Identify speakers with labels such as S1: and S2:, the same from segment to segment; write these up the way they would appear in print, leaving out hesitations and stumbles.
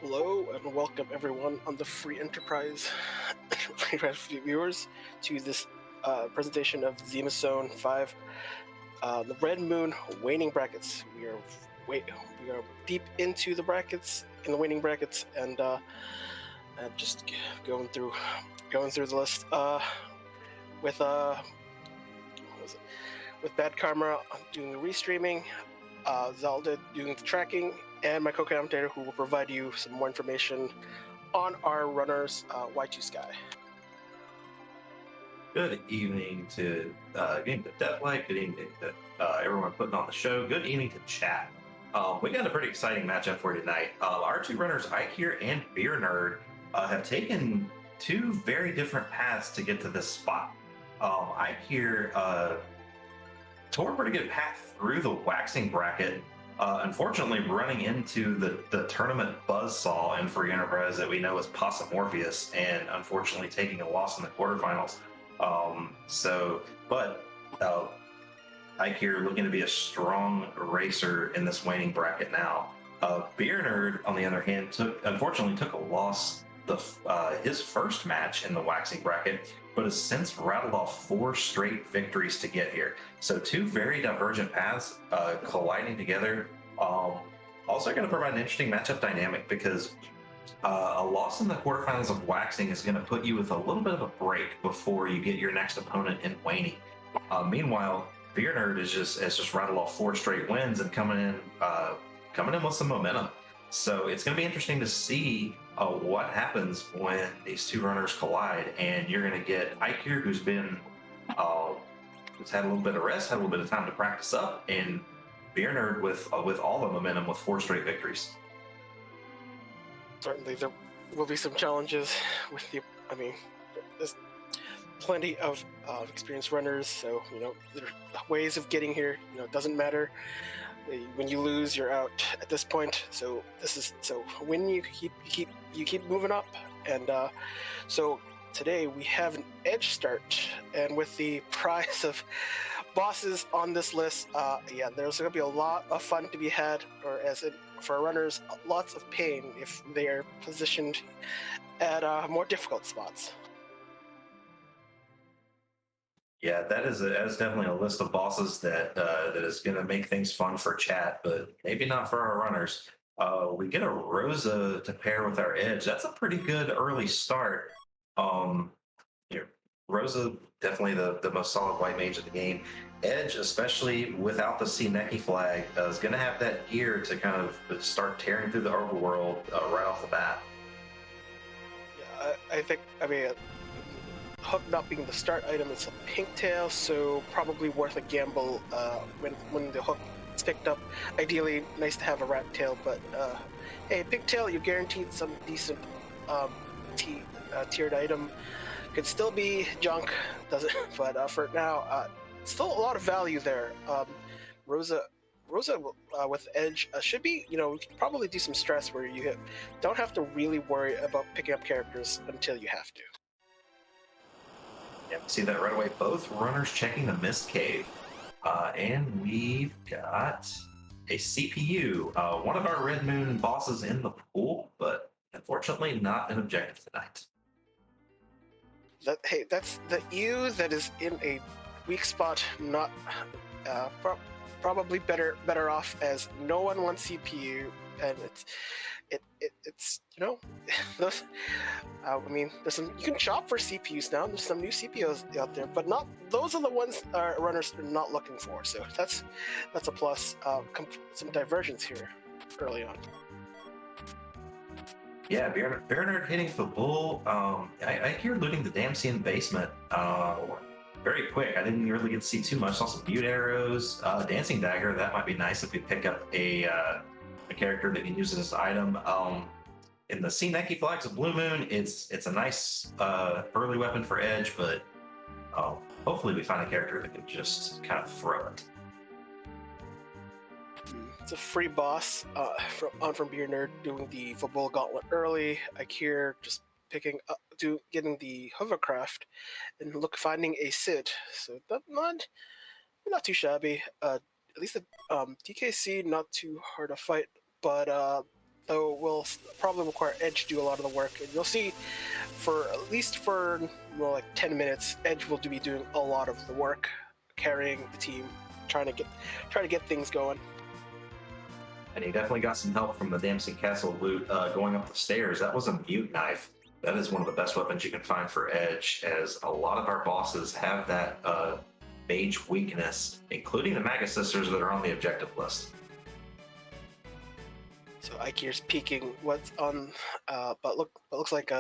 S1: Hello and welcome everyone on the Free Enterprise viewers to this presentation of Zemus Zone 5, the Red Moon Waning brackets. We are deep into the brackets, in the waning brackets, and just going through the list with with Bad Karma doing the restreaming, Zelda doing the tracking, and my co-commentator who will provide you some more information on our runners, Y2 Sky.
S2: Good evening to Deathlight. Good evening to everyone putting on the show. Good evening to chat. We got a pretty exciting matchup for tonight. Our two runners, Eykir and Beernerd, have taken two very different paths to get to this spot. Eykir tore a pretty good path through the waxing bracket. Unfortunately, running into the tournament buzzsaw in Free Enterprise that we know as Morpheus, and unfortunately taking a loss in the quarterfinals. But Eykir looking to be a strong racer in this waning bracket now. Beernerd, on the other hand, unfortunately took a loss his first match in the waxing bracket, but has since rattled off 4 straight victories to get here. So two very divergent paths colliding together. Also going to provide an interesting matchup dynamic because a loss in the quarterfinals of waxing is going to put you with a little bit of a break before you get your next opponent in waning. Meanwhile, Beernerd has just rattled off 4 straight wins and coming in with some momentum. So it's going to be interesting to see what happens when these two runners collide, and you're going to get Eykir, who's had a little bit of rest, had a little bit of time to practice up, and Beernerd with all the momentum with 4 straight victories.
S1: Certainly, there will be some challenges with there's plenty of experienced runners, so there are ways of getting here. It doesn't matter. When you lose, you're out at this point. So when you keep moving up, and so today we have an edge start, and with the prize of bosses on this list, there's going to be a lot of fun to be had, or for runners, lots of pain if they are positioned at more difficult spots.
S2: Yeah, that is definitely a list of bosses that is going to make things fun for chat, but maybe not for our runners. We get a Rosa to pair with our Edge. That's a pretty good early start. Rosa, definitely the most solid white mage of the game. Edge, especially without the Sineki flag, is going to have that gear to kind of start tearing through the overworld right off the bat.
S1: Yeah, Hook not being the start item, it's a Pinktail, so probably worth a gamble when the hook is picked up. Ideally, nice to have a rat tail, but hey, Pinktail, you're guaranteed some decent tiered item. Could still be junk, doesn't? But for now, still a lot of value there. Rosa with Edge should be, we can probably do some stress where you don't have to really worry about picking up characters until you have to.
S2: Yeah, see that right away. Both runners checking the Mist Cave. And we've got a CPU, one of our Red Moon bosses in the pool, but unfortunately not an objective tonight.
S1: That's the EU that is in a weak spot, not probably better off, as no one wants CPU, and it's those, there's some, you can shop for CPUs now. There's some new CPUs out there, but not those are the ones our runners are not looking for. So that's a plus. Some divergence here early on.
S2: Yeah, Beernerd hitting the bull. I hear looting the Damsian basement very quick. I didn't really get to see too much. Saw some mute arrows, dancing dagger. That might be nice if we pick up a character that can use it as an item. In the Sineki flags of Blue Moon, it's a nice early weapon for Edge, but hopefully we find a character that can just kind of throw it.
S1: It's a free boss from Beernerd doing the football gauntlet early. Eykir just getting the hovercraft and finding a Sid. So not too shabby. At least the TKC not too hard to fight, but though will probably require Edge to do a lot of the work. And you'll see, for at least for well, like 10 minutes, Edge will be doing a lot of the work, carrying the team, trying to get things going.
S2: And he definitely got some help from the Dwarf Castle loot going up the stairs. That was a mute knife. That is one of the best weapons you can find for Edge, as a lot of our bosses have that mage weakness, including the Magus Sisters that are on the objective list.
S1: So Eykir's peeking what's on, but looks like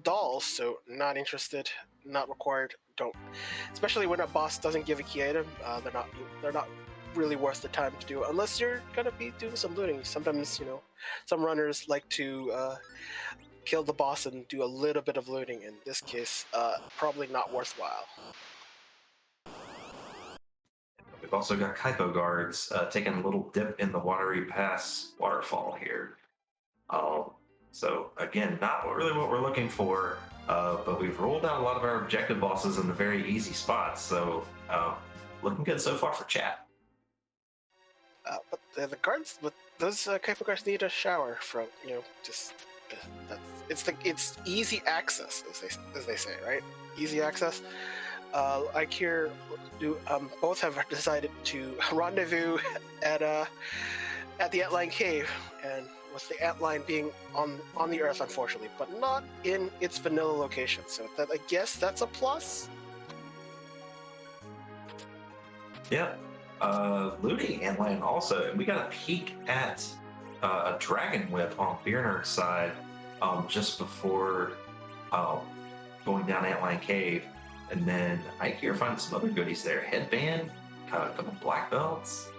S1: dolls. So not interested, not required. Don't, especially when a boss doesn't give a key item. They're not really worth the time to do unless you're gonna be doing some looting. Sometimes some runners like to kill the boss and do a little bit of looting. In this case, probably not worthwhile.
S2: We've also got Kaipo guards taking a little dip in the Watery Pass waterfall here. So again, not really what we're looking for, but we've rolled out a lot of our objective bosses in the very easy spots. So looking good so far for chat.
S1: But the guards, but those Kaipo guards need a shower from just it's easy access as they say, right? Easy access. Eykir both have decided to rendezvous at the Antlion cave, and with the Antlion being on the Earth, unfortunately, but not in its vanilla location. So that, I guess that's a plus.
S2: Yep. Looting Antlion also, and we got a peek at a dragon whip on Beernerd's side just before going down Antlion cave. And then Eykir finds some other goodies there. Headband, a couple black belts.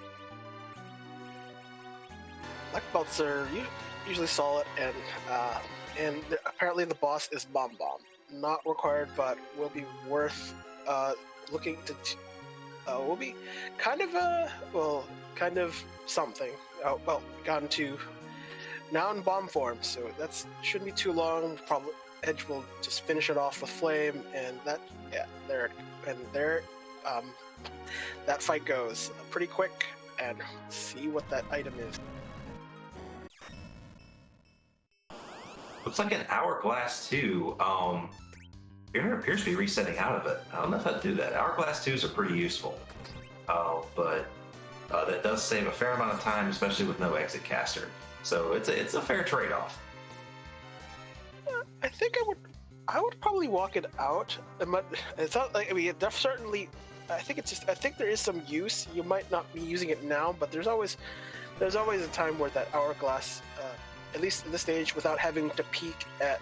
S1: Black belts are usually solid, and apparently the boss is Bomb Bomb. Not required, but will be worth looking to. Will be kind of something. Gotten to now in bomb form, so that shouldn't be too long. Probably Edge will just finish it off with flame, and that fight goes pretty quick. And see what that item is.
S2: Looks like an hourglass 2. Beernerd appears to be resetting out of it. I don't know if I'd do that. Hourglass 2s are pretty useful, but that does save a fair amount of time, especially with no exit caster. So it's a fair trade-off.
S1: I think I would probably walk it out. It's not like, I mean, certainly. I think there is some use. You might not be using it now, but there's always a time where that hourglass, at least at this stage, without having to peek at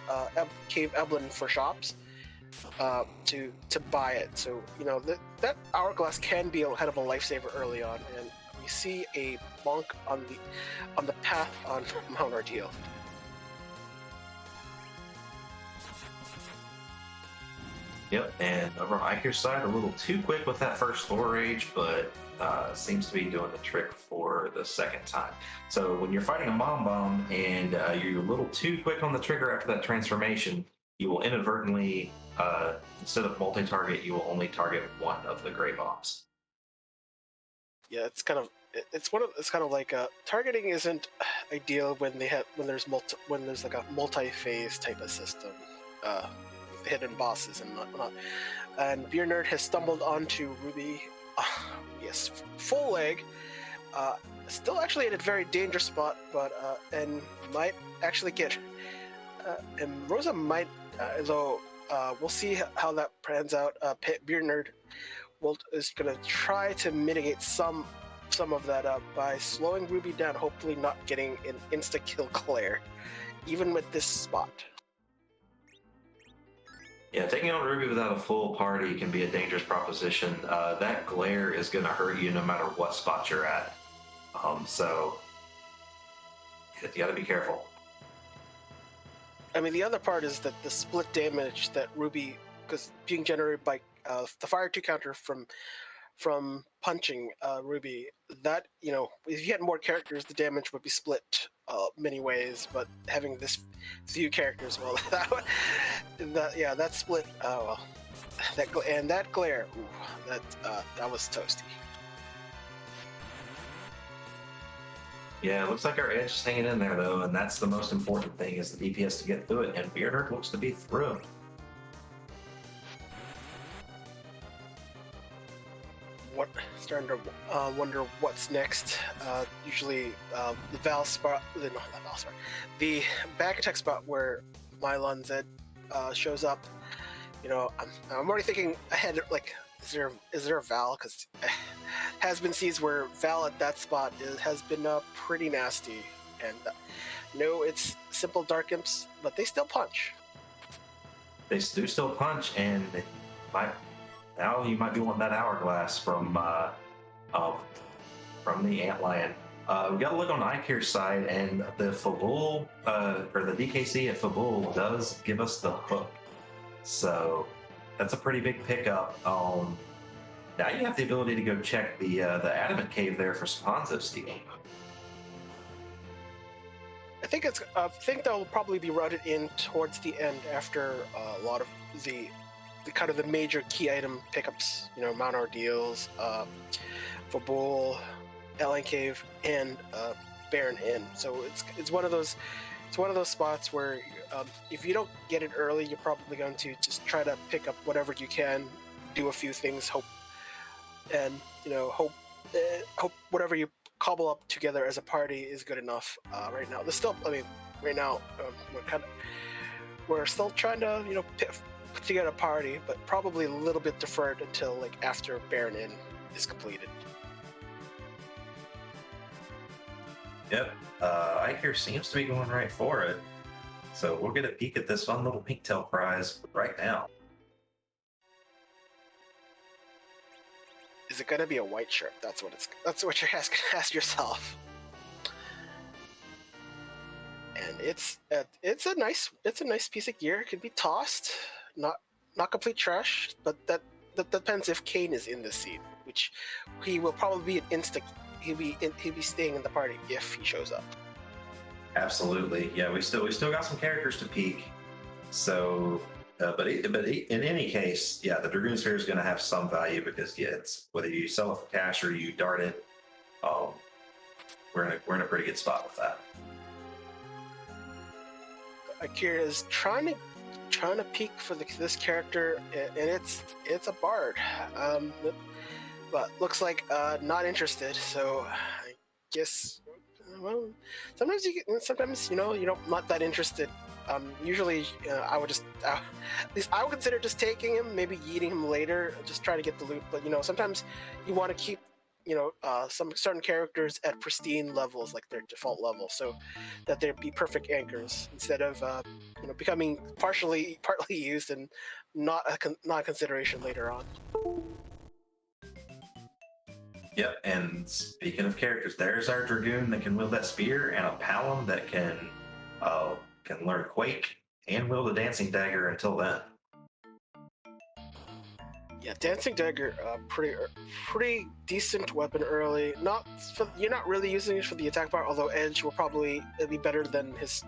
S1: Cave Avalon for shops, to buy it. So that hourglass can be a kind of a lifesaver early on, and we see a monk on the path on Mount Ordeal.
S2: Yep, and over on Eykir's side, a little too quick with that first Lore Rage, but seems to be doing the trick for the second time. So when you're fighting a Bomb and you're a little too quick on the trigger after that transformation, you will inadvertently, instead of multi-target, you will only target one of the Grey Bombs.
S1: Yeah, it's kind of like targeting isn't ideal when there's like a multi-phase type of system. Hidden bosses and whatnot. And Beernerd has stumbled onto Ruby. Yes, full leg. Still actually at a very dangerous spot, but and might actually get. And Rosa might, though. We'll see how that pans out. Beernerd is going to try to mitigate some of that by slowing Ruby down. Hopefully, not getting an insta kill Claire, even with this spot.
S2: Yeah, taking on Ruby without a full party can be a dangerous proposition. That glare is going to hurt you no matter what spot you're at. So you got to be careful.
S1: I mean, the other part is that the split damage that Ruby, because being generated by the fire 2 counter from punching Ruby, that if you had more characters, the damage would be split many ways. But having this few characters, well, that split. Well, that glare, that was toasty.
S2: Yeah, it looks like our edge is hanging in there though, and that's the most important thing is the DPS to get through it, and Beernerd looks to be through.
S1: Starting to wonder what's next. Usually, the Val spot, not the Val spot, the back attack spot where Mylon Zed shows up. You know, I'm already thinking ahead. Like, is there a Val? Because has been seas where Val at that spot has been pretty nasty. And no, it's simple Dark Imps, but they still punch.
S2: They do still punch, and now you might be wanting that hourglass from the Antlion. We got to look on Eykir's side, and the Fabul, or the DKC at Fabul does give us the hook. So that's a pretty big pickup. Now you have the ability to go check the Adamant Cave there for Sponzo stealing.
S1: I think they'll probably be routed in towards the end after a lot of the kind of the major key item pickups. You know, Mount Ordeals, Fabul, Alien Cave, and Baron Inn. So it's one of those spots where if you don't get it early, you're probably going to just try to pick up whatever you can, do a few things, hope whatever you cobble up together as a party is good enough. Right now, we're still trying to put together a party, but probably a little bit deferred until like after Baron Inn is completed.
S2: Yep, Eykir seems to be going right for it. So we'll get a peek at this fun little pinktail prize right now.
S1: Is it going to be a white shirt? That's what you're asking. Ask yourself. And it's a nice piece of gear. It can be tossed, not complete trash, but that depends if Kane is in the scene, which he will probably be an instant. He'll be staying in the party if he shows up.
S2: Absolutely, yeah. We still got some characters to peek. So, but in any case, yeah, the Dragoon Sphere is going to have some value because it's whether you sell it for cash or you dart it. We're in a pretty good spot with that.
S1: Eykir is trying to peek for this character, and it's a bard. But looks like not interested. So I guess sometimes you're not that interested. Usually I would at least I would consider just taking him, maybe yeeting him later, just try to get the loot. But sometimes you want to keep some certain characters at pristine levels, like their default level, so that they'd be perfect anchors instead of becoming partly used and not a consideration later on.
S2: Yep, and speaking of characters, there's our Dragoon that can wield that spear, and a Palom that can learn Quake and wield a Dancing Dagger until then.
S1: Yeah, Dancing Dagger, pretty decent weapon early. You're not really using it for the attack part, although Edge will probably be better than his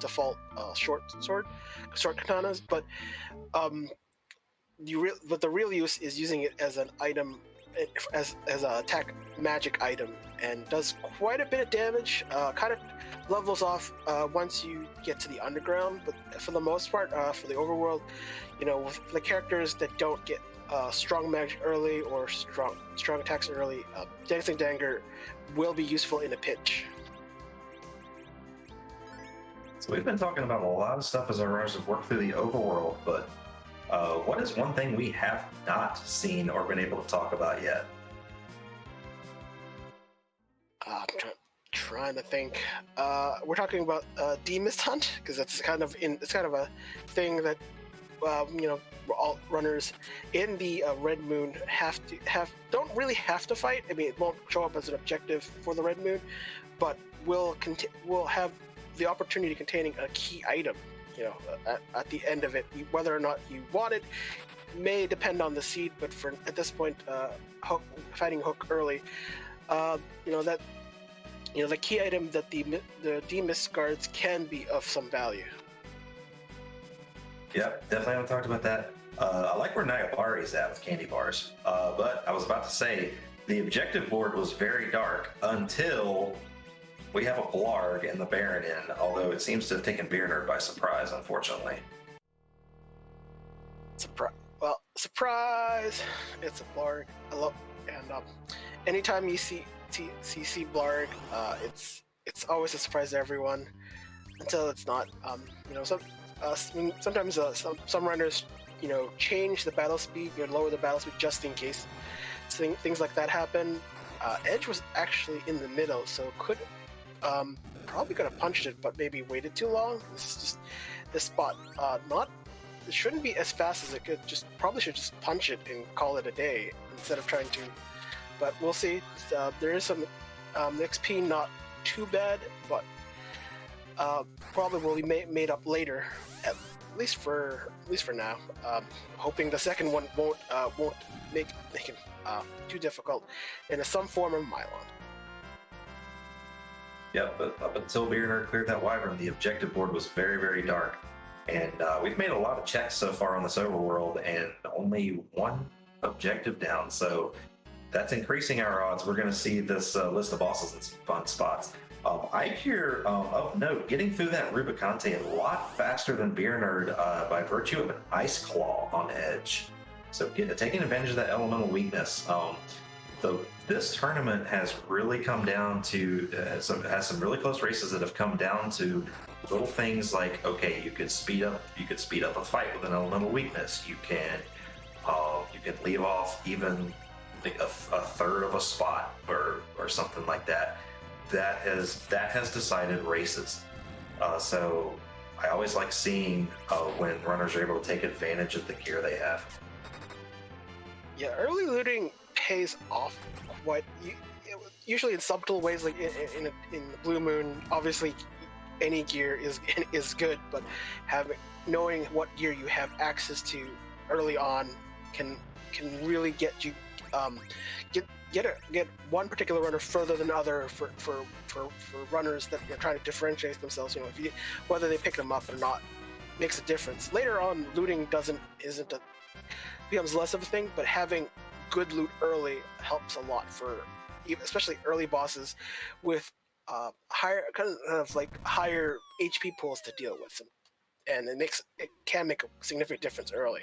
S1: default short katanas. But the real use is using it as an item, as an attack magic item, and does quite a bit of damage. Kind of levels off once you get to the underground, but for the most part, for the overworld, with the characters that don't get strong magic early or strong attacks early, Dancing Dagger will be useful in a pinch.
S2: So we've been talking about a lot of stuff as our runners have worked through the overworld, but what is one thing we have not seen or been able to talk about yet?
S1: I'm trying to think. We're talking about Demist Hunt, because it's kind of a thing that all runners in the Red Moon don't really have to fight. I mean, it won't show up as an objective for the Red Moon, but will have the opportunity containing a key item. At the end of it, whether or not you want it may depend on the seed. But at this point, fighting Hook early, the key item that the Demist guards can be of some value.
S2: Yep, definitely haven't talked about that. I like where Nayabari's at with candy bars, but I was about to say the objective board was very dark until we have a Blarg in the Beernerd, although it seems to have taken Beernerd by surprise, unfortunately.
S1: Well, surprise! It's a Blarg. And anytime you see Blarg, it's always a surprise to everyone until it's not. Sometimes some runners, change the battle speed, lower the battle speed just in case things like that happen. Edge was actually in the middle, so probably could have punched it, but maybe waited too long. This spot, it shouldn't be as fast as it could. Probably should just punch it and call it a day instead of trying to. But we'll see. There is some XP, not too bad, but probably will be made up later. At least for now. Hoping the second one won't make it too difficult in some form of Mylon.
S2: Yep, but up until Beernerd cleared that wyvern, the objective board was very, very dark. And we've made a lot of checks so far on this overworld, and only one objective down. So that's increasing our odds. We're going to see this list of bosses in some fun spots. Eykir, of note, getting through that Rubicante a lot faster than Beernerd by virtue of an Ice Claw on Edge. So taking advantage of that elemental weakness. This tournament has really come down to has some really close races that have come down to little things like, okay, you could speed up a fight with an elemental weakness. You can leave off even like a third of a spot or something like that. That has decided races. So I always like seeing when runners are able to take advantage of the gear they have.
S1: Yeah, early looting pays off quite usually in subtle ways, like in the Blue Moon. Obviously, any gear is good, but knowing what gear you have access to early on can really get you get one particular runner further than other for runners that are trying to differentiate themselves. Whether they pick them up or not makes a difference. Later on, looting becomes less of a thing, but having good loot early helps a lot for especially early bosses with higher HP pools to deal with, and it can make a significant difference early.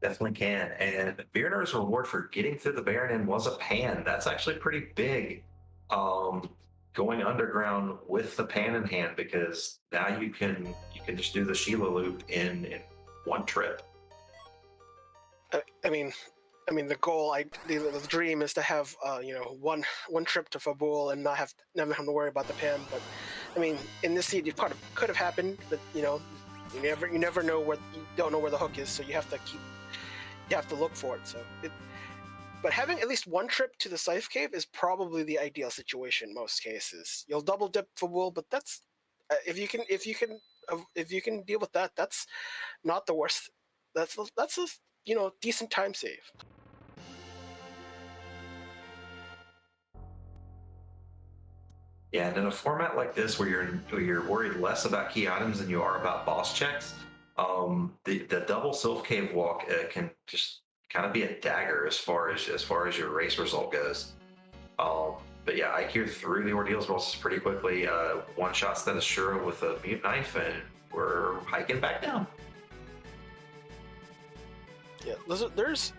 S2: Definitely can. And Beernerd's reward for getting through the Beernerd was a pan. That's actually pretty big. Going underground with the pan in hand, because now you can just do the Sheila loop in one trip.
S1: I mean, the goal, the dream is to have one trip to Fabul and never have to worry about the pan. But I mean, in this seed, it could have happened, but you never know you don't know where the hook is, so you have to look for it. But having at least one trip to the Scythe Cave is probably the ideal situation in most cases. You'll double dip Fabul, but that's if you can deal with that, that's not the worst. That's a decent time save.
S2: Yeah, and in a format like this where you're worried less about key items than you are about boss checks, the double Sylph Cave walk can just kind of be a dagger as far as your race result goes. But yeah, Eykir through the ordeals bosses pretty quickly. One shots that Ashura with a mute knife, and we're hiking back down.
S1: Yeah, there's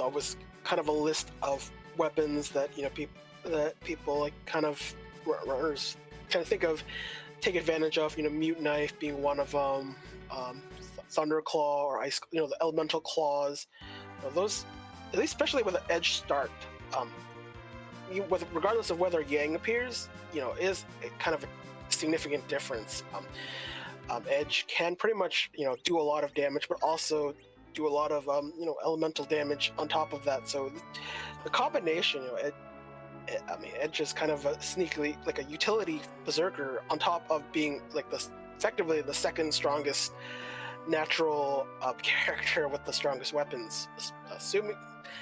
S1: always kind of a list of weapons that people like kind of runners kind of take advantage of. Mute knife being one of them, thunder claw or ice, the elemental claws. Those, at least especially with an edge start, regardless of whether Yang appears, is kind of a significant difference. Edge can pretty much do a lot of damage, but also do a lot of elemental damage on top of that. So the combination, Edge is kind of a sneakily like a utility berserker on top of being like effectively the second strongest natural character with the strongest weapons, assuming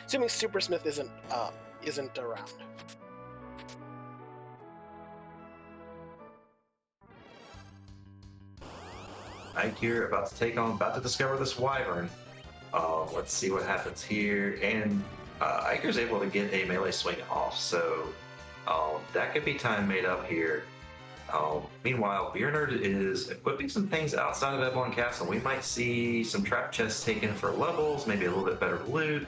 S1: Supersmith isn't around.
S2: Eykir about to discover this wyvern. Let's see what happens here. And Eykir's able to get a melee swing off, so that could be time made up here. Meanwhile, Beernerd is equipping some things outside of Avalon Castle. We might see some trap chests taken for levels, maybe a little bit better loot.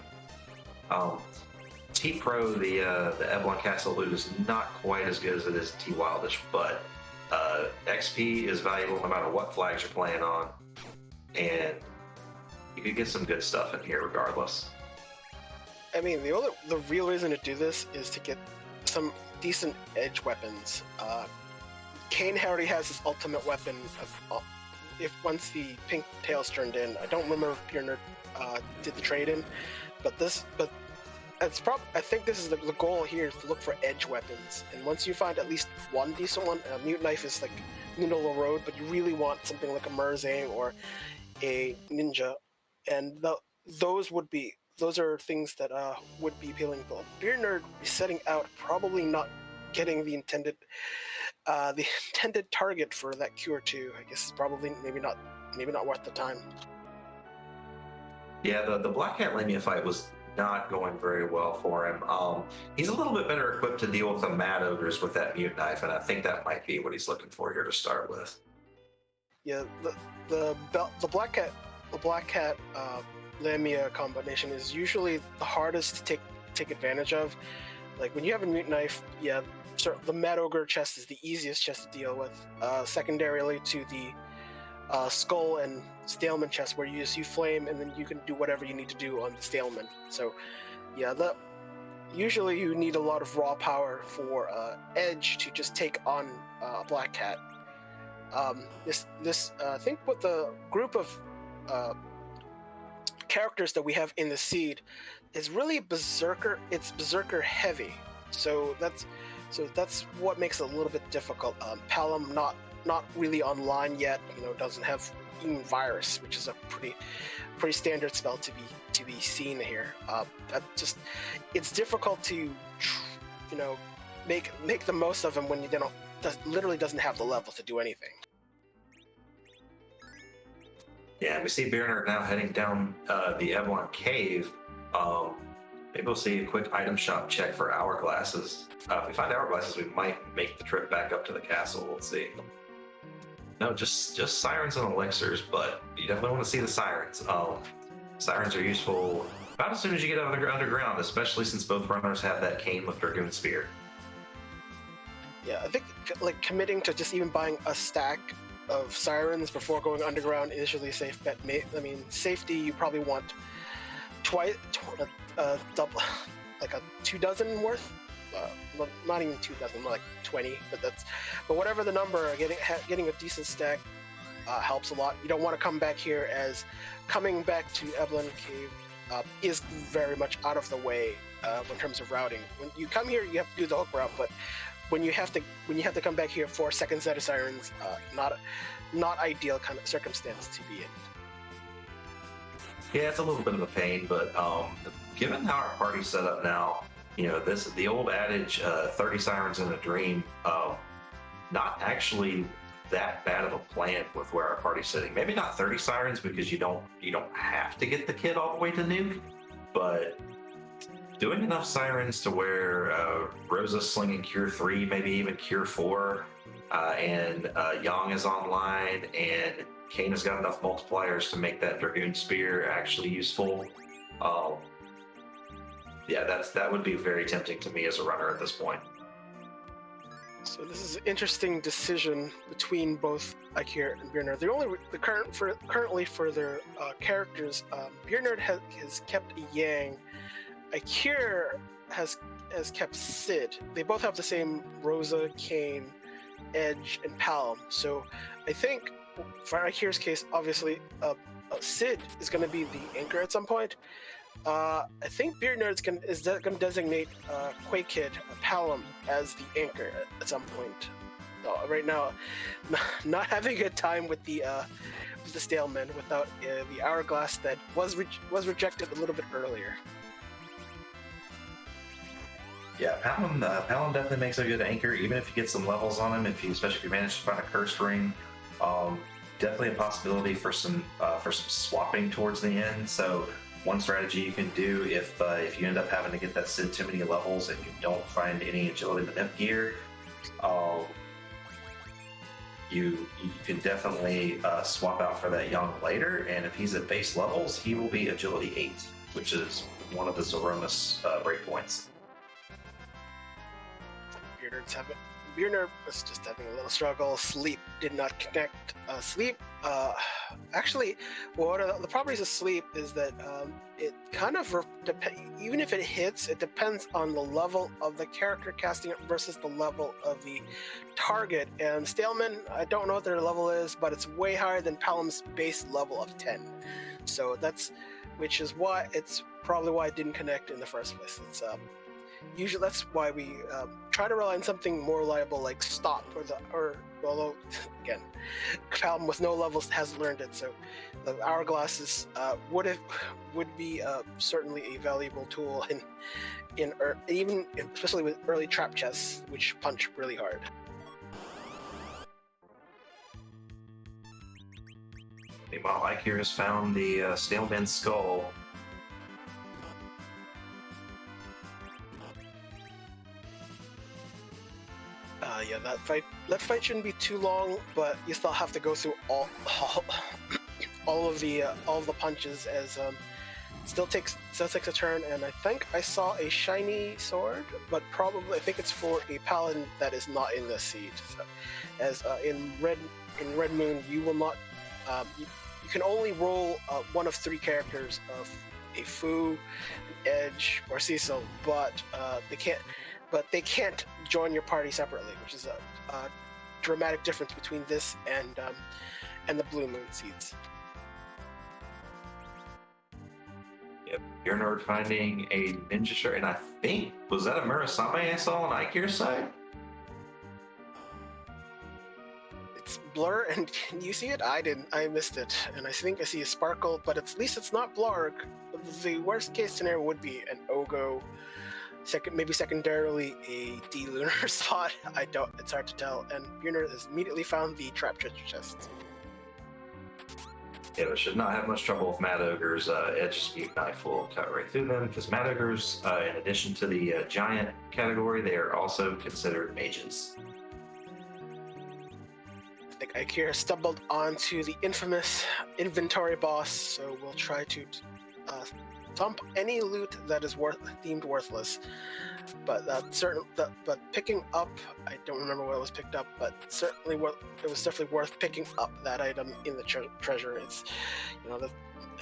S2: T-Pro, the Avalon Castle loot is not quite as good as it is T-Wildish, but XP is valuable no matter what flags you're playing on, and you could get some good stuff in here regardless.
S1: I mean, the real reason to do this is to get some decent edge weapons. Kane already has his ultimate weapon if once the pink tail's turned in. I don't remember if Beernerd did the trade in, but I think this is the goal here is to look for edge weapons. And once you find at least one decent one, a mute knife is like middle of the road, but you really want something like a Merzane or a ninja, and those are things that would be appealing. But Beernerd setting out probably not getting the intended target for that Cure 2. I guess is probably maybe not worth the time.
S2: Yeah, the Black Hat Lamia fight was not going very well for him. He's a little bit better equipped to deal with the Mad Ogres with that Mute Knife, and I think that might be what he's looking for here to start with.
S1: Yeah, the Black Hat Lamia combination is usually the hardest to take advantage of. Like when you have a Mute Knife, yeah, the Mad Ogre chest is the easiest chest to deal with. Secondarily to the Skull and Staleman chest, where you just flame and then you can do whatever you need to do on the Staleman. So yeah, usually you need a lot of raw power for Edge to just take on Black Cat. I think with the group of characters that we have in the seed is really Berserker. It's Berserker heavy, so that's what makes it a little bit difficult. Palom not really online yet. Doesn't have even virus, which is a pretty standard spell to be seen here. It's difficult to make the most of him when you literally doesn't have the level to do anything.
S2: Yeah, we see Beernerd now heading down the Avalon Cave. Maybe we'll see a quick item shop check for hourglasses. If we find hourglasses, we might make the trip back up to the castle. We'll see. No, just sirens and elixirs, but you definitely want to see the sirens. Sirens are useful about as soon as you get out of the underground, especially since both runners have that cane with Dragoon Spear.
S1: Yeah, I think like committing to just even buying a stack of sirens before going underground is usually a safe bet. I mean, safety, you probably want double, like a 2 dozen worth. Not even 2 dozen, more like 20. But whatever the number, getting a decent stack helps a lot. You don't want to come back here, as coming back to Avalon Cave is very much out of the way in terms of routing. When you come here, you have to do the hook route, but when you have to come back here for a second set of sirens, not ideal kind of circumstance to be in.
S2: Yeah, it's a little bit of a pain, but given how our party's set up now, the old adage, 30 sirens in a dream, not actually that bad of a plan with where our party's sitting. Maybe not 30 sirens because you don't have to get the kid all the way to nuke, but doing enough sirens to where Rosa's slinging Cure 3, maybe even Cure 4, and Yang is online, and Kane has got enough multipliers to make that Dragoon Spear actually useful. Yeah, that would be very tempting to me as a runner at this point.
S1: So this is an interesting decision between both Eykir and Beernerd. Currently for their characters, Beernerd has kept a Yang. Eykir has kept Sid. They both have the same Rosa, Kane, Edge, and Palom. So I think for Eykir's case, obviously, Sid is going to be the anchor at some point. I think Beernerd is going to designate Quake Kid, Palom, as the anchor at some point. Right now, not having a good time with the Staleman without the Hourglass that was rejected a little bit earlier.
S2: Yeah, Palom definitely makes a good anchor, even if you get some levels on him. Especially if you manage to find a cursed ring, definitely a possibility for some swapping towards the end. So one strategy you can do if you end up having to get that Sid too many levels and you don't find any agility manip gear, you can definitely swap out for that Young later, and if he's at base levels, he will be agility 8, which is one of the Zeromus breakpoints.
S1: Beernerd was just having a little struggle. Sleep did not connect. Sleep, actually, one of the properties of sleep is that it kind of even if it hits, it depends on the level of the character casting it versus the level of the target. And Staleman, I don't know what their level is, but it's way higher than Palom's base level of 10. So which is why it's probably why it didn't connect in the first place. It's usually that's why we try to rely on something more reliable like stop although again Palom with no levels has learned it, so the hourglasses would be certainly a valuable tool in even especially with early trap chests which punch really hard.
S2: Meanwhile, Eykir has found the Staleman's skull.
S1: Yeah, that fight shouldn't be too long, but you still have to go through all of the punches as it still takes a turn. And I think I saw a shiny sword, but probably I think it's for a paladin that is not in the seed. So, as in Red Moon, you will not you can only roll one of 3 characters of a Fu, an Edge, or Cecil, but they can't join your party separately, which is a dramatic difference between this and the Blue Moon seeds.
S2: Yep, Beernerd finding a ninja shirt, and I think, was that a Murasame I saw on Eykir's side?
S1: It's blur, and can you see it? I didn't. I missed it, and I think I see a sparkle, but at least it's not Blarg. The worst case scenario would be an Ogo. Maybe secondarily a D Lunar spot. It's hard to tell. And Beernerd has immediately found the trap treasure chest.
S2: Yeah, it should not have much trouble with Mad Ogre's Edge Speed Knife will cut right through them, because Mad Ogres, in addition to the giant category, they are also considered mages.
S1: I think Eykir stumbled onto the infamous inventory boss, so we'll try to dump any loot that is deemed worthless, but but picking up, I don't remember what was picked up, but certainly it was definitely worth picking up that item in the treasure. It's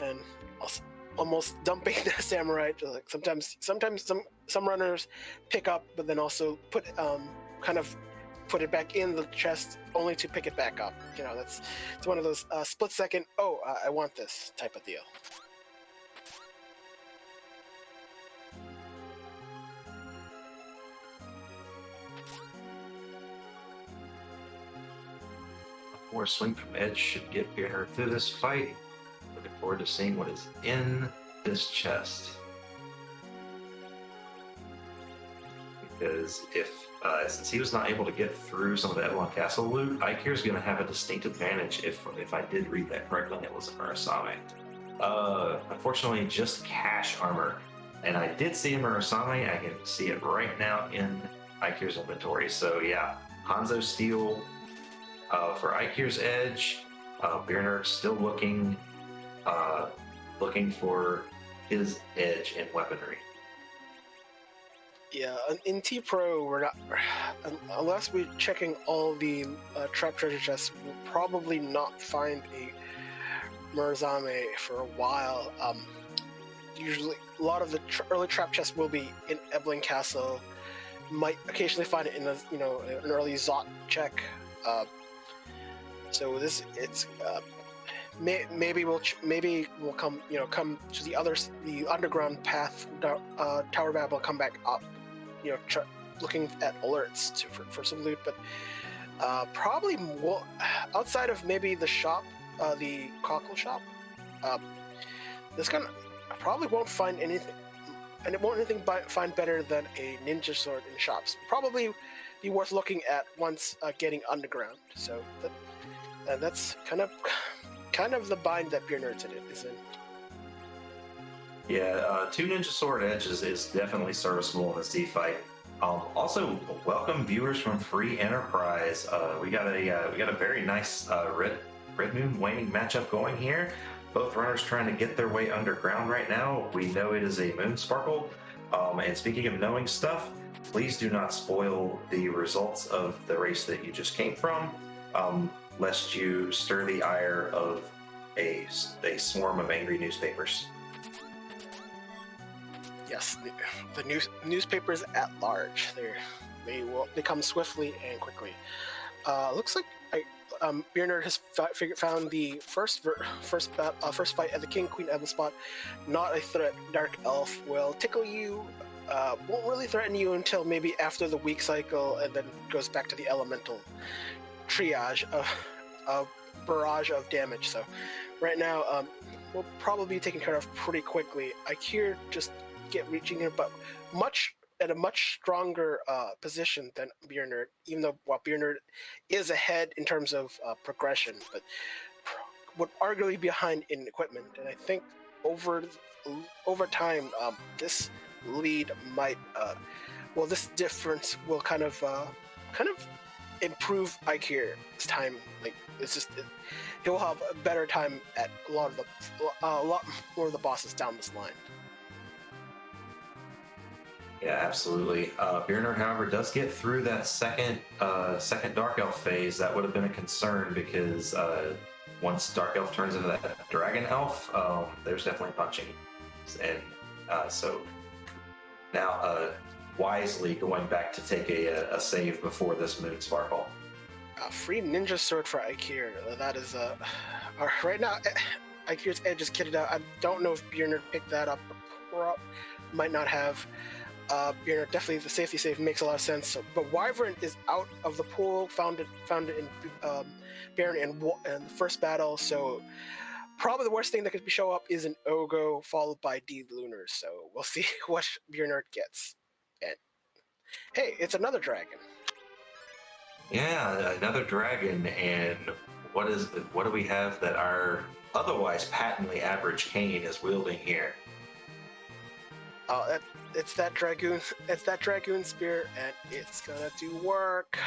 S1: and also almost dumping the samurai. Like sometimes some runners pick up, but then also put it back in the chest only to pick it back up. It's one of those split second. Oh, I want this type of deal.
S2: Or swing from Edge should get Beernerd through this fight. Looking forward to seeing what is in this chest. Because since he was not able to get through some of the Avalon Castle loot, Eykir's going to have a distinct advantage if I did read that correctly and it was a Murasame. Unfortunately, just cash armor. And I did see a Murasame. I can see it right now in Eykir's inventory. So yeah, Hanzo Steel. For Eykir's Edge, Beernerd still looking for his edge in weaponry.
S1: Yeah, in T-Pro, we're not, unless we're checking all the trap treasure chests, we'll probably not find a Murasame for a while. Usually, a lot of the early trap chests will be in Ebling Castle. Might occasionally find it in an early Zot check. So maybe we'll come to the underground path. Tower Bab will come back up, looking at alerts for some loot, but probably more outside of maybe the shop, the cockle shop. I probably won't find anything, and it won't find better than a ninja sword in shops. Probably be worth looking at once getting underground. So that's kind of the bind that Beernerd is in.
S2: Yeah, two Ninja Sword Edge is definitely serviceable in this D fight. Also, welcome viewers from Free Enterprise. We got a very nice Red Moon Waning matchup going here. Both runners trying to get their way underground right now. We know it is a Moon Sparkle. And speaking of knowing stuff, please do not spoil the results of the race that you just came from, lest you stir the ire of a swarm of angry newspapers.
S1: Yes, the newspapers at large. They come swiftly and quickly. Looks like Beernerd has found the first fight at the King Queen Evan spot. Not a threat. Dark Elf will tickle you. Won't really threaten you until maybe after the week cycle, and then goes back to the elemental triage of barrage of damage. So right now, we'll probably be taken care of pretty quickly. Eykir just reaching here, but at a much stronger position than Beernerd, even though Beernerd is ahead in terms of progression, but would arguably be behind in equipment. And I think over time, this lead might, this difference will kind of improve Eykir's time. Like he'll have a better time at a lot more of the bosses down this line.
S2: Yeah, absolutely. Beernerd, however, does get through that second Dark Elf phase. That would have been a concern because once Dark Elf turns into that Dragon Elf, there's definitely punching. And so now wisely going back to take a save before this Moon Sparkle.
S1: Free Ninja Sword for Eykir. That is right now, Eykir's edge is kitted out. I don't know if Beernerd picked that up. Might not have. Beernerd, definitely the safety save makes a lot of sense. So, but Wyvern is out of the pool, found it in Beernerd in the first battle. So probably the worst thing that could show up is an Ogo followed by D Lunar. So we'll see what Beernerd gets. And hey, it's another dragon.
S2: Yeah, another dragon. And what do we have that our otherwise patently average Kane is wielding here?
S1: It's that dragoon spear, and it's gonna do work.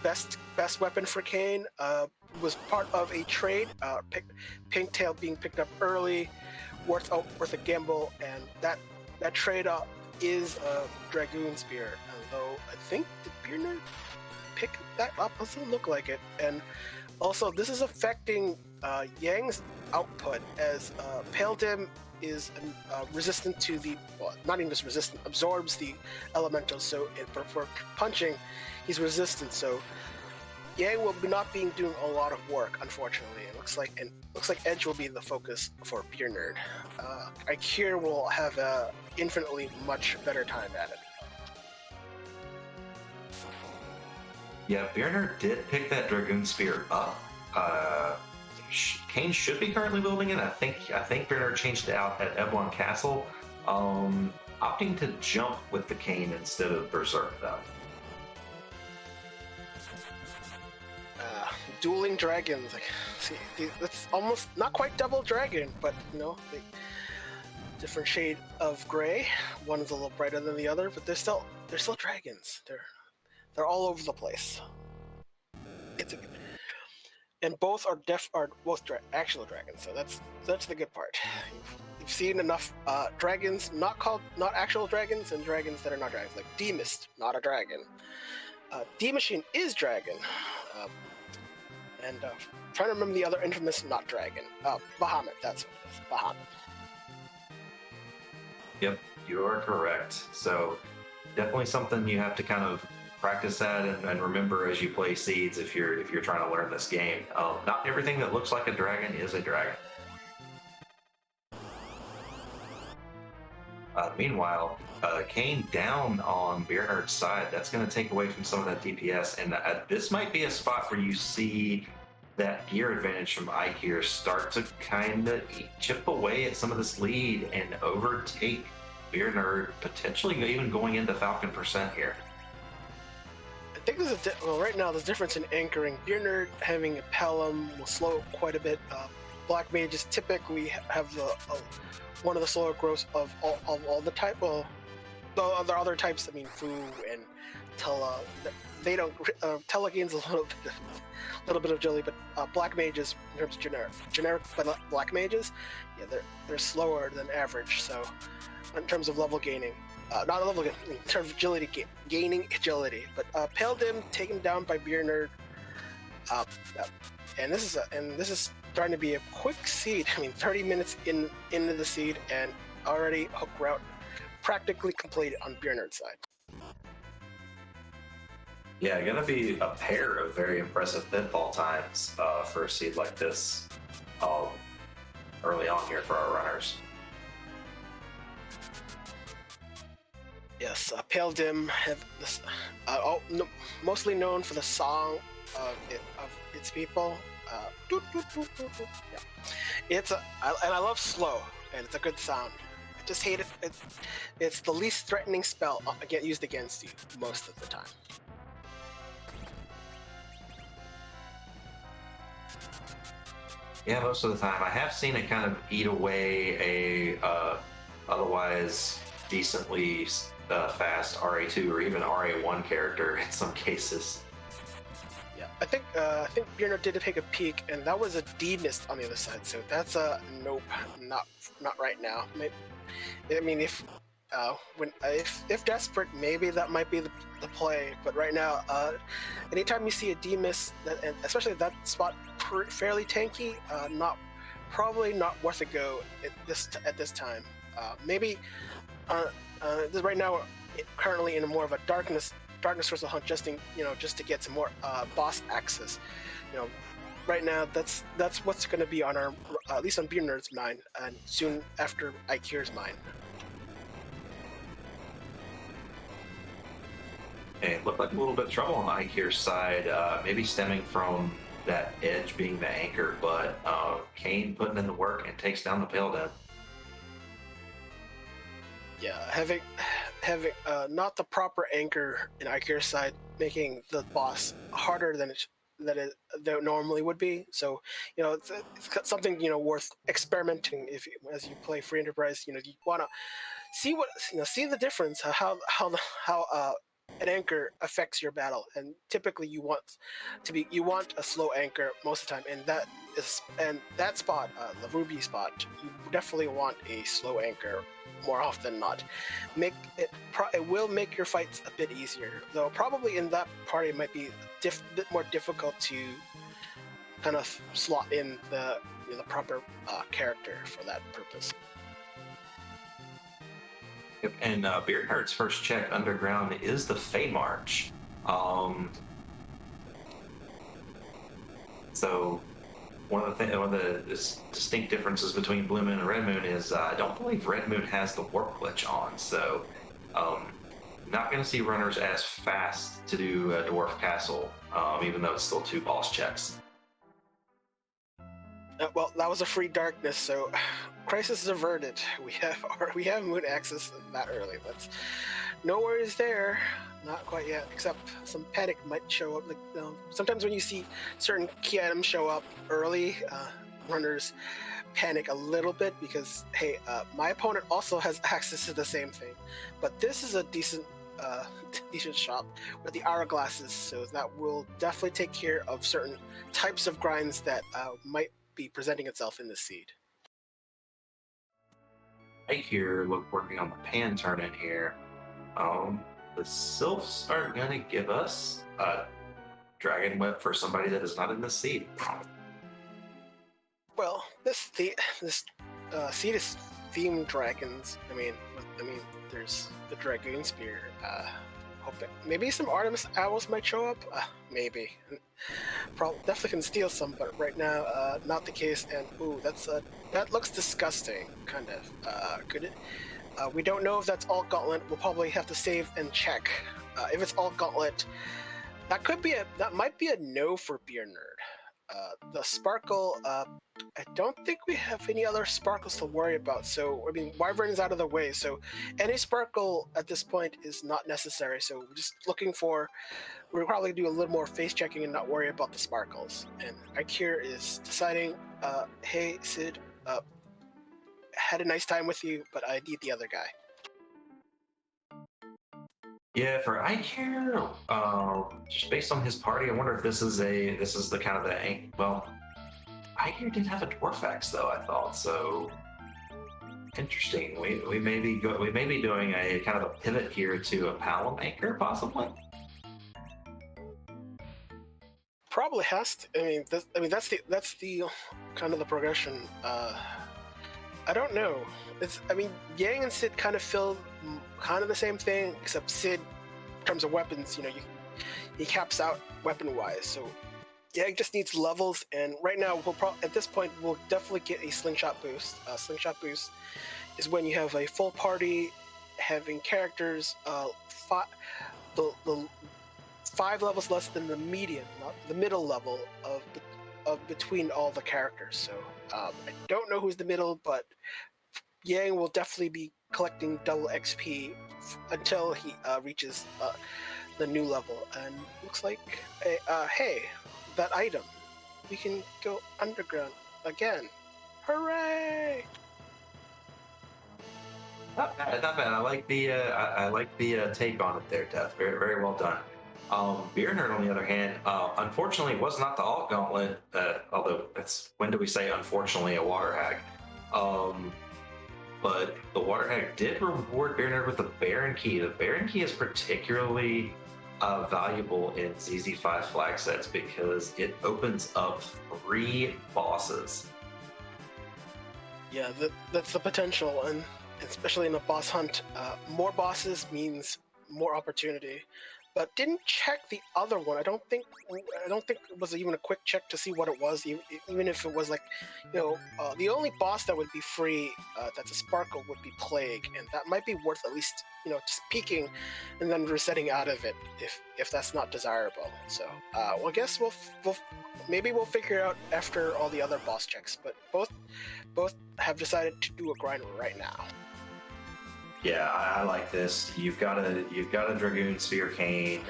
S1: Best weapon for Kane was part of a trade. Pinktail being picked up early, worth a gamble, and that trade is a dragoon spear. Although I think did Beernerd pick that up? Doesn't look like it. And also, this is affecting Yang's output as Pale Dim is resistant to the, not even just resistant, absorbs the elementals, so for punching, he's resistant, so Yang will not be doing a lot of work, unfortunately. It looks like Edge will be the focus for Beernerd. Eykir will have a infinitely much better time at it.
S2: Yeah, Beernerd did pick that Dragoon Spear up. Kane should be currently building it. I think Beernerd changed it out at Avalon Castle, opting to jump with the Kane instead of Berserk though.
S1: Dueling dragons. See, that's almost not quite double dragon, but different shade of gray. One is a little brighter than the other, but they're still dragons. They're all over the place. And both are actual dragons, so that's the good part. You've seen enough dragons, not actual dragons, and dragons that are not dragons, like D-Mist, not a dragon. D-Machine is dragon, and trying to remember the other infamous not dragon. Bahamut, that's what it is. Bahamut.
S2: Yep, you are correct. So definitely something you have to kind of practice that and remember as you play Seeds if you're trying to learn this game. Not everything that looks like a dragon is a dragon. Meanwhile, Kane down on Beernerd's side. That's going to take away from some of that DPS, and this might be a spot where you see that gear advantage from Eykir start to kind of chip away at some of this lead and overtake Beernerd, potentially even going into Falcon % here.
S1: I think there's right now there's a difference in anchoring. Beernerd having a Pelham will slow quite a bit. black mages typically have the one of the slower growths of all the type. Well, the other types. I mean, Fu and Tela. They don't. Tela gains a little bit of agility, but black mages in terms of generic black mages, yeah, they're slower than average. So in terms of level gaining. Not level gain, in terms of agility, gaining agility. But Pale Dim taken down by Beernerd, and this is starting to be a quick seed. I mean, 30 minutes into the seed, and already hook route practically completed on Beernerd's side.
S2: Yeah, gonna be a pair of very impressive pinfall times for a seed like this early on here for our runners.
S1: Yes, Pale Dim have this, mostly known for the song of its people. Yeah, and I love slow, and it's a good sound. I just hate it. It's the least threatening spell used against you most of the time.
S2: Yeah, most of the time. I have seen it kind of eat away a otherwise decently fast RA2 or even RA1 character in some cases.
S1: Yeah, I think Beernerd did take a peek, and that was a D-Mist on the other side. So that's a nope, not right now. Maybe, I mean, if desperate, maybe that might be the play. But right now, anytime you see a D-Mist, and especially that spot fairly tanky, probably not worth a go at this time. Maybe. Right now, currently in more of a darkness crystal hunt, just to get some more boss access. Right now that's what's going to be on our at least on Beernerd's mind, and soon after Eykir's mind.
S2: And it looked like a little bit of trouble on Eykir's side, maybe stemming from that edge being the anchor, but Kane putting in the work and takes down the Pale Dim.
S1: Yeah, having not the proper anchor in Eykir's side, making the boss harder than it normally would be. So it's something worth experimenting as you play free enterprise. You want to see the difference, how an anchor affects your battle, and typically you want a slow anchor most of the time, and that spot, the ruby spot, you definitely want a slow anchor more often than not. It will make your fights a bit easier, though probably in that party it might be a bit more difficult to kind of slot in the proper character for that purpose.
S2: Yep, and Beernerd's first check underground is the Fey March. So one of the distinct differences between Blue Moon and Red Moon is I don't believe Red Moon has the warp glitch on, so not going to see runners as fast to do Dwarf Castle, even though it's still 2 boss checks.
S1: Well, that was a free darkness, so crisis is averted. We have moon access that early. That's no worries there. Not quite yet, except some panic might show up. Sometimes when you see certain key items show up early, runners panic a little bit because, hey, my opponent also has access to the same thing. But this is a decent shop with the hourglasses, so that will definitely take care of certain types of grinds that might be presenting itself in the seed.
S2: Eykir working on the pan turn in here. The Sylphs are going to give us a Dragon Whip for somebody that is not in the seed.
S1: Well, this seed is themed dragons. I mean, there's the Dragoon Spear. Maybe some Artemis Owls might show up. Maybe. Probably definitely can steal some, but right now, not the case. And ooh, that looks disgusting. Kind of. Could it? We don't know if that's all Gauntlet. We'll probably have to save and check. If it's all Gauntlet, that might be a no for Beernerd. The sparkle, I don't think we have any other sparkles to worry about. So, I mean, Wyvern is out of the way. So, any sparkle at this point is not necessary. So, we're just looking for. We're probably do a little more face checking and not worry about the sparkles. And Eykir is deciding, hey, Sid, had a nice time with you, but I need the other guy.
S2: Yeah, for Eykir, just based on his party, I wonder if this is the kind of well, Eykir did have a dwarf axe though, I thought, so interesting. We may be doing a kind of a pivot here to a Palom anchor, possibly.
S1: Probably has to. That's the kind of the progression. I don't know. Yang and Sid kind of feel kind of the same thing, except Sid, in terms of weapons, he caps out weapon-wise. So Yang just needs levels, and right now at this point we'll definitely get a slingshot boost. Slingshot boost is when you have a full party having characters the 5 levels less than the median, not the middle level of between all the characters. So I don't know who's the middle, but Yang will definitely be collecting double XP until he reaches the new level. And looks like, hey, that item, we can go underground again. Hooray!
S2: Not bad, not bad. I like the take on it there, Death. Very, very well done. Beernerd, on the other hand, unfortunately was not the alt gauntlet, although it's, when do we say unfortunately, a water hag? But the water hag did reward Beernerd with the Baron Key. The Baron Key is particularly valuable in ZZ5 flag sets because it opens up 3 bosses.
S1: Yeah, that's the potential, and especially in a boss hunt, more bosses means more opportunity. But didn't check the other one. I don't think it was even a quick check to see what it was, even if it was like, the only boss that would be free that's a sparkle would be Plague, and that might be worth at least just peeking and then resetting out of it if that's not desirable. So well, I guess we'll figure out after all the other boss checks. But both have decided to do a grind right now.
S2: Yeah, I like this. You've got a Dragoon Sphere Cane.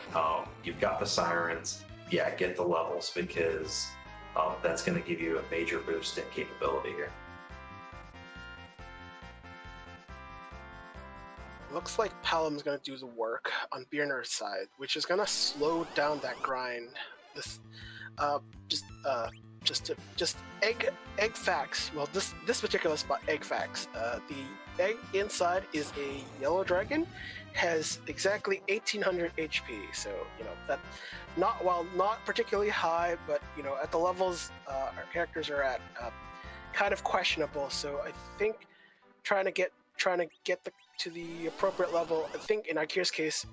S2: You've got the Sirens. Yeah, get the levels because that's going to give you a major boost in capability here.
S1: Looks like Palom's going to do the work on Beernerd's side, which is going to slow down that grind. This, just egg facts. Well, this particular spot, egg facts. The egg inside is a yellow dragon, has exactly 1800 HP. So that not particularly high, but at the levels our characters are at, kind of questionable. So I think trying to get to the appropriate level. I think in Eykir's case,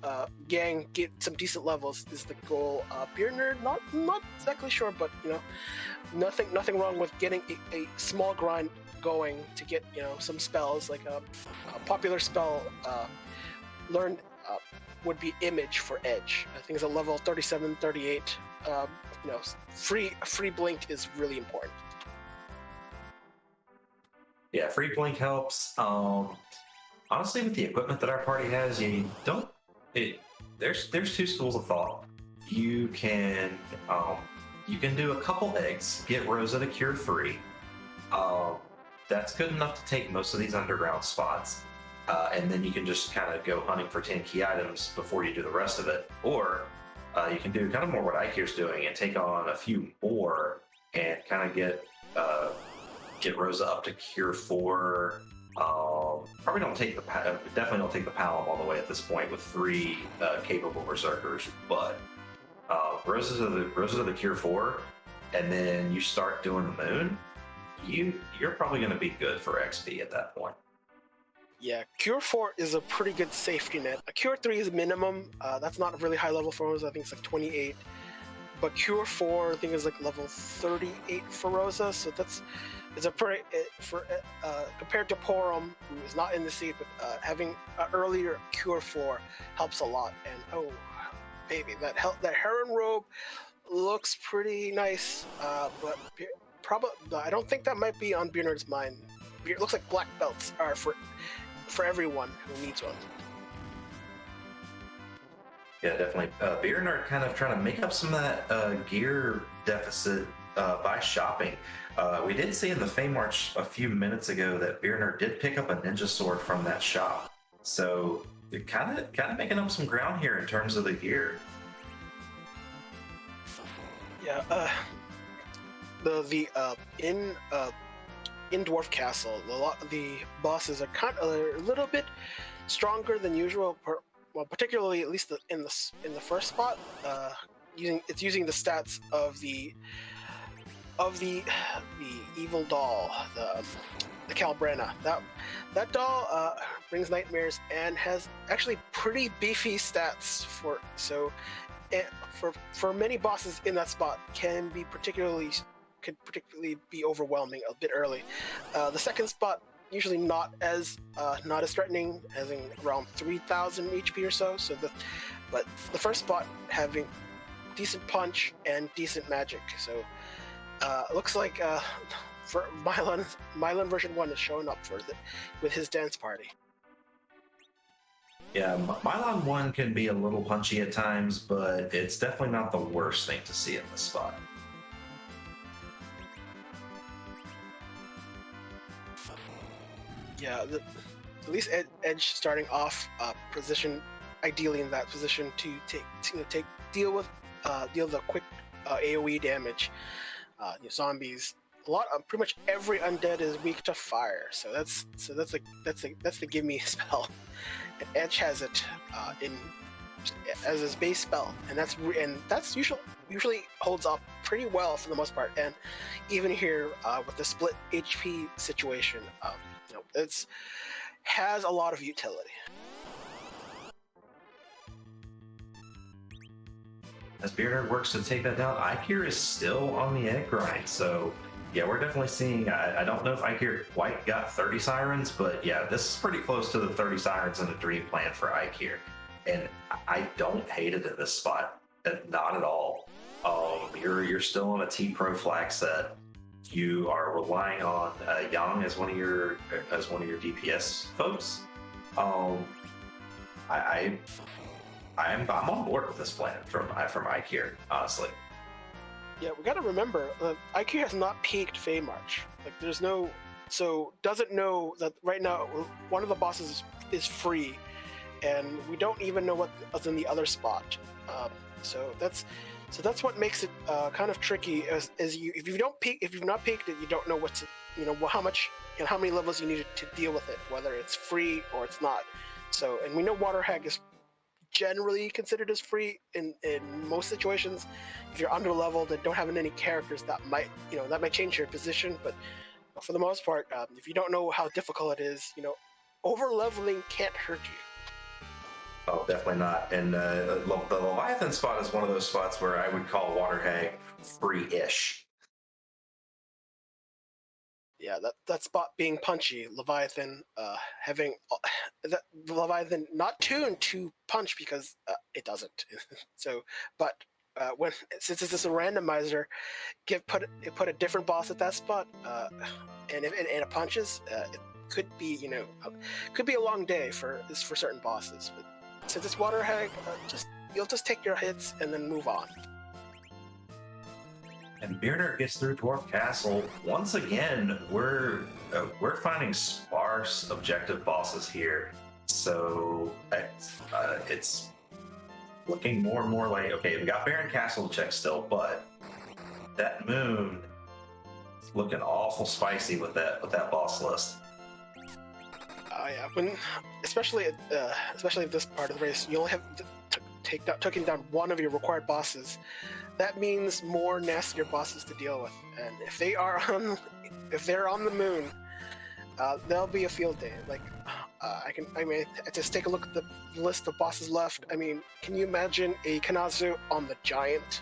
S1: Gang get some decent levels is the goal. Beernerd, not exactly sure, but nothing wrong with getting a small grind going to get some spells. Like a popular spell learned would be Image for Edge. I think it's a level 37, 38. Free blink is really important.
S2: Yeah, free blink helps. Honestly, with the equipment that our party has, there's 2 schools of thought. You can do a couple eggs, get Rosa to cure 3. That's good enough to take most of these underground spots, and then you can just kind of go hunting for 10 key items before you do the rest of it. Or you can do kind of more what Eykir's doing and take on a few more and kind of get Rosa up to cure 4. Definitely don't take the Palom all the way at this point with 3 capable berserkers, but Rosa to the cure 4, and then you start doing the Moon. You're probably going to be good for XP at that point.
S1: Yeah, Cure 4 is a pretty good safety net. A Cure 3 is minimum. That's not a really high level for Rosa. I think it's like 28. But Cure 4, I think, is like level 38 for Rosa. So it's a pretty compared to Porum, who is not in the seed, but having an earlier Cure 4 helps a lot. And oh, baby, that Heron robe looks pretty nice, but probably I don't think that might be on Beernerd's mind. It looks like black belts are for everyone who needs one.
S2: Yeah, definitely. Beernerd kind of trying to make up some of that gear deficit by shopping. We did see in the Fey March a few minutes ago that Beernerd did pick up a ninja sword from that shop. So it kind of making up some ground here in terms of the gear.
S1: Yeah, in Dwarf Castle, the bosses are a little bit stronger than usual. Well, particularly at least in the first spot, using the stats of the evil doll, the Calbrena. That doll brings nightmares and has actually pretty beefy stats for many bosses in that spot could particularly be overwhelming a bit early. The second spot usually not as threatening, having around 3,000 HP or so. But the first spot having decent punch and decent magic. So it looks like for Mylan version 1 is showing up with his dance party.
S2: Yeah, Mylon 1 can be a little punchy at times, but it's definitely not the worst thing to see in this spot.
S1: Yeah, at least Edge starting off position, ideally in that position to deal with the quick AOE damage. Zombies. Pretty much every undead is weak to fire, so that's the give me spell. And Edge has it as his base spell, and that's usually holds up pretty well for the most part. And even here with the split HP situation, it's has a lot of utility.
S2: As Beernerd works to take that down, Eykir is still on the egg grind, so yeah, we're definitely seeing, I don't know if Eykir quite got 30 Sirens, but yeah, this is pretty close to the 30 Sirens in a dream plan for Eykir. And I don't hate it in this spot, not at all. You're still on a T-Pro flag set. You are relying on Yang as one of your DPS folks. I'm on board with this plan from Eykir, honestly.
S1: Yeah, we gotta remember, Eykir has not peaked Fey March. Doesn't know that right now one of the bosses is free, and we don't even know what's in the other spot. So that's what makes it kind of tricky. If you've not peaked it, you don't know how many levels you need to deal with it, whether it's free or it's not. So, and we know Water Hag is generally considered as free in most situations. If you're under leveled and don't have any characters, that might change your position. But for the most part, if you don't know how difficult it is, over leveling can't hurt you.
S2: Oh, definitely not. And the Leviathan spot is one of those spots where I would call Water Hag free-ish.
S1: Yeah, that spot being punchy, Leviathan Leviathan not tuned to punch because it doesn't. So, but since it's a randomizer, put a different boss at that spot, and if it punches, it could be a long day for certain bosses. But since it's Water Hag, you'll just take your hits and then move on.
S2: And Beernerd gets through Dwarf Castle. Once again, we're finding sparse objective bosses here. So it's looking more and more like, okay, we got Baron Castle to check still, but that Moon is looking awful spicy with that boss list.
S1: Yeah, especially this part of the race, you only have taking down one of your required bosses. That means more nastier bosses to deal with, and if they're on the Moon, there'll be a field day. I just take a look at the list of bosses left. I mean, can you imagine a Kanazu on the Giant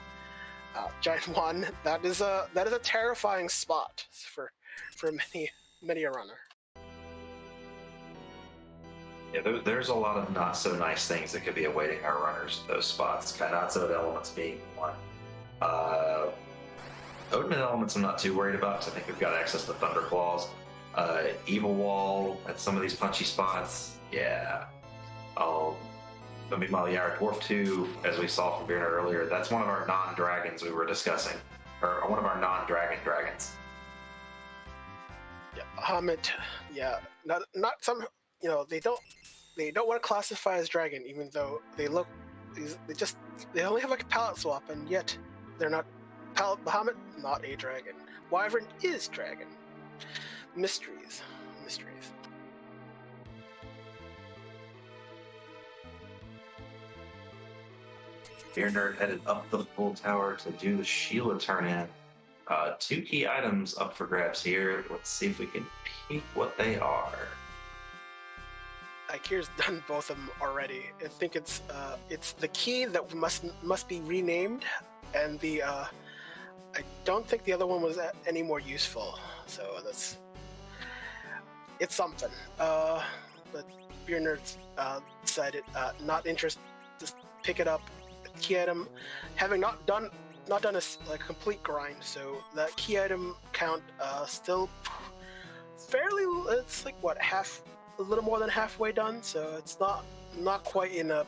S1: 1? That is a terrifying spot for many a runner.
S2: Yeah, there's a lot of not so nice things that could be awaiting our runners in those spots. Kanatsu Elements being one. Odin elements I'm not too worried about because I think we've got access to Thunder Claws. Evil Wall at some of these punchy spots, yeah. Meanwhile, yeah, our Dwarf 2, as we saw from Beernerd earlier, that's one of our non-dragons we were discussing. Or one of our non-dragon dragons.
S1: Yeah, Bahamut. Yeah, not some. You know, they don't want to classify as dragon, even though they look. They only have like a palette swap, and yet they're not. Bahamut, not a dragon. Wyvern is dragon. Mysteries.
S2: Beernerd headed up the full tower to do the Sheila turn in. 2 key items up for grabs here. Let's see if we can peek what they are.
S1: Eykir's done both of them already. I think it's the key that must be renamed, and the I don't think the other one was any more useful. So it's something. But Beernerd decided not interested. Just pick it up. Key item, having not done a complete grind, so that key item count still fairly. It's like what, a little more than halfway done. So it's not quite in a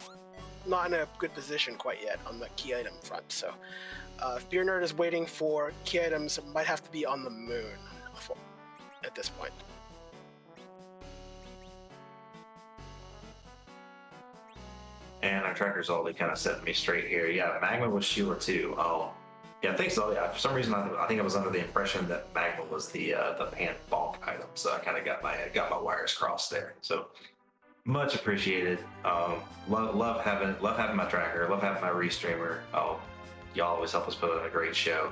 S1: good position quite yet on the key item front. So if Beernerd is waiting for key items, it might have to be on the moon at this point.
S2: And our tracker's all kind of setting me straight here. Yeah, Magma was Sheila too. Oh, yeah, I think so. Yeah, for some reason I think I was under the impression that Magma was the pant bonk item. So I kind of got my wires crossed there. So much appreciated. Love having my tracker. Love having my restreamer. Oh, y'all always help us put on a great show,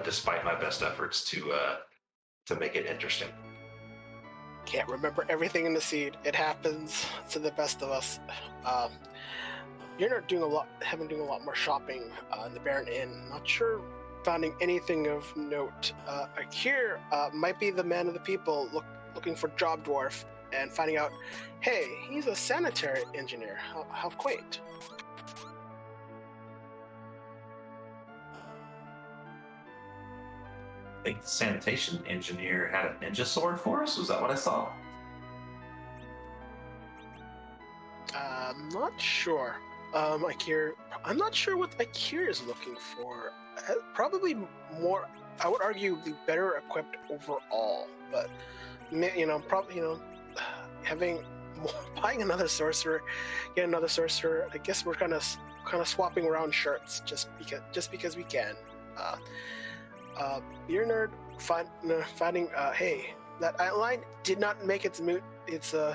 S2: despite my best efforts to make it interesting.
S1: Can't remember everything in the seed. It happens to the best of us. You're not doing having a lot more shopping in the Baron Inn. Not sure finding anything of note. Eykir might be the man of the people looking for job dwarf and finding out, hey, he's a sanitary engineer. How quaint.
S2: I think the sanitation engineer had a ninja sword for us. Was that what I saw?
S1: I'm not sure. Eykir, I'm not sure what Eykir is looking for. Probably more, I would argue, the better equipped overall. But probably having buying another sorcerer, get another sorcerer. I guess we're kind of swapping around shirts just because we can. Beernerd finding hey, that Antlion did not make its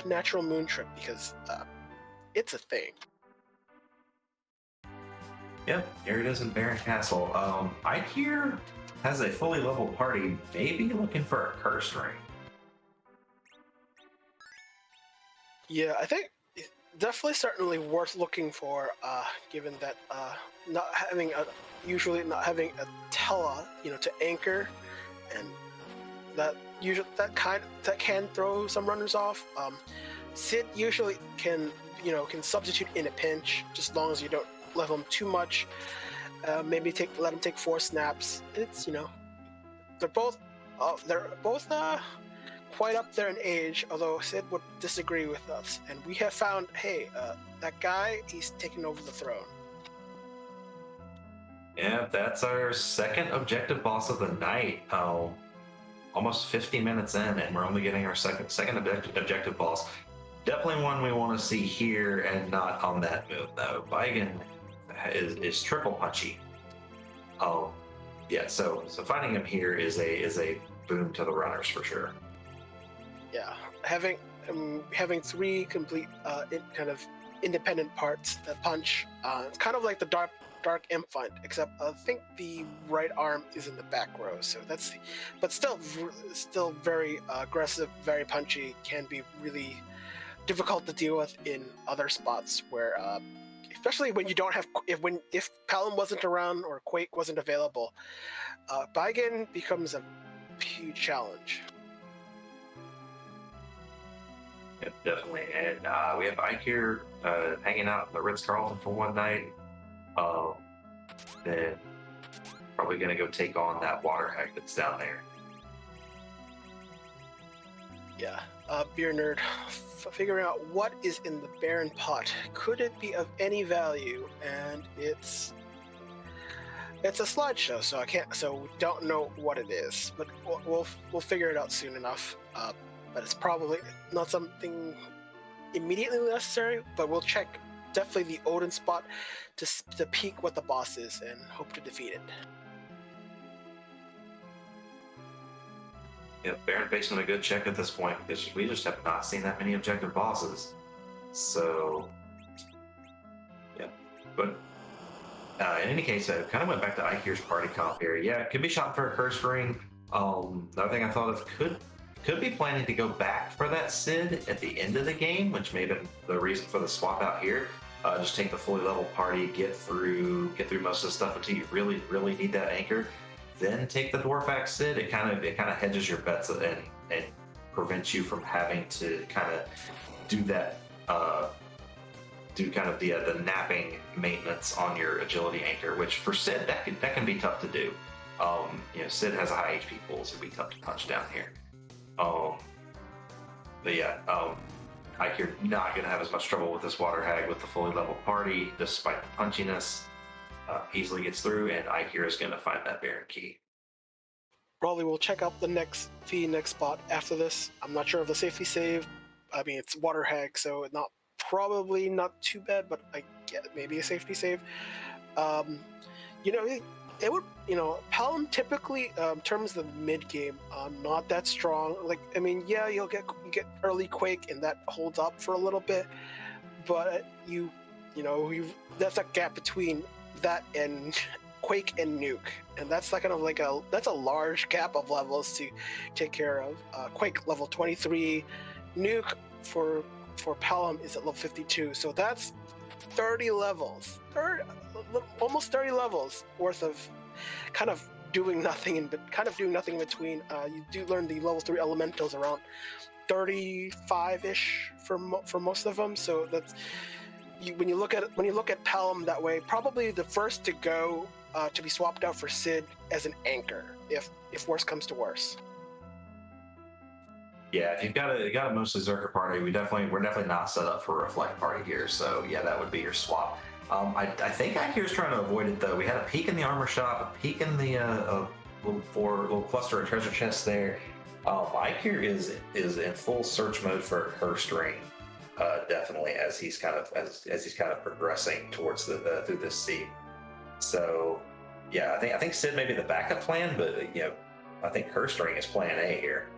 S1: natural moon trip because it's a thing.
S2: Yep, here it is in Dwarf Castle. Eykir has a fully leveled party, maybe looking for a curse ring.
S1: Yeah, I think definitely certainly worth looking for, given that usually not having a Tella, to anchor, and that can throw some runners off. Sid usually can substitute in a pinch, just as long as you don't level him too much. Maybe let him take 4 snaps. It's they're both quite up there in age, although Sid would disagree with us. And we have found, hey, that guy, he's taken over the throne.
S2: Yeah, that's our second objective boss of the night. Almost 50 minutes in, and we're only getting our second objective boss. Definitely one we want to see here, and not on that move though. Baigan is triple punchy. Oh, yeah. So finding him here is a boon to the runners for sure.
S1: Yeah, having 3 complete kind of independent parts that punch. It's kind of like the dark infant, except I think the right arm is in the back row. So but still very aggressive, very punchy. Can be really difficult to deal with in other spots where, especially when you don't have if Palom wasn't around or Quake wasn't available, Baigan becomes a huge challenge.
S2: Yep, definitely. And we have Eykir hanging out at the Ritz-Carlton for one night. Then probably going to go take on that water hag that's down there.
S1: Yeah, Beernerd, figuring out what is in the barren pot. Could it be of any value? And it's a slideshow, so we don't know what it is, but we'll figure it out soon enough. But it's probably not something immediately necessary, but we'll check definitely the Odin spot to peek what the boss is and hope to defeat it.
S2: Yeah, Baron based on a good check at this point because we just have not seen that many objective bosses. So, yeah. But in any case, I kind of went back to Eykir's party comp here. Yeah, it could be shot for a curse ring. Another thing I thought of could be planning to go back for that Sid at the end of the game, which may have been the reason for the swap out here. Just take the fully leveled party, get through most of the stuff until you really, really need that anchor. Then take the Dwarf Axe Sid. It kind of hedges your bets and prevents you from having to kind of do that, do kind of the napping maintenance on your agility anchor, which for Sid that can be tough to do. Sid has a high HP pool, so it'd be tough to punch down here. But yeah, Eykir not gonna have as much trouble with this water hag with the fully leveled party, despite the punchiness. Easily gets through, and Eykir is gonna find that Baron key.
S1: Probably we'll check out the next spot after this. I'm not sure of the safety save. I mean, it's water hag, so probably not too bad, but I get maybe a safety save. It would, Palom typically, in terms of the mid game, not that strong. Like, I mean, yeah, you get early Quake, and that holds up for a little bit, but that's a gap between that and Quake and Nuke, and that's like that's a large gap of levels to take care of. Quake level 23, Nuke for Palom is at level 52, so that's 30 levels, almost 30 levels worth of kind of doing nothing in between. You do learn the level 3 elementals around 35-ish for most of them, so that's when you look at Palom that way, probably the first to go to be swapped out for Sid as an anchor if worse comes to worse.
S2: Yeah, if you've got a mostly Zerker party, we're definitely not set up for a Reflect party here. So yeah, that would be your swap. I think Eykir's trying to avoid it though. We had a peek in the armor shop, a peek in the little cluster of treasure chests there. Eykir is in full search mode for a cursed ring, definitely as he's kind of progressing towards through this scene. So yeah, I think Sid may be the backup plan, but I think cursed ring is plan A here.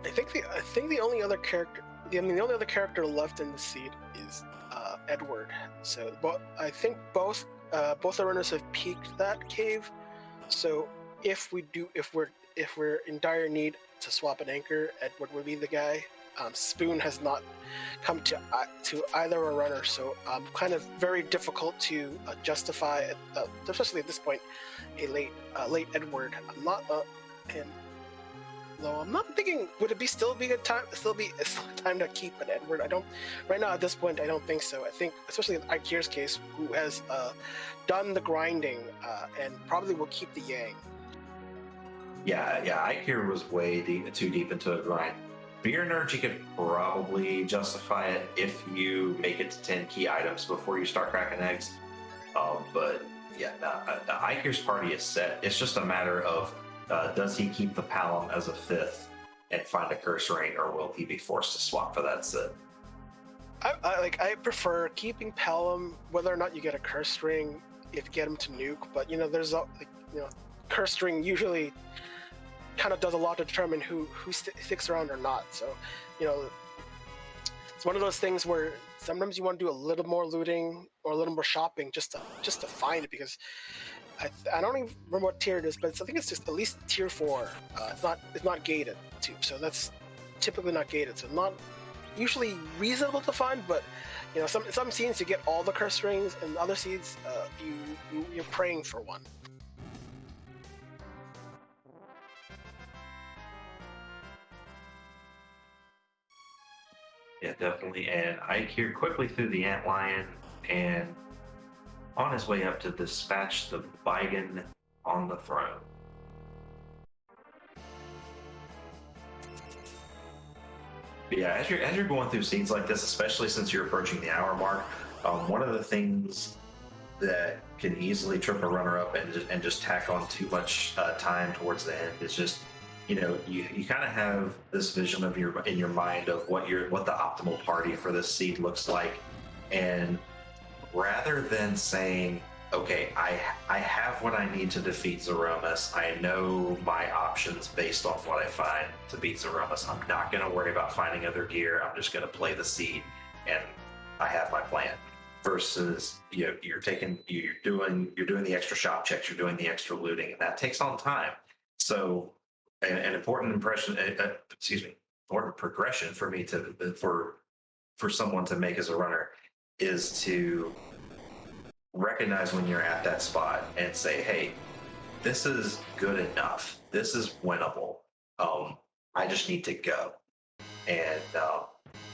S1: I think the only other character left in the seed is Edward. So, but I think both the runners have peaked that cave. So if we're in dire need to swap an anchor, Edward would be the guy. Spoon has not come to either a runner, so kind of very difficult to justify, especially at this point, a late Edward. I'm not thinking. Would it still be a time to keep an Edward? Right now at this point. I don't think so. I think, especially in Eykir's case, who has done the grinding and probably will keep the Yang.
S2: Yeah. Eykir was way too deep into a grind. Beernerd, you could probably justify it if you make it to 10 key items before you start cracking eggs. But yeah, Eykir's party is set. It's just a matter of does he keep the Palom as a 5th and find a curse ring, or will he be forced to swap for that Sid?
S1: I prefer keeping Palom, whether or not you get a curse ring if you get him to nuke. But there's curse ring usually kind of does a lot to determine who sticks around or not. So it's one of those things where sometimes you want to do a little more looting or a little more shopping just to find it, because I don't even remember what tier it is, but I think it's just at least tier 4. It's not gated too, so that's typically not gated. So not usually reasonable to find, but some scenes you get all the curse rings, and other scenes you're praying for one.
S2: Yeah, definitely. And Eykir quickly through the Antlion, and on his way up to dispatch the Beigen on the throne. But yeah, as you're going through scenes like this, especially since you're approaching the hour mark, one of the things that can easily trip a runner up and just tack on too much time towards the end is just, you kind of have this vision of in your mind of what the optimal party for this seed looks like, and rather than saying, okay, I have what I need to defeat Zeromus, I know my options based on what I find to beat Zeromus, I'm not going to worry about finding other gear, I'm just going to play the seed and I have my plan. Versus you're doing the extra shop checks, you're doing the extra looting, and that takes on time. So an important important progression for me for someone to make as a runner is to recognize when you're at that spot and say, hey, this is good enough, this is winnable, I just need to go. And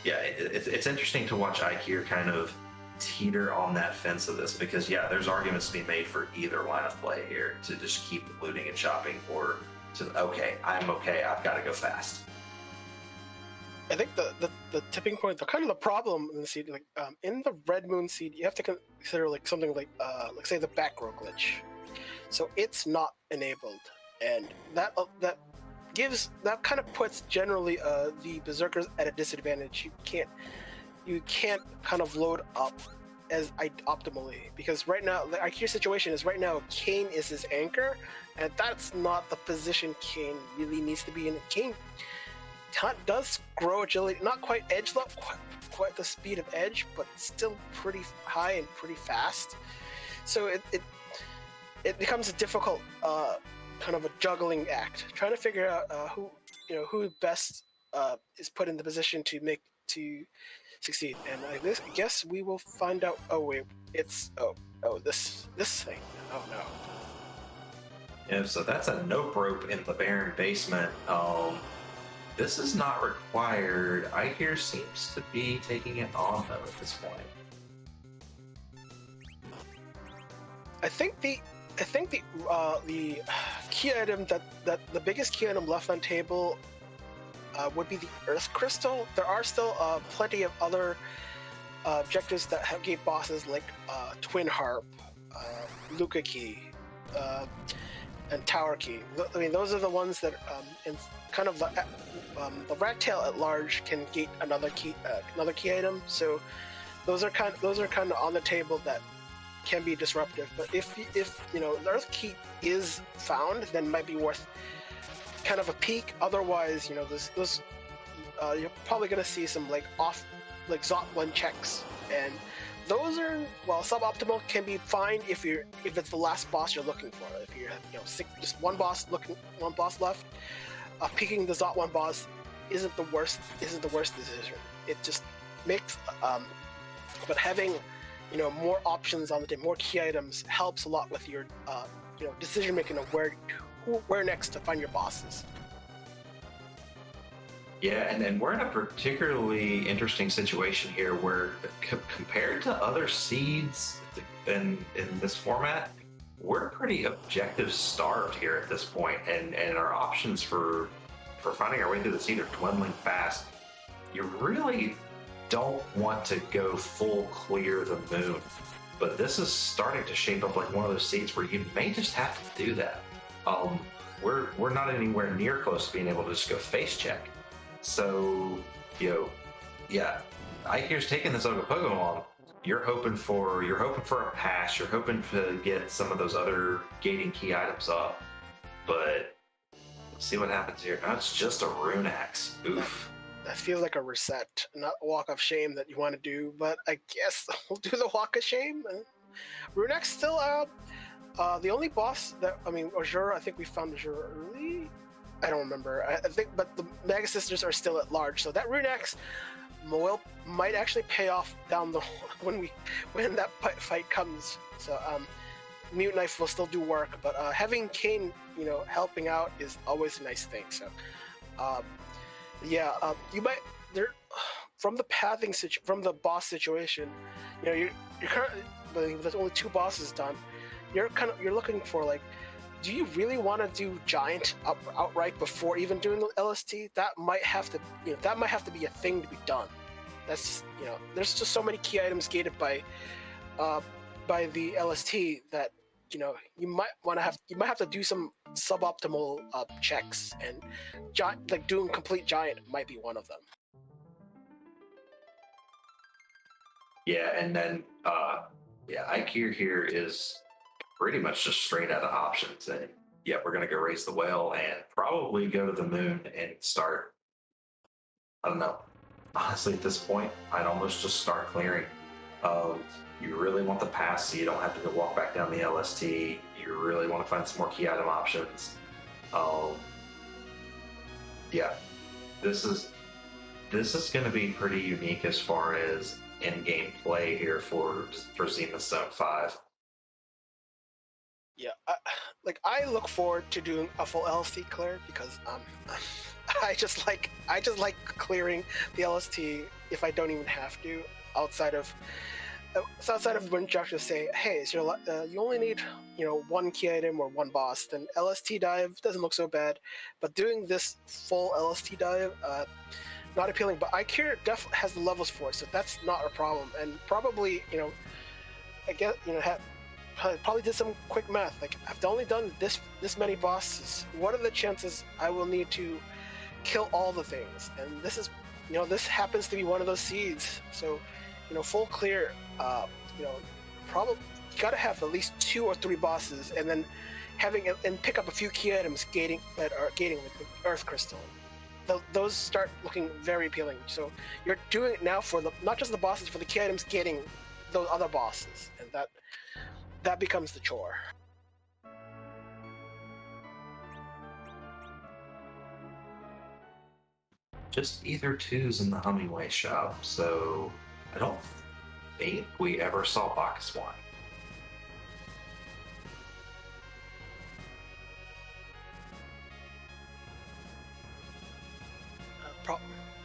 S2: it's interesting to watch Eykir kind of teeter on that fence of this, because there's arguments to be made for either line of play here, to just keep looting and shopping, or to I'm okay, I've got to go fast.
S1: I think the tipping point, the kind of the problem in the seed, like in the Red Moon seed, you have to consider like something like say the back row glitch. So it's not enabled, and that kind of puts generally the berserkers at a disadvantage. You can't kind of load up as optimally, because right now the Eykir situation is Kayn is his anchor, and that's not the position Kayn really needs to be in. Kayn does grow agility, not quite edge level, quite the speed of edge, but still pretty high and pretty fast. So it becomes a difficult kind of a juggling act, trying to figure out who best is put in the position to succeed. And I guess we will find out. Oh wait, it's this thing. Oh no.
S2: Yeah, so that's a nope rope in the barren basement. This is not required. Eykir seems to be taking it on though at this point.
S1: I think the key item that the biggest key item left on table would be the Earth Crystal. There are still plenty of other objectives that have gate bosses like Twin Harp, Luca Key, and Tower Key. I mean, those are the ones that in kind of the Rattail at large can gate another key item. So those are kind of on the table that can be disruptive. But if the Earth Key is found, then it might be worth kind of a peek. Otherwise, you're probably going to see some Zot 1 checks, and those are, suboptimal can be fine if it's the last boss you're looking for. If you have just one boss left, peeking the Zot 1 boss isn't the worst decision. It just makes but having more options on the day, more key items, helps a lot with your decision making of where next to find your bosses.
S2: Yeah, and we're in a particularly interesting situation here where compared to other seeds in this format, we're pretty objective starved here at this point, and our options for finding our way through the seed are dwindling fast. You really don't want to go full clear the moon, but this is starting to shape up like one of those seeds where you may just have to do that. We're not anywhere near close to being able to just go face check. So, Eykir's taking this over Pokemon. You're hoping for a pass. You're hoping to get some of those other gating key items up, but let's see what happens here. No, it's just a rune axe. Oof.
S1: That feels like a reset, not a walk of shame that you want to do. But I guess we'll do the walk of shame. Rune axe still the only boss that Azure. I think we found Azure early. I don't remember. I think, but the Mega Sisters are still at large, so that rune axe might actually pay off down the when that fight comes. So Mute Knife will still do work, but having Kayn helping out is always a nice thing. So you might from the from the boss situation, you're currently, there's only 2 bosses done. You're looking for like, do you really want to do giant outright before even doing the LST? That might have to be a thing to be done. That's just, there's just so many key items gated by the LST that you might have to do some suboptimal checks, and doing complete giant might be one of them.
S2: Yeah, and then Eykir here is pretty much just straight out of options, and yeah, we're gonna go raise the whale and probably go to the moon and start. I don't know. Honestly, at this point, I'd almost just start clearing. You really want the pass so you don't have to go walk back down the LST. You really want to find some more key item options. Yeah, this is going to be pretty unique as far as in-game play here for Zemus Zone 5.
S1: Yeah, I look forward to doing a full LST clear because I just like clearing the LST if I don't even have to, outside of when Josh just say, hey, so you only need 1 key item or 1 boss, then LST dive doesn't look so bad. But doing this full LST dive, not appealing. But Eykir definitely has the levels for it, so that's not a problem. And probably I guess probably did some quick math. Like, I've only done this many bosses. What are the chances I will need to kill all the things? And this is this happens to be one of those seeds. So full clear, probably you gotta have at least 2 or 3 bosses, and then pick up a few key items gating like the Earth Crystal. Those start looking very appealing. So you're doing it now for not just the bosses, for the key items gating those other bosses, and that becomes the chore.
S2: Just either 2s in the Hummingway shop, so I don't think we ever saw Bacchus Wine.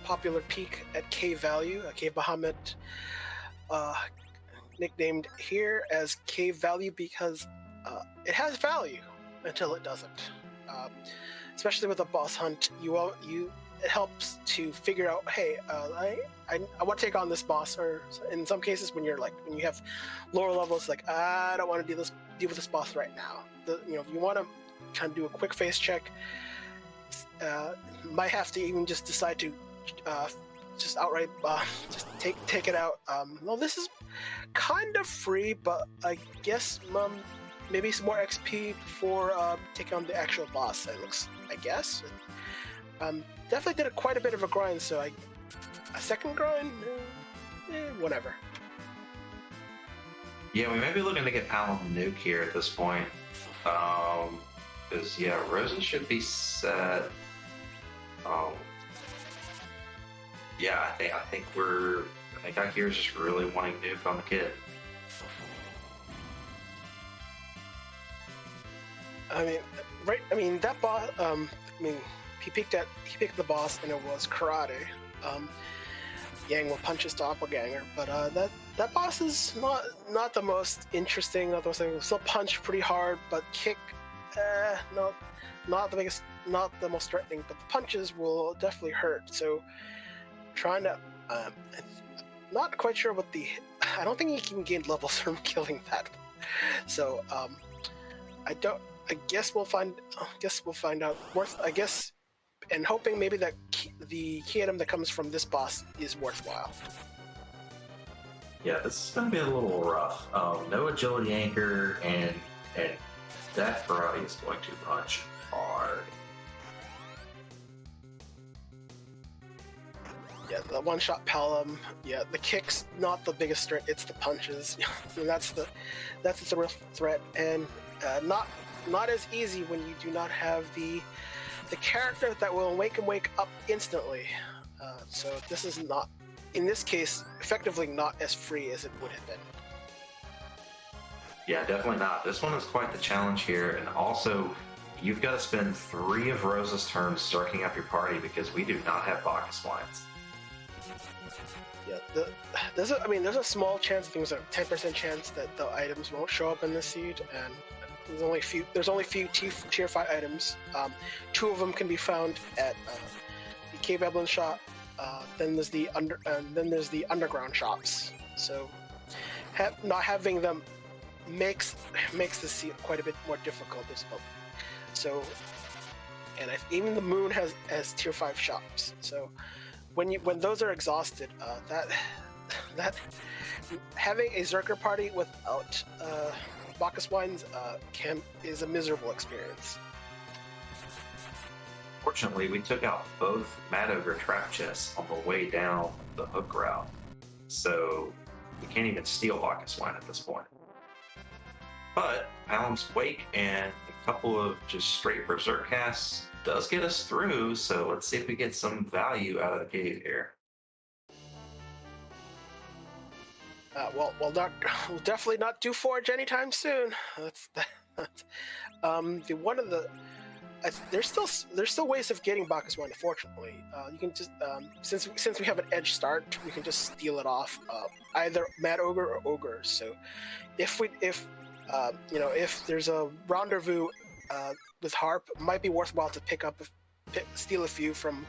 S1: Popular peak at Cave Value, Cave Bahamut, nicknamed here as Cave Value because it has value until it doesn't. Especially with a boss hunt, it helps to figure out, hey, I want to take on this boss, or in some cases when you have lower levels, like I don't want to deal with this boss right now. You want to kind of do a quick face check. Might have to even just decide to just outright just take it out. Well, this is kind of free, but I guess maybe some more XP before taking on the actual boss. It looks, I guess. Definitely did quite a bit of a grind, so a second grind, whatever.
S2: Yeah, we may be looking to get Avalon nuke here at this point, because Rosa should be set. I think Eykir is just really wanting nuke on the kid.
S1: That boss. He picked the boss, and it was karate. Yang will punch his doppelganger, but that boss is not the most interesting. Not the most thing. Still punch pretty hard, but kick, not the biggest, not the most threatening. But the punches will definitely hurt. So, trying to, not quite sure what I don't think he can gain levels from killing that. So, I guess we'll find out. I guess. And hoping maybe that the key item that comes from this boss is worthwhile.
S2: Yeah, this is going to be a little rough. No agility anchor, and that karate is going to punch hard.
S1: Yeah, the one-shot palm. Yeah, the kick's not the biggest threat; it's the punches. And that's the real threat, and not as easy when you do not have the character that will wake up instantly. So this is not, in this case, effectively not as free as it would have been.
S2: Yeah, definitely not. This one is quite the challenge here, and also you've got to spend 3 of Rosa's turns circling up your party because we do not have Bacchus wines.
S1: Yeah, there's a small chance, I think there's a 10% chance that the items won't show up in the seed, and there's only few tier 5 items. 2 of them can be found at the Cave Avalon shop. Then there's the underground shops. So not having them makes the seed quite a bit more difficult as well. So, and even the Moon has tier 5 shops. So when those are exhausted, that having a Zerker party without Bacchus wines is a miserable experience.
S2: Fortunately, we took out both Mad Ogre trap chests on the way down the hook route, so we can't even steal Bacchus wine at this point. But Alan's Wake and a couple of just straight Berserk casts does get us through, so let's see if we get some value out of the cave here.
S1: We'll definitely not do Forge anytime soon. There's still ways of getting Bacchus wine. Fortunately, you can just since we have an edge start, we can just steal it off either Mad Ogre or Ogre. So if there's a rendezvous with Harp, it might be worthwhile to steal a few from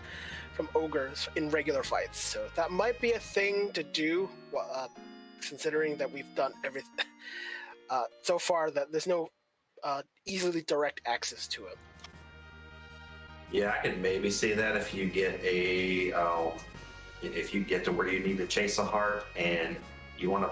S1: Ogres in regular fights. So that might be a thing to do, considering that we've done everything so far that there's no easily direct access to it.
S2: Yeah, I could maybe see that if you get if you get to where you need to chase a Harp and you want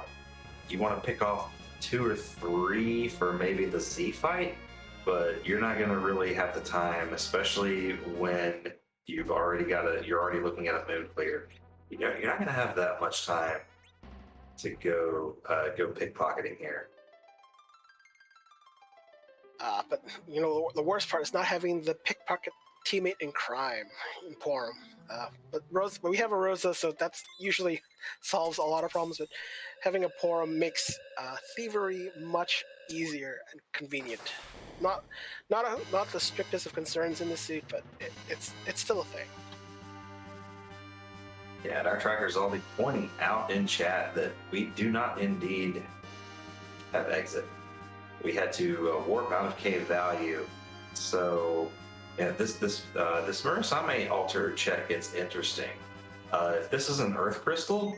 S2: to pick off 2 or 3 for maybe the Z fight, but you're not going to really have the time, especially when you're already looking at a moon clear. You're not going to have that much time to go pickpocketing here.
S1: But the worst part is not having the pickpocket teammate in crime in Porum. But we have a Rosa, so that's usually solves a lot of problems. But having a Porum makes thievery much easier and convenient. Not the strictest of concerns in the suit, but it's still a thing.
S2: Yeah, and our trackers all be pointing out in chat that we do not indeed have exit. We had to warp out of cave value. So yeah, this Murasame altar check gets interesting. If this is an Earth Crystal,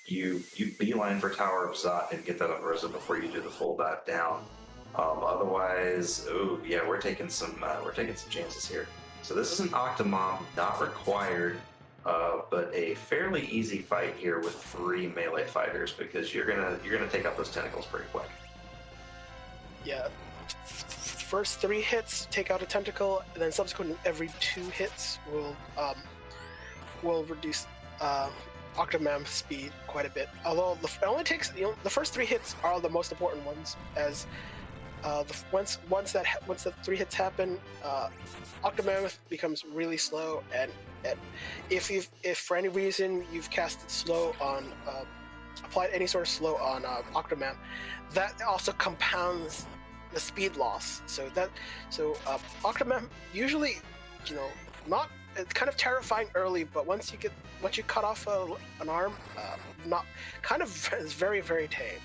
S2: you beeline for Tower of Zot and get that unrisen before you do the full dive down. Otherwise, we're taking some chances here. So this is an Octomom, not required, but a fairly easy fight here with 3 melee fighters because you're gonna take out those tentacles pretty quick.
S1: Yeah, first 3 hits take out a tentacle, and then subsequent every 2 hits will reduce Octomam's speed quite a bit. Although it only takes the first 3 hits are the most important ones, as once the 3 hits happen, Octomammoth becomes really slow, and if for any reason you've casted slow on applied any sort of slow on Octomam, that also compounds the speed loss. So Octomam usually, it's kind of terrifying early, but once you cut off an arm, is very, very tame.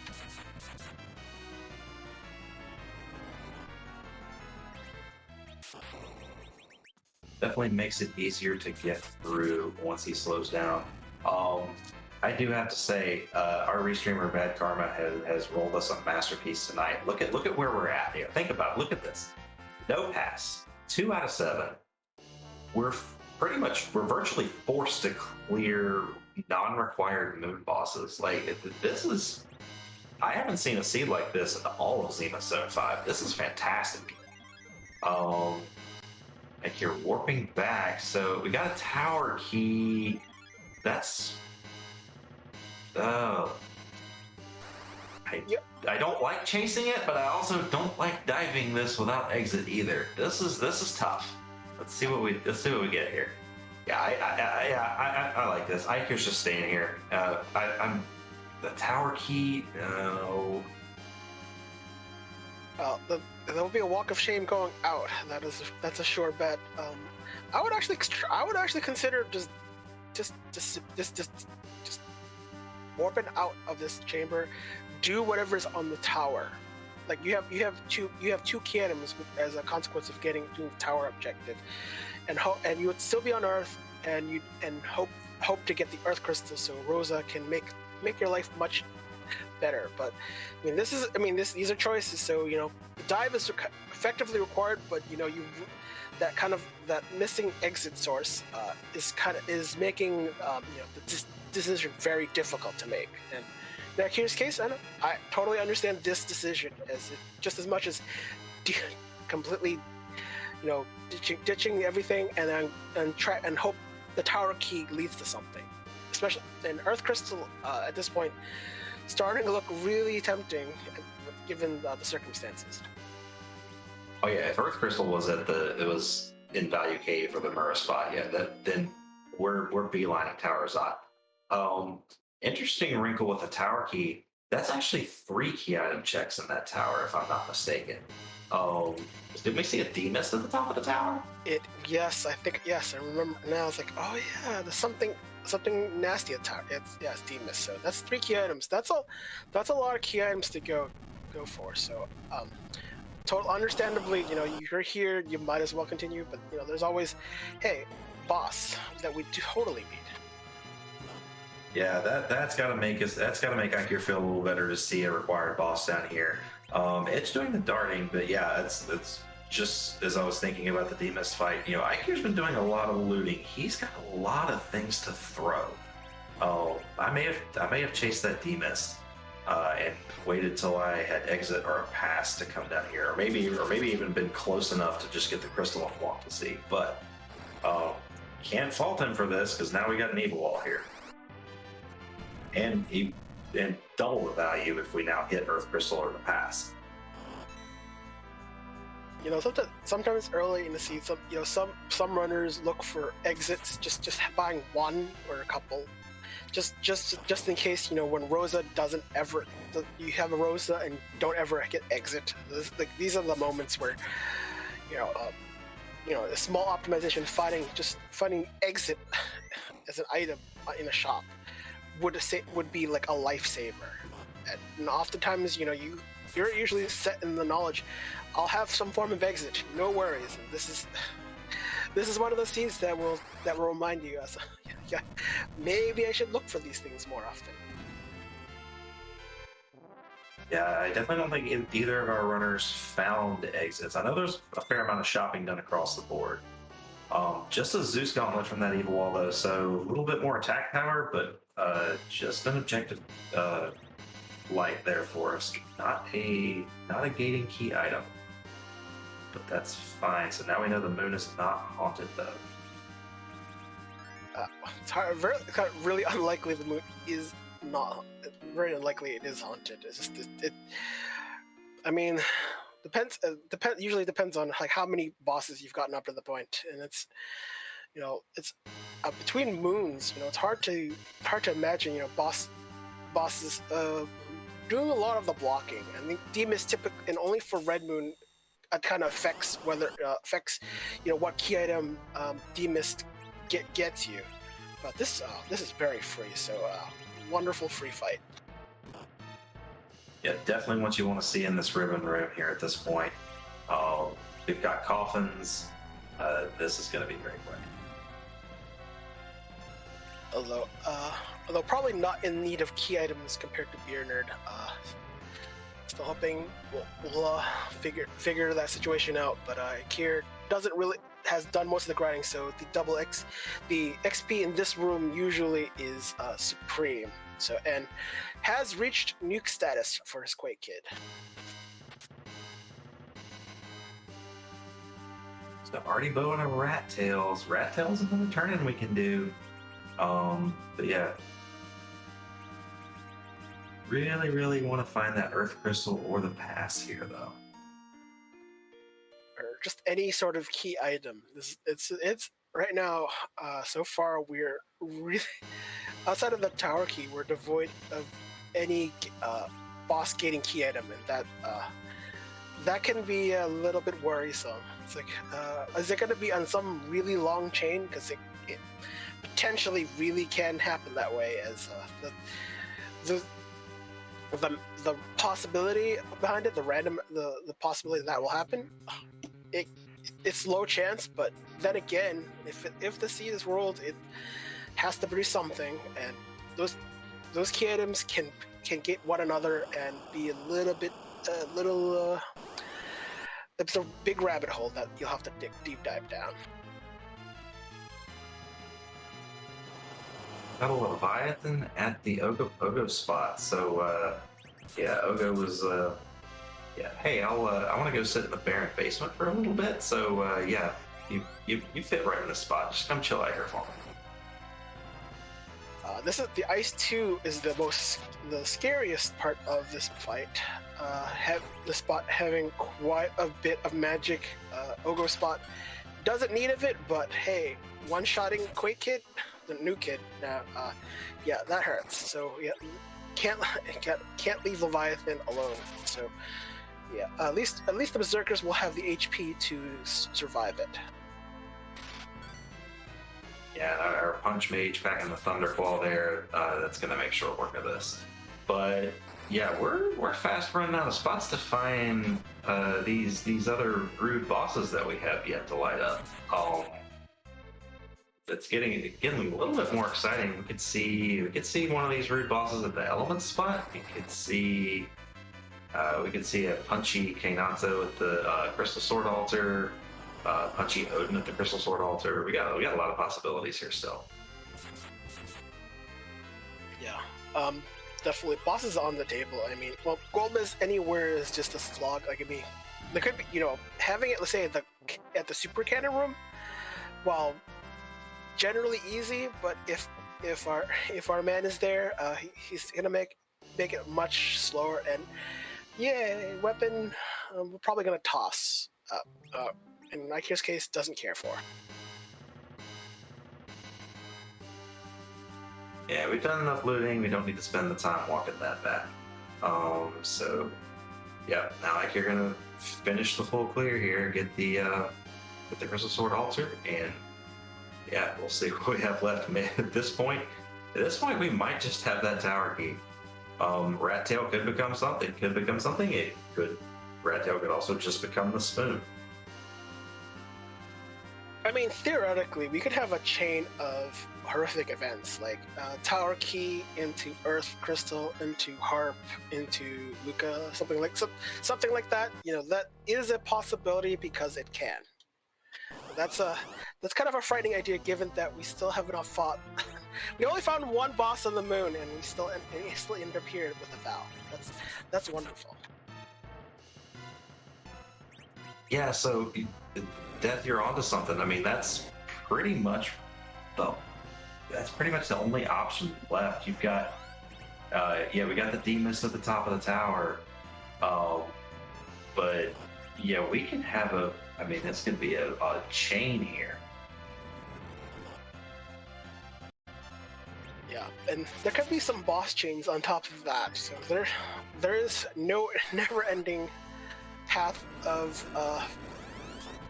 S2: Definitely makes it easier to get through once he slows down. I do have to say, our restreamer Bad Karma has rolled us a masterpiece tonight. Look at where we're at here. Think about it. Look at this. No pass. 2 out of 7. We're virtually forced to clear non-required moon bosses. Like, this is... I haven't seen a seed like this in all of Zemus Zone 5. This is fantastic. Like, you're warping back, so we got a tower key. That's... I don't like chasing it, but I also don't like diving this without exit either. This is tough. Let's see what we get here. Yeah, I like this. Eykir's just staying here. I'm the tower key. No.
S1: There will be a walk of shame going out. That's a sure bet. I would actually consider just just warping out of this chamber. Do whatever's on the tower. Like you have two key items as a consequence of doing the tower objective, and you would still be on Earth, and hope to get the Earth crystal so Rosa can make your life much better. But these are choices. So the dive is effectively required, but that missing exit source is making the decision very difficult to make. And in Eykir's case, I totally understand this decision just as much as completely, ditching everything and try and hope the tower key leads to something. Especially in Earth Crystal at this point, starting to look really tempting given the circumstances.
S2: Oh yeah, if Earth Crystal was it was in Value Cave or the Murrah spot, then we're beelining Tower Zot. Interesting wrinkle with the tower key. That's actually 3 key item checks in that tower, if I'm not mistaken. Did we see a D-Mist at the top of the tower?
S1: Yes, I remember now. It's like, oh yeah, there's something nasty at the tower. It's D-Mist. So that's 3 key items. That's a lot of key items to go for. So understandably, you're here, you might as well continue. But there's always, hey, boss that we totally need.
S2: Yeah, that's got to make Eykir feel a little better to see a required boss down here. It's doing the darting, but yeah, it's just as I was thinking about the D-Mist fight. Eykir's been doing a lot of looting. He's got a lot of things to throw. I may have chased that D-Mist and waited till I had exit or a pass to come down here, or maybe even been close enough to just get the crystal and walk to see. But can't fault him for this because now we got an evil wall here. And double the value if we now hit Earth Crystal or the pass.
S1: Sometimes early in the season, some runners look for exits, just buying one or a couple, just in case when Rosa doesn't ever, you have a Rosa and don't ever get exit. These are the moments where a small optimization finding exit as an item in a shop would be like a lifesaver. And oftentimes, you're usually set in the knowledge, I'll have some form of exit, no worries. And this is one of those scenes that will remind you, maybe I should look for these things more often.
S2: Yeah, I definitely don't think either of our runners found exits. I know there's a fair amount of shopping done across the board. Just a Zeus Gauntlet from that evil wall though, so a little bit more attack power, but just an objective light there for us. Not a gating key item, but that's fine. So now we know the moon is not haunted though.
S1: It's hard, really unlikely the moon is not. Very unlikely it is haunted. It's just usually depends on like how many bosses you've gotten up to the point, and it's between moons. It's hard to imagine bosses doing a lot of the blocking. I think D-Mist typically, and only for Red Moon, it kind of affects what key item D-Mist gets you. But this is very free, so wonderful free fight.
S2: Yeah, definitely what you want to see in this ribbon room here at this point. We've got coffins. This is going to be very quick.
S1: Although probably not in need of key items compared to Beernerd. Still hoping we'll figure that situation out. But Eykir has done most of the grinding, so the XP in this room usually is supreme. So, and has reached nuke status for his Quake Kid.
S2: So Artie Bow and a Rat Tails. Rat Tails is another turn-in we can do. But yeah. Really want to find that Earth Crystal or the pass here though.
S1: Or just any sort of key item. It's right now, so far we're really outside of the tower key, we're devoid of any boss gating key item, and that can be a little bit worrisome. It's like, is it going to be on some really long chain? Because potentially really can happen that way, as the possibility behind it, the possibility that will happen, it's low chance. But then again, if the seed is rolled, it has to produce something, and those key items can get one another and be it's a big rabbit hole that you'll have to deep dive down.
S2: Got a Leviathan at the Ogo spot. So yeah, Ogo was yeah. Hey, I want to go sit in the Beernerd basement for a little bit. So yeah, you fit right in this spot. Just come chill out here for me.
S1: This is the Ice 2 is the scariest part of this fight. Have the spot having quite a bit of magic. Ogo spot doesn't need of it, but hey, one-shotting Quake Kid, the new kid now, yeah, that hurts. So yeah, can't leave Leviathan alone. So yeah, at least the Berserkers will have the HP to survive it.
S2: Yeah, our Punch Mage packing the Thunderclaw there, that's going to make short work of this. But yeah, we're fast running out of spots to find these other rude bosses that we have yet to light up. It's getting a little bit more exciting. We could see one of these rude bosses at the Element spot. We could see a punchy Kainato at the Crystal Sword Altar. Punchy Odin at the Crystal Sword Altar. We got a lot of possibilities here still.
S1: Yeah, definitely bosses on the table. I mean, well, Golbez anywhere is just a slog. Like, I mean, there could be, having it, let's say at the Super Cannon room, well, generally easy. But if our man is there, he's gonna make it much slower. And yeah, weapon, we're probably gonna toss. In Eykir's case, doesn't care for.
S2: Yeah, we've done enough looting. We don't need to spend the time walking that back. So yeah, now Eykir gonna finish the full clear here, get the Crystal Sword Altar, and yeah, we'll see what we have left. At this point, we might just have that tower key. Rat Tail could become something. Rat Tail could also just become the spoon.
S1: I mean, theoretically, we could have a chain of horrific events, like Tower Key into Earth Crystal, into Harp, into Luca, something like that. That is a possibility because it can. That's kind of a frightening idea, given that we still have not fought. We only found one boss on the moon, and we still interfered with the Val. That's wonderful.
S2: Yeah, so Death, you're onto something. I mean, that's pretty much the only option left. You've got, we got the D-Mist at the top of the tower, but yeah, we can have it's gonna be a chain here.
S1: Yeah, and there could be some boss chains on top of that. So there is no never-ending path of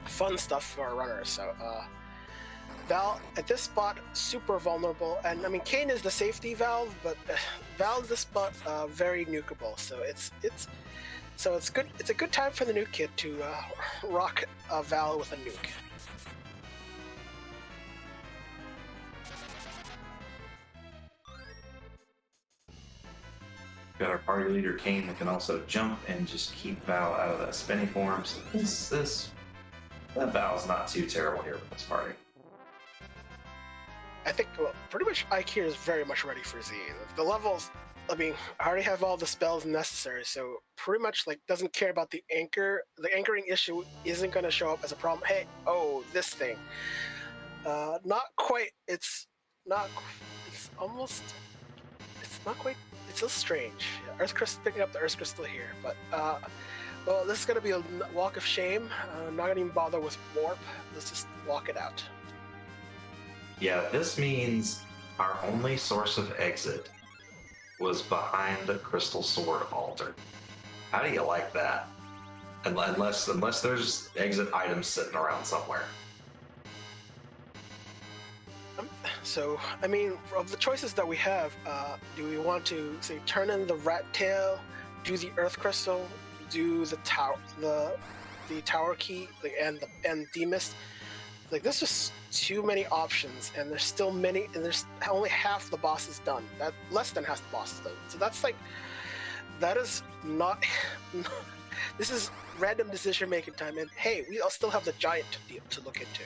S1: fun stuff for our runners. So Val at this spot super vulnerable, and I mean Kain is the safety valve, but Val at this spot very nukeable. So it's good. It's a good time for the nuke kid to rock Val with a nuke.
S2: Got our party leader Kain that can also jump and just keep Val out of that spinny form. So that Val's not too terrible here with this party.
S1: I think pretty much Eykir is very much ready for Z. The levels, I mean, I already have all the spells necessary, so pretty much doesn't care about the anchor. The anchoring issue isn't going to show up as a problem. Hey, this thing. Not quite. It's not quite. It's so strange. Earth Crystal, picking up the Earth Crystal here, but well, this is going to be a walk of shame. I'm not going to even bother with Warp. Let's just walk it out.
S2: Yeah, this means our only source of exit was behind the Crystal Sword Altar. How do you like that? Unless there's exit items sitting around somewhere.
S1: So, I mean, of the choices that we have, do we want to say turn in the rat tail, do the earth crystal, do the tower key, and Demus? Like, there's just too many options, and there's still many, and there's only half the boss is done. That less than half the boss is done. So that's like, that is not. This is random decision making time, and hey, we all still have the giant to look into.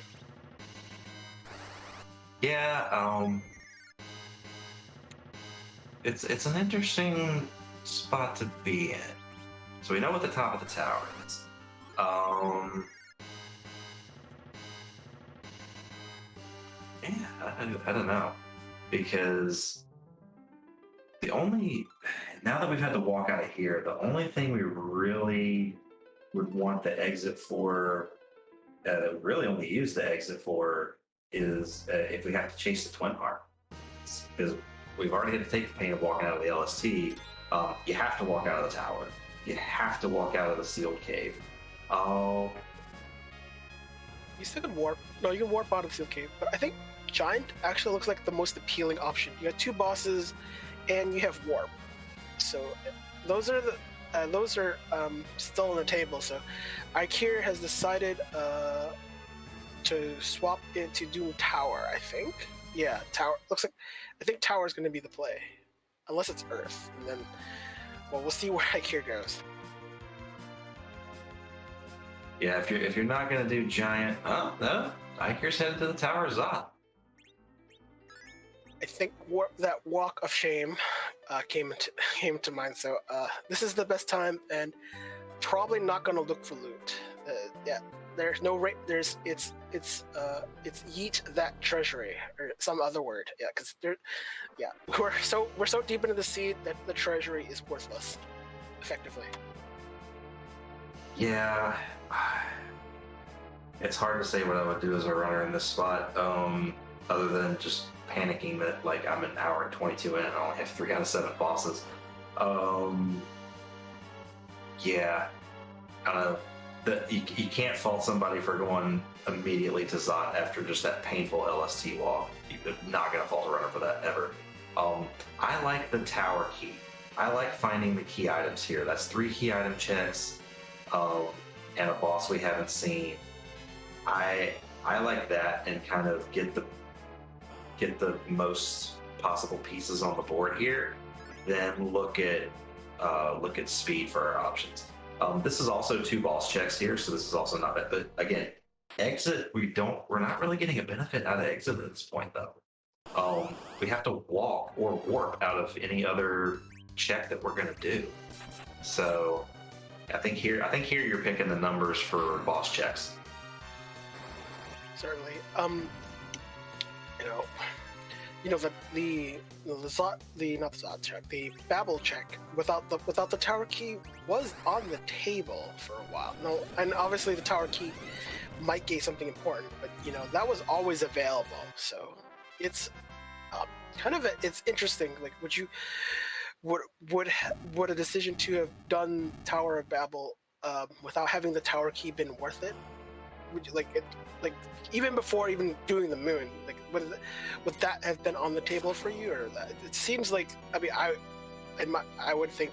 S2: Yeah, it's an interesting spot to be in. So we know what the top of the tower is. Yeah, I don't know, because now that we've had to walk out of here, the only thing we really would want the exit for, really only use the exit for, is if we have to chase the Twin Heart. Because we've already had to take the pain of walking out of the LST. You have to walk out of the tower. You have to walk out of the sealed cave. Oh.
S1: You still can warp. No, you can warp out of the sealed cave. But I think Giant actually looks like the most appealing option. You got 2 bosses, and you have warp. So those are still on the table. So Eykir has decided to swap into Doom Tower, I think. Yeah, Tower. Looks like, I think Tower is going to be the play. Unless it's Earth. And then, well, we'll see where Eykir goes.
S2: Yeah, if you're not going to do Giant, no, Eykir's headed to the Tower of Zot.
S1: I think that Walk of Shame came to mind. So this is the best time, and probably not going to look for loot. Yeah, there's no rate. It's yeet that treasury or some other word. Yeah, because we're so deep into the seed that the treasury is worthless, effectively.
S2: Yeah, it's hard to say what I would do as a runner in this spot, other than just panicking that, like, I'm an hour and 22 in and I only have 3 out of 7 bosses. Yeah, I don't know. You can't fault somebody for going immediately to Zot after just that painful LST walk. You're not going to fault a runner for that, ever. I like the tower key. I like finding the key items here. That's 3 key item checks, and a boss we haven't seen. I like that, and kind of get the most possible pieces on the board here, then look at speed for our options. This is also 2 boss checks here, so this is also not bad. But again, exit, we're not really getting a benefit out of exit at this point, though. We have to walk or warp out of any other check that we're going to do. So I think here you're picking the numbers for boss checks.
S1: Certainly. The Babel check without the tower key was on the table for a while. No, and obviously the tower key might gain something important, but that was always available. So it's it's interesting. Like, would a decision to have done Tower of Babel without having the tower key been worth it? Would you even before even doing the moon, like would that have been on the table for you? Or that it seems like, I mean, I would think,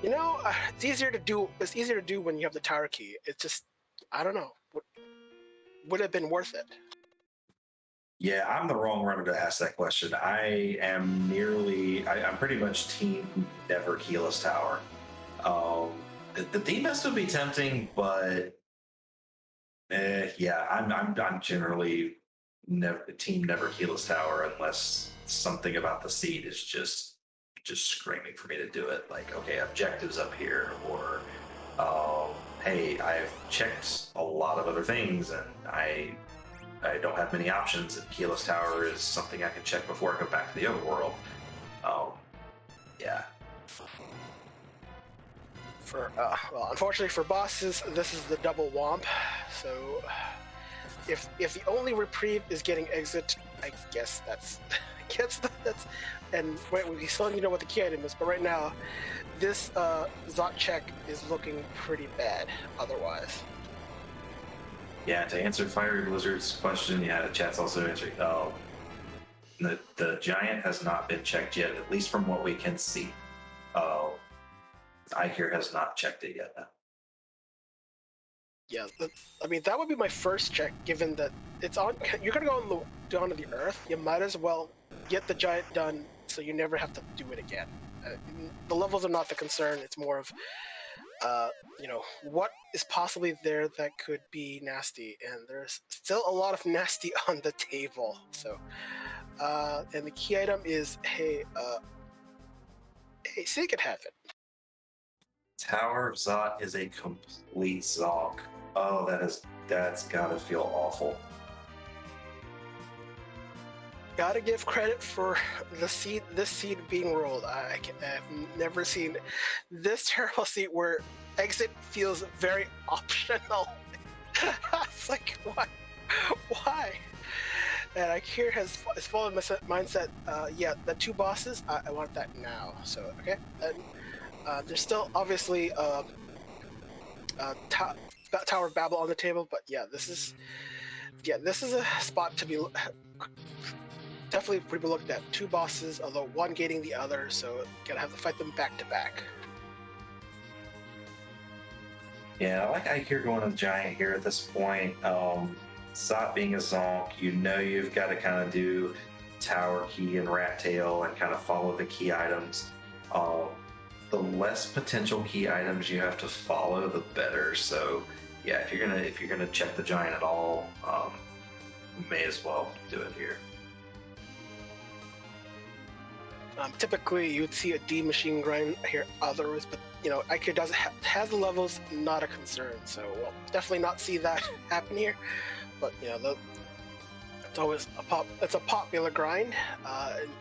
S1: it's easier to do when you have the tower key. It's just, I don't know, would it have been worth it?
S2: Yeah, I'm the wrong runner to ask that question. I'm pretty much team never keyless tower. The Demus would be tempting, but yeah, I'm generally team never keyless tower unless something about the seed is just screaming for me to do it. Like, okay, objectives up here, or hey, I've checked a lot of other things and I don't have many options, and keyless tower is something I can check before I go back to the overworld. Yeah.
S1: Unfortunately for bosses, this is the double womp. So if the only reprieve is getting exit, I guess that's and wait, we still need to know what the key item is, but right now this Zot check is looking pretty bad otherwise.
S2: Yeah, to answer Fiery Blizzard's question, yeah, the chat's also answering. The giant has not been checked yet, at least from what we can see. Eykir has not checked it yet.
S1: Yeah, I mean that would be my first check, given that it's on. You're gonna go down to the Earth. You might as well get the giant done, so you never have to do it again. The levels are not the concern. It's more of, what is possibly there that could be nasty, and there's still a lot of nasty on the table. So, and the key item is, hey, so you can have it.
S2: Tower of Zot is a complete zonk. Oh, that's gotta feel awful.
S1: Gotta give credit for this seed being rolled. I've never seen this terrible seed where exit feels very optional. It's like, what? Why? And Eykir has followed my mindset. Yeah, the 2 bosses, I want that now. So, okay. And there's still obviously Tower of Babel on the table, but yeah, this is a spot to be definitely be looked at. 2 bosses, although one gating the other, so gotta have to fight them back to back.
S2: Yeah, I like Eykir going to the giant here at this point. Zot being a zonk, you've got to kind of do Tower Key and Rat Tail and kind of follow the key items. The less potential key items you have to follow, the better. So yeah, if you're gonna check the giant at all, may as well do it here.
S1: Typically, you would see a D machine grind here otherwise, but Eykir has the levels, not a concern. So we'll definitely not see that happen here. But it's always it's a popular grind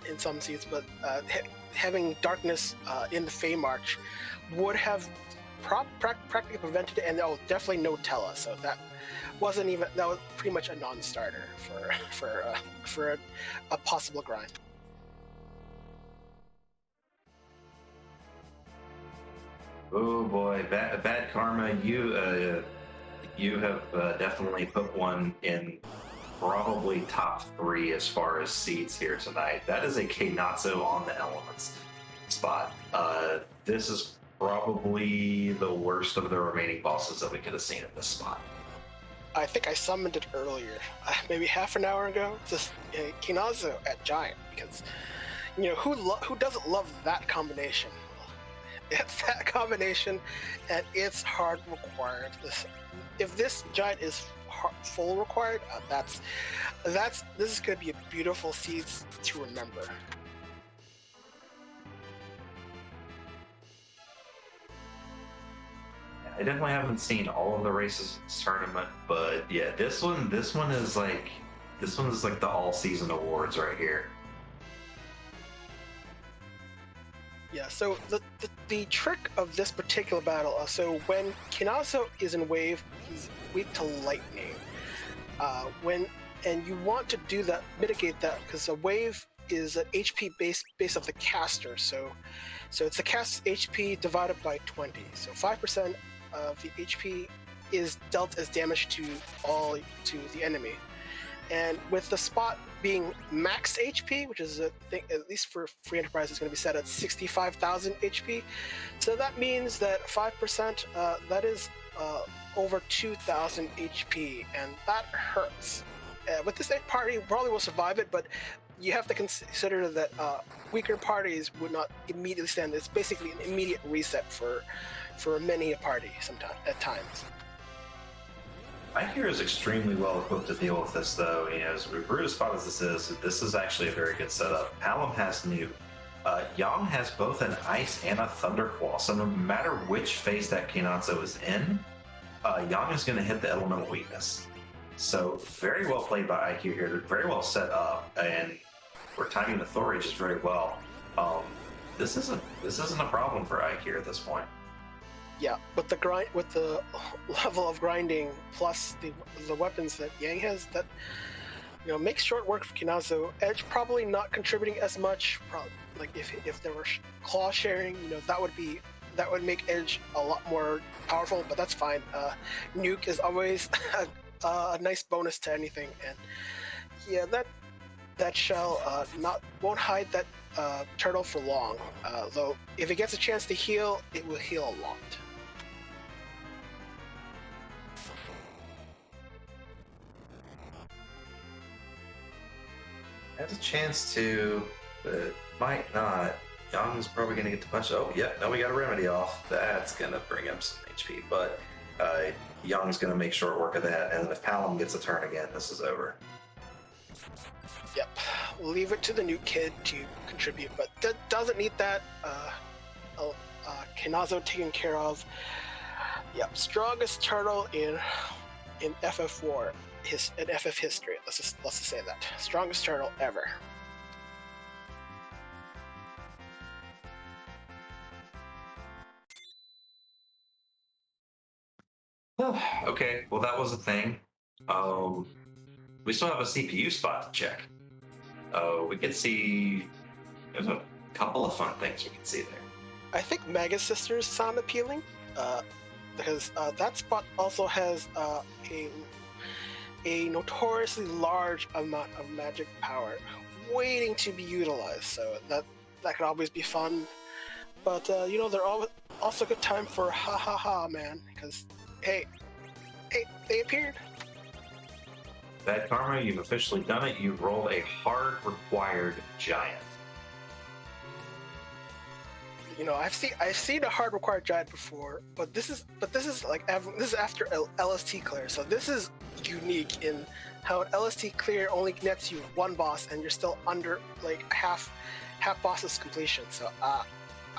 S1: in some seeds, but having darkness in the Fey March would have practically prevented it, and definitely no Tella. So that was pretty much a non-starter for a possible grind.
S2: Oh boy, bad karma. You have definitely put one in probably top 3 as far as seeds here tonight. That is a Kenatsu on the elements spot. This is probably the worst of the remaining bosses that we could have seen in this spot.
S1: I think I summoned it earlier, maybe half an hour ago. Just Kenatsu at giant, because who doesn't love that combination? It's that combination, and it's hard required. If this giant is full required, this is going to be a beautiful seeds to remember.
S2: I definitely haven't seen all of the races in this tournament, but yeah, this one is like the all-season awards right here.
S1: Yeah, so the trick of this particular battle, so when Kenatsu is in wave, he's weak to lightning. And you want to do that, mitigate that, because a wave is an HP base of the caster, so it's the caster's HP divided by 20. So 5% of the HP is dealt as damage to the enemy. And with the spot being max HP, which is a thing, at least for free enterprise, is going to be set at 65,000 HP. So that means that 5%, that is over 2,000 HP, and that hurts. With this party, probably will survive it, but you have to consider that weaker parties would not immediately stand. It's basically an immediate reset for many a party at times.
S2: Eykir is extremely well equipped to deal with this, though. As rude a spot as this is actually a very good setup. Hallam has Nuke. Yang has both an Ice and a Thunder Claw, so no matter which phase that Kenatsu is in, Yang is going to hit the elemental weakness. So very well played by Eykir here, very well set up, and we're timing the Thor Rage very well. This isn't a problem for Eykir at this point.
S1: Yeah, but with the level of grinding plus the weapons that Yang has, that makes short work for Kenatsu. Edge probably not contributing as much. Like if there were claw sharing, that would make Edge a lot more powerful. But that's fine. Nuke is always a nice bonus to anything, and yeah, that shell won't hide that turtle for long. Though if it gets a chance to heal, it will heal a lot.
S2: Has a chance to, but might not. Young's probably going to get the punch. Oh, yeah, no, we got a remedy off. That's going to bring up some HP, but Young's going to make short work of that, and if Palom gets a turn again, this is over.
S1: Yep, we'll leave it to the new kid to contribute, but doesn't need that. Kenazo taken care of. Yep, strongest turtle in FF4 in FF history. Let's just say that strongest turtle ever.
S2: Okay, well that was a thing. We still have a CPU spot to check. We can see there's a couple of fun things we can see there.
S1: I think Mega Sisters sound appealing, because that spot also has a notoriously large amount of magic power waiting to be utilized. So that could always be fun. But they're also a good time for ha ha ha, man, because hey, they appeared.
S2: Bad Karma, you've officially done it. You roll a hard required giant.
S1: I've seen a hard required giant before, but this is after LST clear, so this is unique in how an LST clear only nets you one boss, and you're still under like half boss's completion. So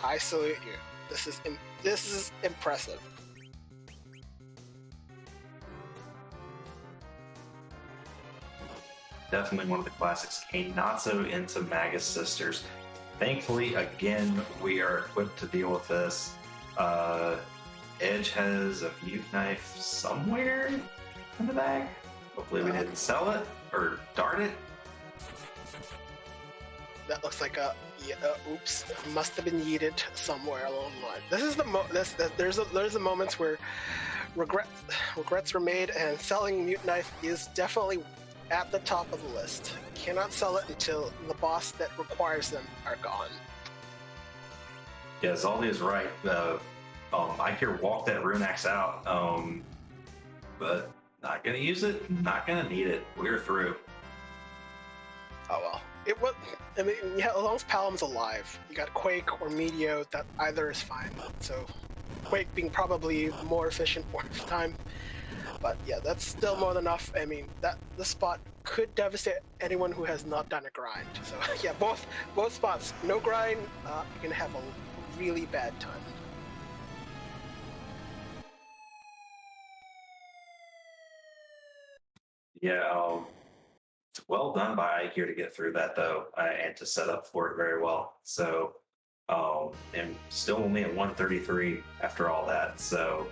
S1: I salute you. This is impressive.
S2: Definitely one of the classics. Came not so into Magus Sisters. Thankfully, again, we are equipped to deal with this. Edge has a mute knife somewhere in the bag. Hopefully we didn't sell it or dart it.
S1: That looks like oops, must have been yeeted somewhere along the line. This is there's the moments where regrets were made, and selling mute knife is definitely at the top of the list. Cannot sell it until the boss that requires them are gone.
S2: Yeah, Zaldi is right. Eykir walked that rune axe out, but not gonna use it, not gonna need it. We're through.
S1: Oh well. It was. I mean, yeah, as long as Palom's alive, you got Quake or Meteor. That either is fine. So, Quake being probably more efficient more of the time. But yeah, that's still more than enough. I mean, the spot could devastate anyone who has not done a grind. So yeah, both spots, no grind, you're gonna have a really bad time.
S2: Yeah, it's well done by Eykir to get through that though, and to set up for it very well. So, and still only at 133 after all that. So,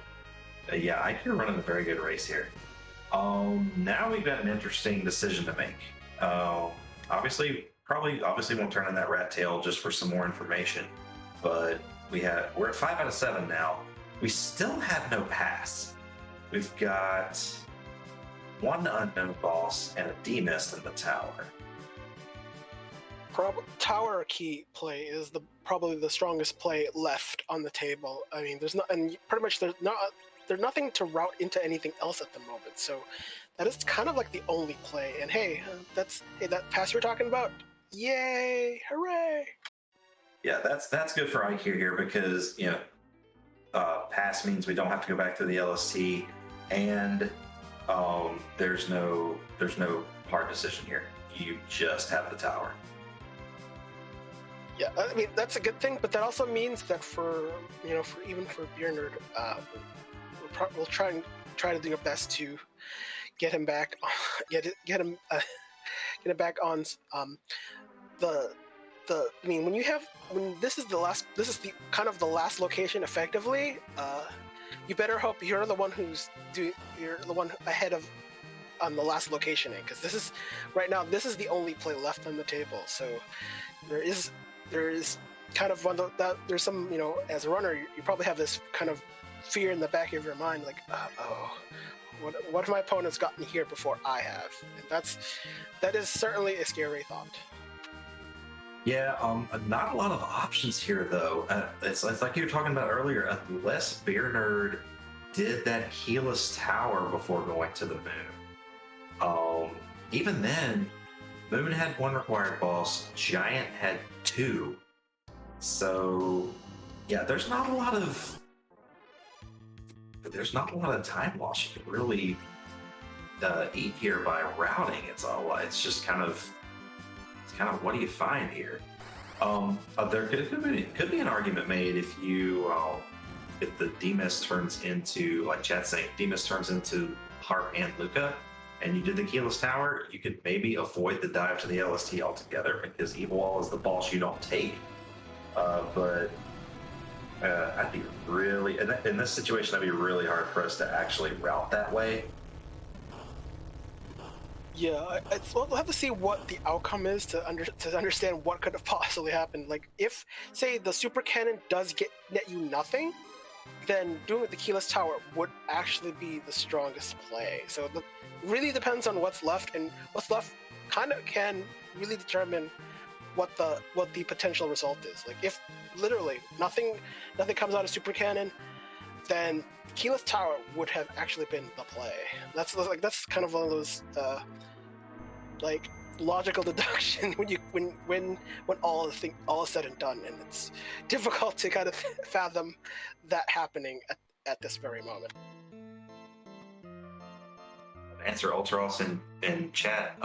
S2: yeah, Eykir running a very good race here. Now we've got an interesting decision to make. Obviously won't turn in that rat tail just for some more information, but we're at 5 out of 7 now. We still have no pass. We've got one unknown boss and a D-mist in the tower.
S1: Tower key play is probably the strongest play left on the table. I mean, there's nothing to route into anything else at the moment. So that is kind of like the only play. And hey, that pass you were talking about, yay, hooray!
S2: Yeah, that's good for Eykir here because pass means we don't have to go back to the LST, and there's no hard decision here. You just have the tower.
S1: Yeah, I mean that's a good thing, but that also means that for Beernerd, we'll try to do our best to get him back, get him back on I mean, when this is the kind of the last location effectively, you better hope you're the one you're the one ahead of on the last location, because this is the only play left on the table. So there is kind of there's some, as a runner, you probably have this kind of fear in the back of your mind, like, oh, what have my opponents gotten here before I have? And that is certainly a scary thought.
S2: Yeah, not a lot of options here though. It's like you were talking about earlier. Unless Beernerd did that keyless tower before going to the moon, even then, Moon had one required boss. Giant had two. So, yeah, there's not a lot of time loss you can really eat here by routing. It's just kind of what do you find here? There could be an argument made if the Demus turns into, like Chat's saying, Demus turns into Harp and Luca, and you did the keyless tower, you could maybe avoid the dive to the LST altogether because Evil Wall is the boss you don't take. But I'd be really in this situation. I'd be really hard pressed to actually route that way.
S1: Yeah, we'll have to see what the outcome is to understand what could have possibly happened. Like, if, say, the super cannon does net you nothing, then doing the keyless tower would actually be the strongest play. So it really depends on what's left, and what's left kind of can really determine what the potential result is. Like, if literally nothing comes out of super cannon, then keyless tower would have actually been the play. That's kind of one of those like logical deduction when all is said and done, and it's difficult to kind of fathom that happening at this very moment.
S2: Answer Ultros in chat.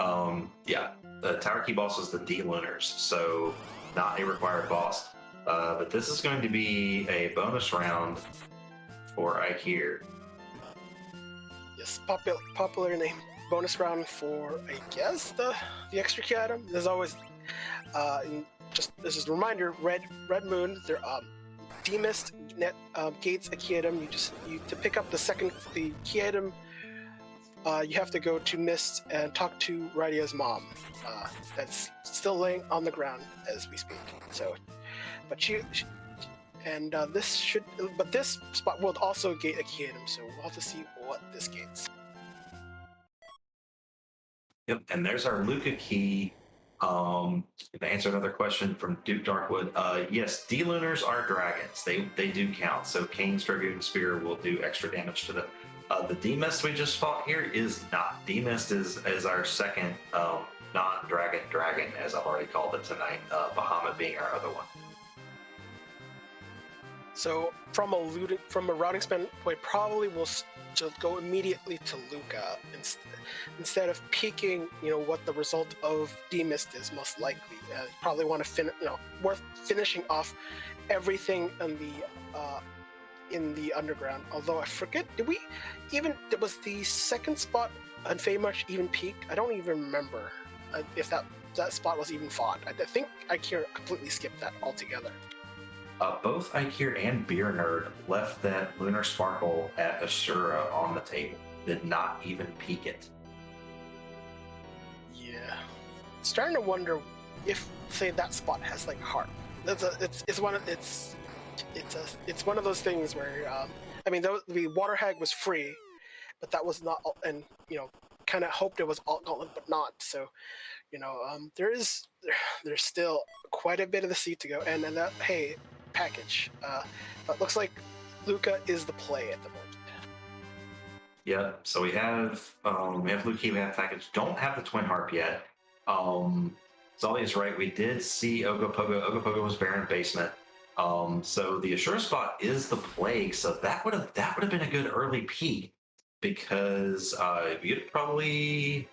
S2: Yeah, the tower key boss was the D Lunars, so not a required boss. But this is going to be a bonus round for Eykir.
S1: Yes, popular name. Bonus round for, I guess, the extra key item. There's always this is a reminder. Red Moon. They're demist net gates a key item. You to pick up the key item. You have to go to Mist and talk to Radia's mom. That's still laying on the ground as we speak. So, but this spot will also gate a key item. So we'll have to see what this gates.
S2: Yep, and there's our Luca key. To answer another question from Duke Darkwood, yes, D-Lunars are dragons. They do count. So Kane's Dragoon Spear will do extra damage to them. The D-Mist we just fought here is not. D-Mist is our second non-dragon dragon, as I've already called it tonight. Bahamut being our other one.
S1: So from a routing standpoint, probably we'll just go immediately to Luca instead of peeking. What the result of D-Mist is most likely. Probably want to worth finishing off everything in the underground. Although I forget, was the second spot on Fey March even peaked? I don't even remember if that spot was even fought. I think Eykir completely skipped that altogether.
S2: Both Eykir and Beernerd left that Lunar Sparkle at Asura on the table. Did not even peek it.
S1: Yeah, starting to wonder if, say, that spot has like Harp. It's one of those things where the Water Hag was free, but that was not, and kind of hoped it was alt gauntlet, but not. So there's still quite a bit of the seat to go, and that package. But looks like Luca is the play at the moment.
S2: Yeah, so we have Luca, we have package. Don't have the Twin Harp yet. Zolly is right. We did see Ogopogo. Ogopogo was Baron basement. So the Assura spot is the plague. So that would have been a good early peak because you'd probably,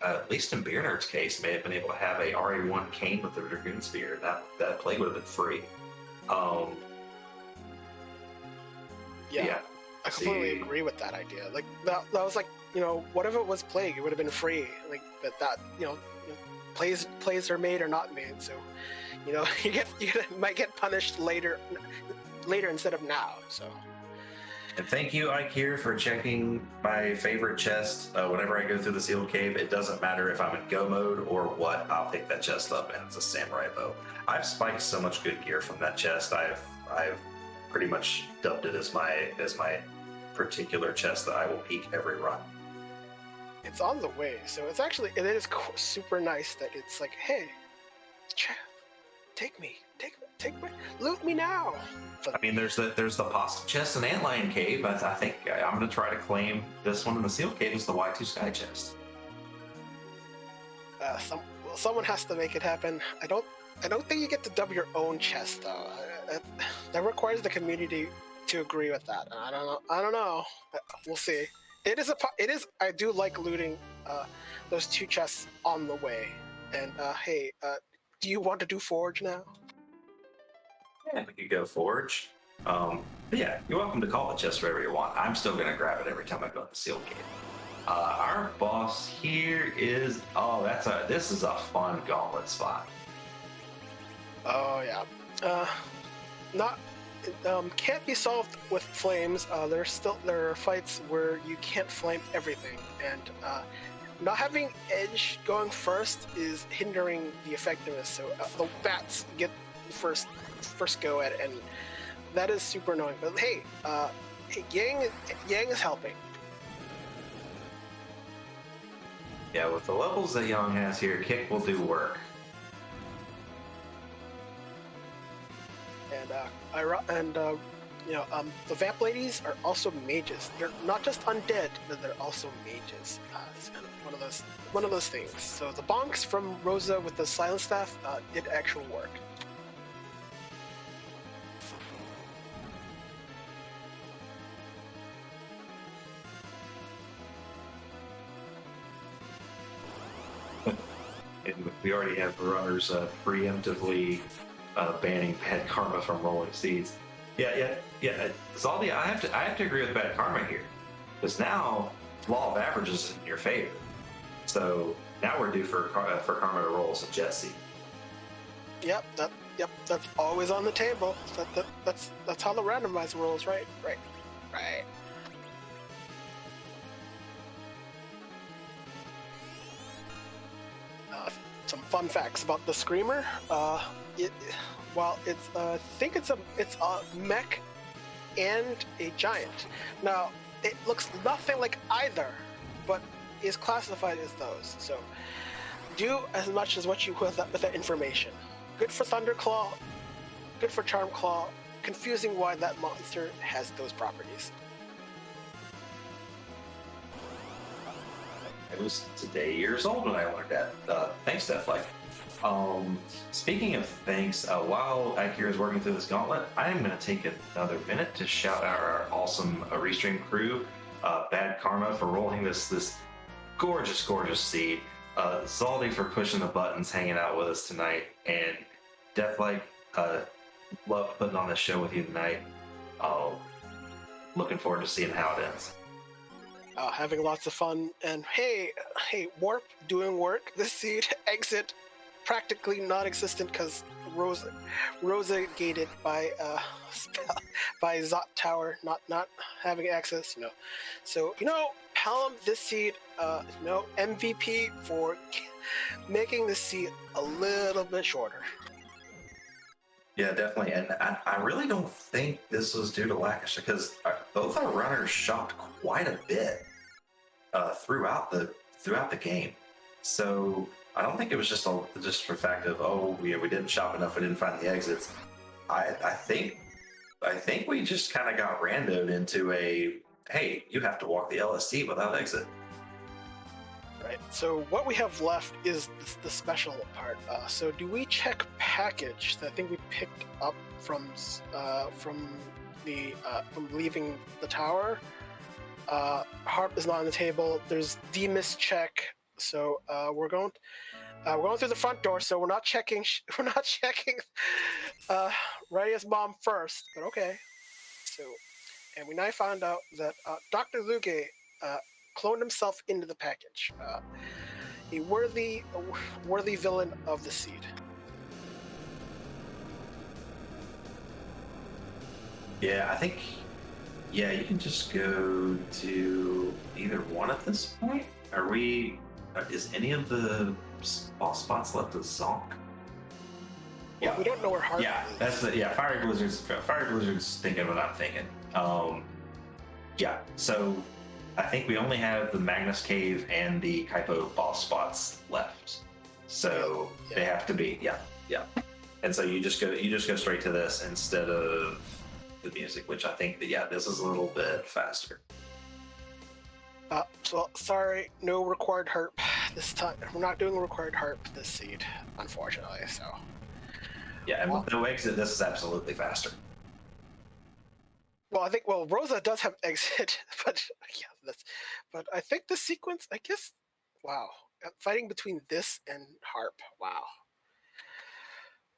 S2: at least in Beernerd's case, may have been able to have a RA1 Kane with the Dragoon Spear. That plague would have been free. Yeah.
S1: I completely agree with that idea. Like that was like, what if it was plague? It would have been free. Like that plays are made or not made. So, you might get punished later instead of now. So.
S2: And thank you, Eykir, for checking my favorite chest. Whenever I go through the sealed cave, it doesn't matter if I'm in go mode or what. I'll pick that chest up, and it's a samurai bow. I've spiked so much good gear from that chest. I've pretty much dubbed it as my particular chest that I will peek every run.
S1: It's on the way, so it is super nice that it's like, hey, take me, loot me now. But,
S2: I mean, there's the pasta chest in Antlion Cave. I think I'm going to try to claim this one in the Seal Cave as the Y2 Sky chest.
S1: Someone has to make it happen. I don't think you get to dub your own chest though. That requires the community to agree with that. I don't know. We'll see. It is. I do like looting those 2 chests on the way. And hey, do you want to do Forge now?
S2: Yeah, we could go Forge. But yeah, you're welcome to call the chest wherever you want. I'm still gonna grab it every time I go to the Seal Cave. Our boss here is this is a fun gauntlet spot.
S1: Oh yeah. Not can't be solved with flames. There are fights where you can't flame everything, and not having edge going first is hindering the effectiveness. So the bats get first go at it, and that is super annoying. But hey, Yang is helping.
S2: Yeah, with the levels that Yang has here, Kick will do work.
S1: And the vamp ladies are also mages. They're not just undead, but they're also mages. It's kind of one of those things. So the bonks from Rosa with the silent staff did actual work.
S2: And we already have runners preemptively banning bad karma from rolling seeds. Yeah. Zaldi, I have to agree with bad karma here, because now law of averages is in your favor. So now we're due for karma to roll some jet seed.
S1: Yep. That's always on the table. That's how the randomizer rolls, right. Some fun facts about the Screamer. I think it's a mech and a giant. Now, it looks nothing like either, but is classified as those. So, do as much as what you with that information. Good for Thunderclaw, good for Charmclaw. Confusing why that monster has those properties.
S2: I was today years old when I learned that. Thanks, Deathlight. Speaking of thanks, while Eykir is working through this gauntlet, I am going to take another minute to shout out our awesome restream crew. Bad Karma for rolling this gorgeous seed. Zaldi for pushing the buttons, hanging out with us tonight, and Deathlight, love putting on this show with you tonight. Looking forward to seeing how it ends.
S1: Having lots of fun, and hey, Warp doing work. This seed exit practically non-existent because Rosa gated by by Zot Tower not having access. So Palom, this seed, MVP for making this seed a little bit shorter.
S2: Yeah, definitely, and I really don't think this was due to Lackish, because both our runners shopped quite a bit throughout the game. So I don't think it was just for the fact of we didn't shop enough, we didn't find the exits. I think we just kind of got randoed into hey, you have to walk the LSC without exit.
S1: Right. So what we have left is the special part. So do we check package that I think we picked up from leaving the tower? Harp is not on the table. There's Demis check. So we're going through the front door. So we're not checking. We're not checking Radia's mom first. But okay. So, and we now found out that Dr. Luge cloned himself into the package. A worthy villain of the seed.
S2: Yeah, I think. Yeah, you can just go to either one at this point. Is any of the boss spots left as Zonk?
S1: Well,
S2: Yeah.
S1: we don't know where Harp
S2: Yeah,
S1: is.
S2: that's the Fire Blizzard's thinking what I'm thinking. Yeah, so I think we only have the Magnus Cave and the Kaipo boss spots left. So they have to be, yeah. And so you just go straight to this instead of the music, which I think that this is a little bit faster.
S1: So sorry, no required harp this time. We're not doing required harp this seed, unfortunately. So
S2: Yeah, and with no exit, this is absolutely faster.
S1: well, I think Rosa does have exit, but but I think the sequence, I guess, wow, fighting between this and harp, wow.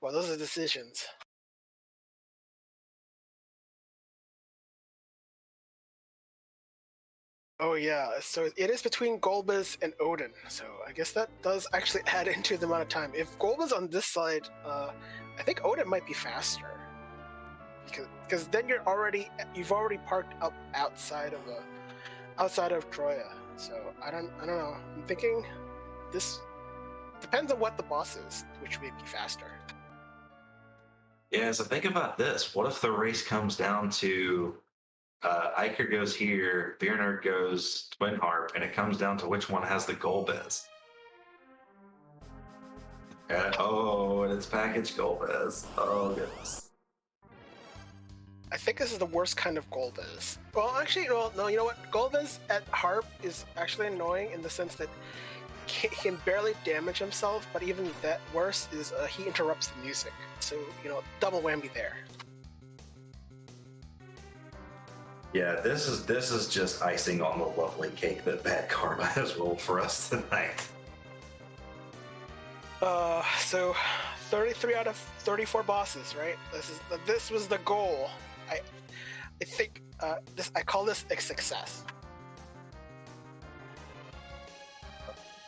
S1: Well, those are decisions. Oh yeah, so it is between Golbez and Odin. So I guess that does actually add into the amount of time. If Golbez on this side, I think Odin might be faster because then you've already parked up outside of Troya. So I don't know. I'm thinking this depends on what the boss is, which may be faster.
S2: Yeah, so think about this. What if the race comes down to Eykir goes here, Beernerd goes Twin Harp, and it comes down to which one has the Golbez? And it's package Golbez. Oh, goodness.
S1: I think this is the worst kind of Golbez. Well, actually, no, you know what? Golbez at Harp is actually annoying in the sense that he can barely damage himself, but even that worse is he interrupts the music. So, double whammy there.
S2: Yeah, this is just icing on the lovely cake that Bad Karma has rolled for us tonight.
S1: So 33 out of 34 bosses, right? This was the goal. I think I call this a success.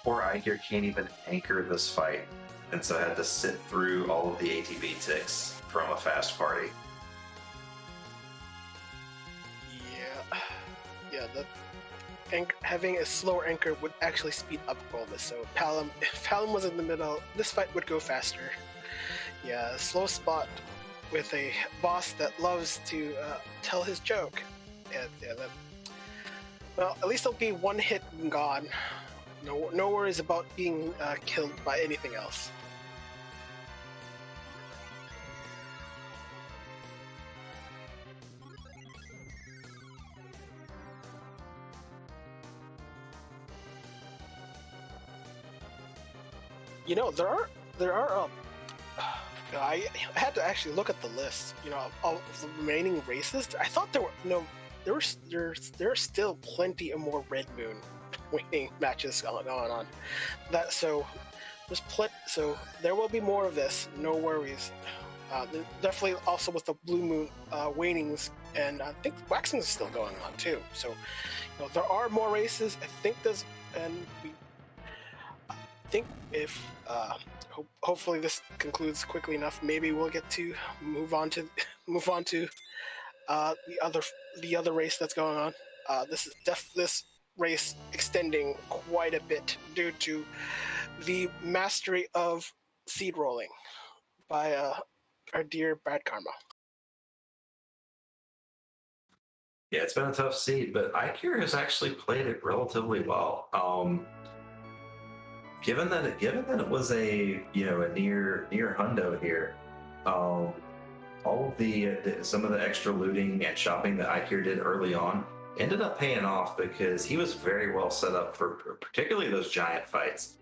S2: Poor Eykir can't even anchor this fight, and so had to sit through all of the ATB ticks from a fast party.
S1: Yeah, having a slower anchor would actually speed up Golbez. So if Palom was in the middle, this fight would go faster. Yeah, slow spot with a boss that loves to tell his joke. Well, at least it'll be one hit and gone. No worries about being killed by anything else. There are I had to actually look at the list. Of the remaining races. I thought there are still plenty of more Red Moon Waning matches going on. So there will be more of this. No worries. Definitely also with the Blue Moon Wanings, and I think Waxing is still going on too. So there are more races. I think if hopefully this concludes quickly enough, maybe we'll get to move on to the other race that's going on. This race extending quite a bit due to the mastery of seed rolling by our dear Bad Karma.
S2: Yeah, it's been a tough seed, but Eykir has actually played it relatively well. Given that it was a near hundo here, all of the some of the extra looting and shopping that Eykir did early on ended up paying off because he was very well set up for particularly those giant fights.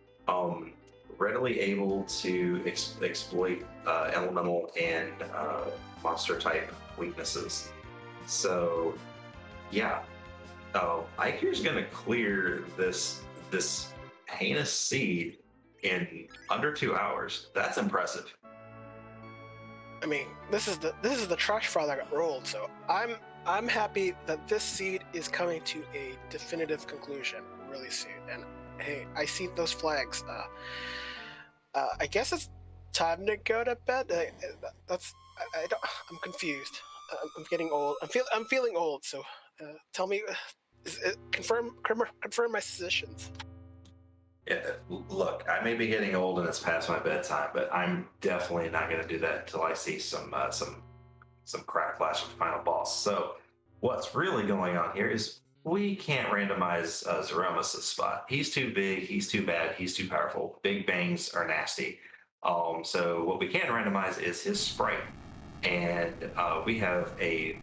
S2: Readily able to exploit elemental and monster type weaknesses. So yeah, Eykir's going to clear this heinous seed in under 2 hours. That's impressive.
S1: I mean, this is the trash file that got rolled. So I'm happy that this seed is coming to a definitive conclusion really soon. And hey, I see those flags. I guess it's time to go to bed. I'm confused. I'm getting old. I'm feeling old. So tell me, confirm my suspicions.
S2: Yeah, look, I may be getting old and it's past my bedtime, but I'm definitely not going to do that until I see some crack of final boss. So what's really going on here is we can't randomize Zeromus' spot. He's too big, he's too bad, he's too powerful. Big bangs are nasty. So what we can randomize is his sprite, and we have a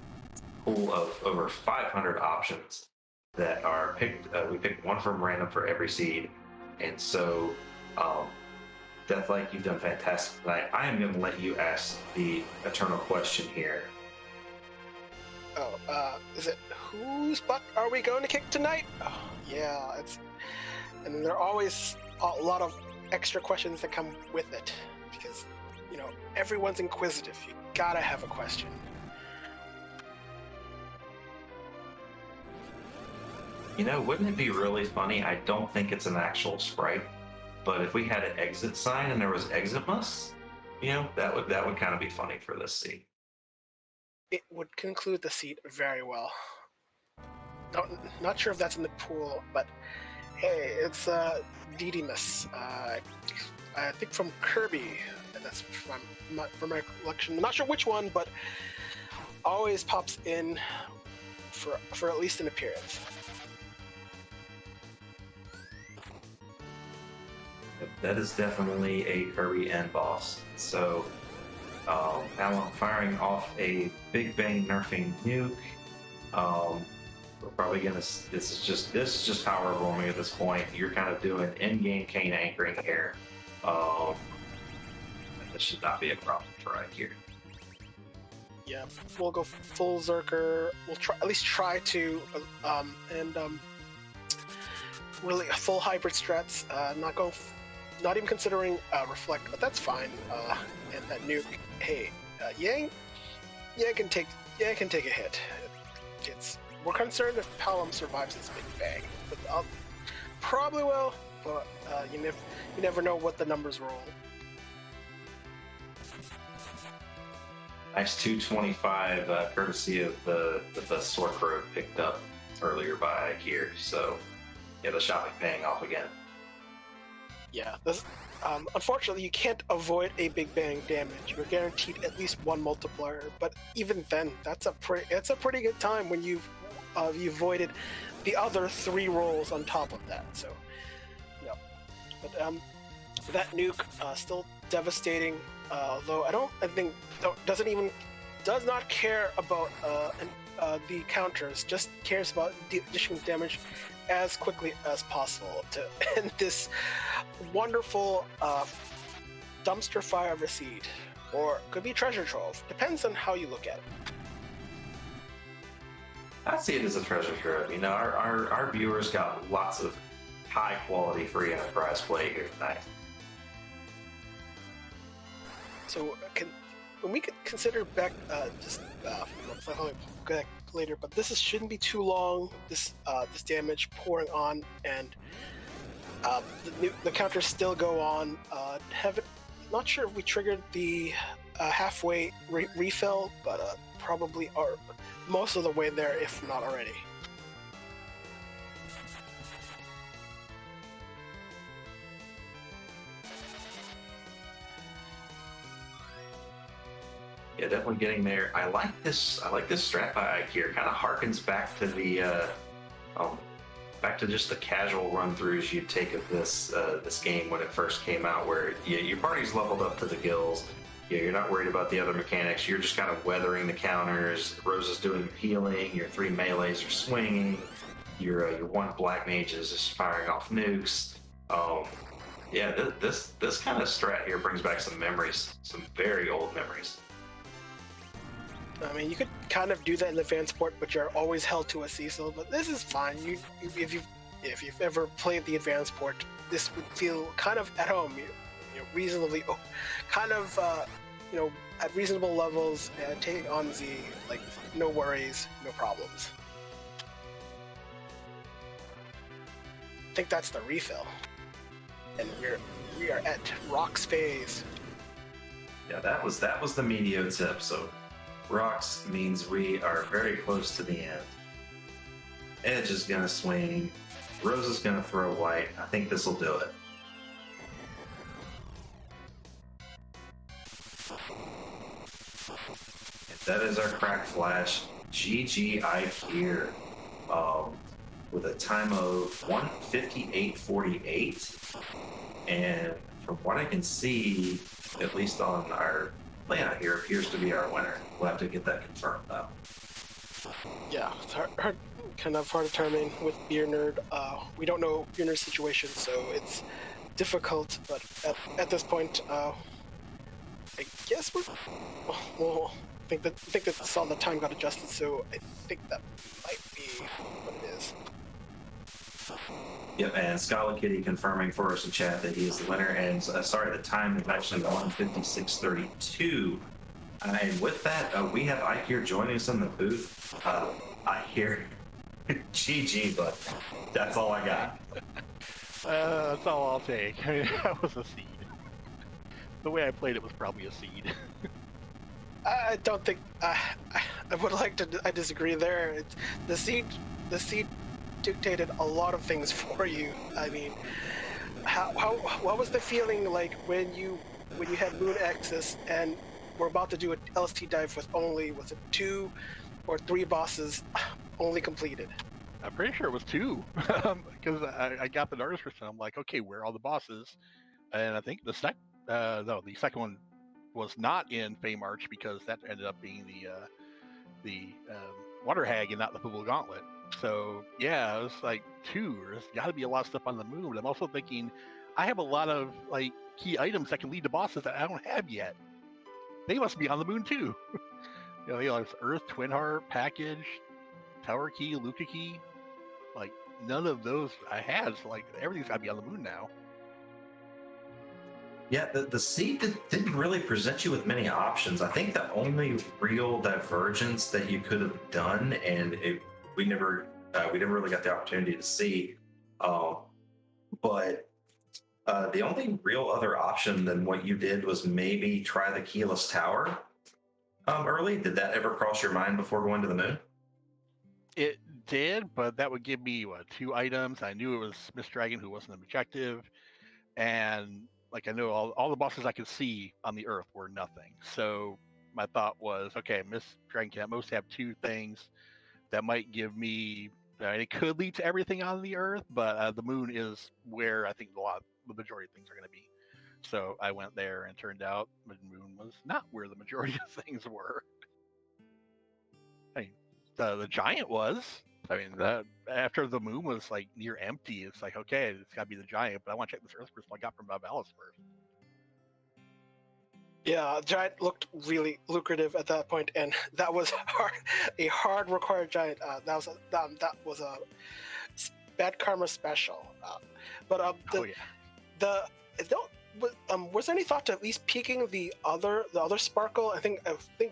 S2: pool of over 500 options that are picked. We picked one from random for every seed, and so um, Deathlike, you've done fantastic tonight. I am going to let you ask the eternal question here.
S1: Oh, is it whose butt are we going to kick tonight? Oh, yeah, and then there are always a lot of extra questions that come with it because, everyone's inquisitive. You gotta have a question.
S2: Wouldn't it be really funny? I don't think it's an actual sprite, but if we had an exit sign and there was Eximus, that would kind of be funny for this scene.
S1: It would conclude the seat very well. Not sure if that's in the pool, but hey, it's Didymus. I think from Kirby. That's from my collection. I'm not sure which one, but always pops in for at least an appearance.
S2: That is definitely a Kirby end boss. So Avalon firing off a Big Bang nerfing nuke. We're probably gonna. This is just power roaming at this point. You're kind of doing in-game cane anchoring here. This should not be a problem for Eykir.
S1: Yeah, we'll go full Zerker. We'll at least try to, really full hybrid strats. Not even considering reflect, but that's fine. And that nuke. Hey, Yang can take a hit. We're concerned if Palom survives this Big Bang, but probably will. But you never know what the numbers roll.
S2: Nice 225, courtesy of the sword crow picked up earlier by Eykir. So yeah, the shopping paying off again.
S1: Yeah, unfortunately, you can't avoid a Big Bang damage. You're guaranteed at least one multiplier, but even then, it's a pretty good time when you avoided the other 3 rolls on top of that. So, yeah. But that nuke still devastating. Although does not care about the counters. Just cares about dishing damage as quickly as possible to end this wonderful dumpster fire of a seed, or could be treasure trove. Depends on how you look at it.
S2: I see it as a treasure trove. Our viewers got lots of high quality free enterprise play here tonight. So
S1: when we could consider back I'll go back later, but shouldn't be too long. This damage pouring on, and the counters still go on. Not sure if we triggered the halfway refill, but probably are most of the way there, if not already.
S2: Yeah, definitely getting there. I like this strat by Eykir. Kind of harkens back to the back to just the casual run-throughs you'd take of this game when it first came out, where your party's leveled up to the gills. You're not worried about the other mechanics. You're just kind of weathering the counters. Rose is doing healing. Your 3 melees are swinging. Your 1 black mage is just firing off nukes. This kind of strat here brings back some memories, some very old memories.
S1: I mean, you could kind of do that in advanced port, but you're always held to a Cecil. But this is fine. If you've ever played the advanced port, this would feel kind of at home. Reasonably, kind of at reasonable levels, and taking on Z, like, no worries, no problems. I think that's the refill, and we are at Rocks phase.
S2: Yeah, that was the medio tip. So Rocks means we are very close to the end. Edge is gonna swing. Rose is going to throw white. I think this will do it. And that is our crack flash. GG Eykir. With a time of 1:58:48. And from what I can see, at least on our layout here, appears to be our winner. We'll have to get that confirmed though.
S1: Yeah, it's kind of hard to determine with Beernerd. We don't know Beernerd's situation, so it's difficult. But at this point, I guess we'll think that all the time got adjusted. So I think that might be what it is.
S2: Yep, and Scala Kitty confirming for us in chat that he is the winner. And sorry, the time is actually 1:56:32. And with that, we have Eykir joining us in the booth. Eykir, GG, but that's all I got.
S3: That's all I'll take. I mean, that was a seed. The way I played it was probably a seed.
S1: I don't think I would like to. I disagree there. The seed dictated a lot of things for you. I mean, what was the feeling like when you had Moon Axis and we're about to do an LST dive with only, was it 2 or 3 bosses only completed?
S3: I'm pretty sure it was 2, because I got the notice for some. I'm like, okay, where are all the bosses? And I think the second one was not in Fey March because that ended up being the Water Hag and not the Football Gauntlet. So yeah, it was like 2. There's got to be a lot of stuff on the moon. But I'm also thinking, I have a lot of like key items that can lead to bosses that I don't have yet. They must be on the moon too. you know, it's Earth, Twin Heart, Package, Tower Key, Luca Key. Like none of those I had. So like everything's got to be on the moon now.
S2: Yeah, the seed didn't really present you with many options. I think the only real divergence that you could have done, and we never really got the opportunity to see, but the only real other option than what you did was maybe try the keyless tower early. Did that ever cross your mind before going to the moon?
S3: It did, but that would give me 2 items. I knew it was Miss Dragon, who wasn't an objective, and like I know all the bosses I could see on the Earth were nothing. So my thought was, okay, Miss Dragon can at most have 2 things that might give me. It could lead to everything on the Earth, but the moon is where I think the majority of things are going to be. So I went there, and turned out the moon was not where the majority of things were. I mean, the giant was. I mean, that after the moon was like near empty, it's like, okay, it's got to be the giant, but I want to check this Earth crystal I got from Avalon first.
S1: Yeah, giant looked really lucrative at that point, and that was a hard required giant. That was a bad karma special. Was there any thought to at least peeking the other sparkle? I think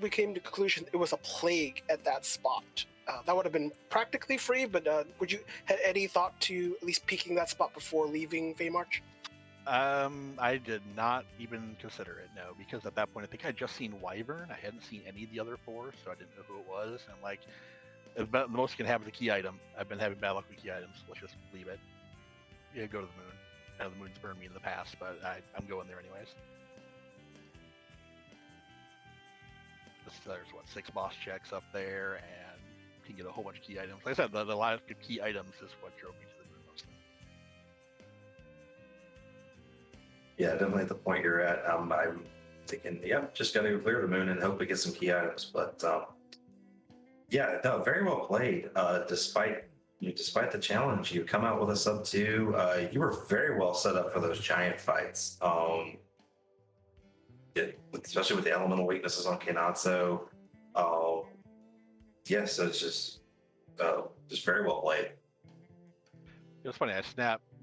S1: we came to the conclusion it was a plague at that spot. That would have been practically free, but would you had any thought to at least peeking that spot before leaving Fey March?
S3: I did not even consider it, no, because at that point I think I'd just seen Wyvern. I hadn't seen any of the other 4, so I didn't know who it was. And like, the most you can have is a key item. I've been having bad luck with key items. Let's just leave it. Yeah, go to the moon. I know the moon's burned me in the past, but I'm going there anyways. There's 6 boss checks up there, and you can get a whole bunch of key items. Like I said, the lack of key items is what drove me to the moon mostly.
S2: Yeah, definitely at the point you're at. I'm thinking, just got to clear the moon and hope we get some key items. But yeah, no, very well played. Despite the challenge, you come out with a sub 2. You were very well set up for those giant fights. Especially with the elemental weaknesses on Kenatsu. Yeah, so it's just very well played.
S3: It was funny. I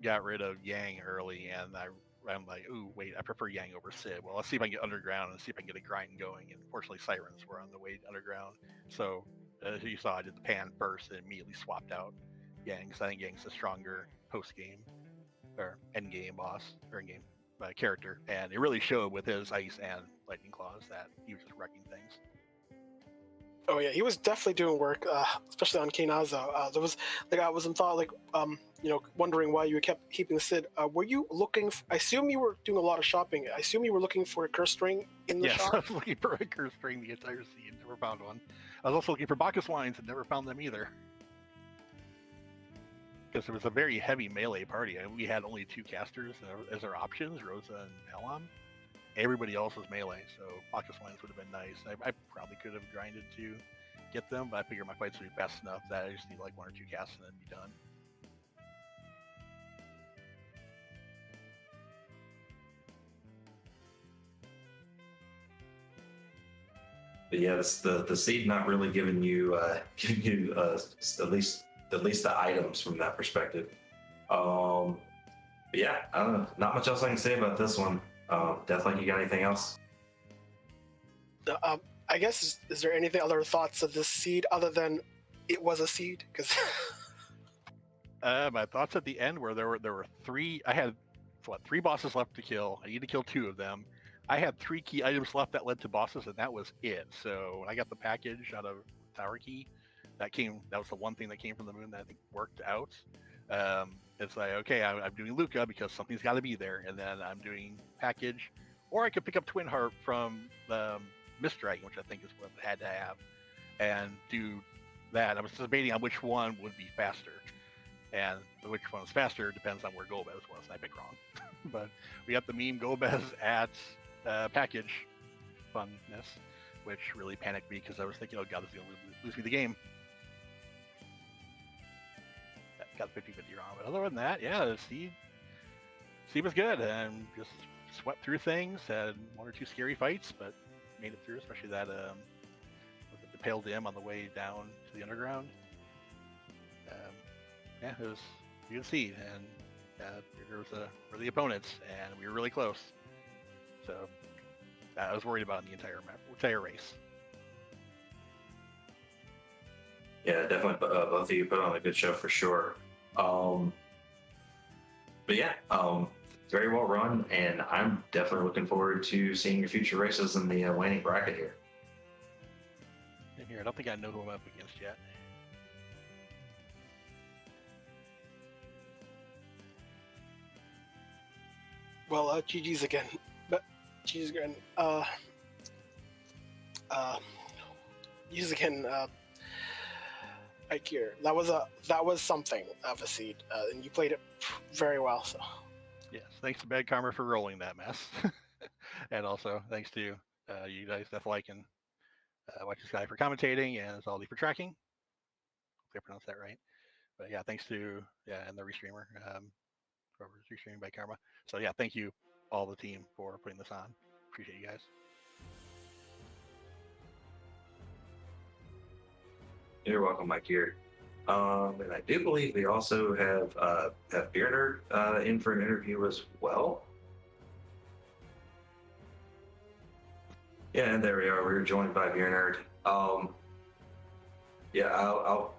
S3: got rid of Yang early, and I'm like, ooh, wait, I prefer Yang over Sid. Well, let's see if I can get underground and see if I can get a grind going. And fortunately, Sirens were on the way underground. So as you saw, I did the pan first and immediately swapped out Yang, because I think Yang's a stronger post-game or end-game boss or in-game character. And it really showed with his ice and lightning claws that he was just wrecking things.
S1: Oh yeah, he was definitely doing work, especially on Kainaza. There was like I was in thought like wondering why you kept keeping the Sid. Were you looking? I assume you were doing a lot of shopping. I assume you were looking for a curse ring in the
S3: Yes,
S1: shop.
S3: I was looking for a curse string the entire scene, never found one. I was also looking for Bacchus wines and never found them either. Because it was a very heavy melee party. I mean, we had only 2 casters as our options, Rosa and Helon. Everybody else was melee, so Bacchus wines would have been nice. I probably could have grinded to get them, but I figured my fights would be best enough that I just need like 1 or 2 casts and then be done.
S2: But yeah, the seed not really giving you at least the items from that perspective. But yeah, I don't know. Not much else I can say about this one. Deathlight, you got anything else?
S1: I guess is there anything other thoughts of this seed other than it was a seed? Because
S3: My thoughts at the end were there were 3. I had 3 bosses left to kill. I need to kill 2 of them. I had 3 key items left that led to bosses, and that was it. So when I got the package out of Tower Key, that was the one thing that came from the moon that I think worked out. It's like, okay, I'm doing Luca because something's got to be there, and then I'm doing package, or I could pick up Twin Heart from Mist Dragon, which I think is what I had to have, and do that. I was debating on which one would be faster, and which one was faster depends on where Golbez was. And I picked wrong, but we got the meme Golbez at package funness, which really panicked me because I was thinking, oh god, this is going to lose me the game. Got 50-50 wrong, but other than that, yeah, the seed was good, and just swept through things, had 1 or 2 scary fights, but made it through, especially that the Pale Dim on the way down to the underground. Yeah, it was a good seed, and were the opponents, and we were really close. So I was worried about in the entire race.
S2: Yeah, definitely. Both of you put on a good show for sure. But yeah, very well run, and I'm definitely looking forward to seeing your future races in the waning bracket here.
S3: And here, I don't think I know who I'm up against yet.
S1: well, GG's again, but GG's again. GG's again. Eykir, that was something of a seed, and you played it very well. So
S3: Yes, thanks to Bad Karma for rolling that mess, and also thanks to you guys, Deathlike and Watch the Sky for commentating, and Zaldi for tracking. Hopefully I pronounced that right. But yeah, thanks to and the restreamer, whoever's restreaming Bad Karma. So yeah, thank you all the team for putting this on. Appreciate you guys.
S2: You're welcome, Eykir. And I do believe we also have Beernerd in for an interview as well. Yeah, and there we are. We were joined by Beernerd. Yeah, I'll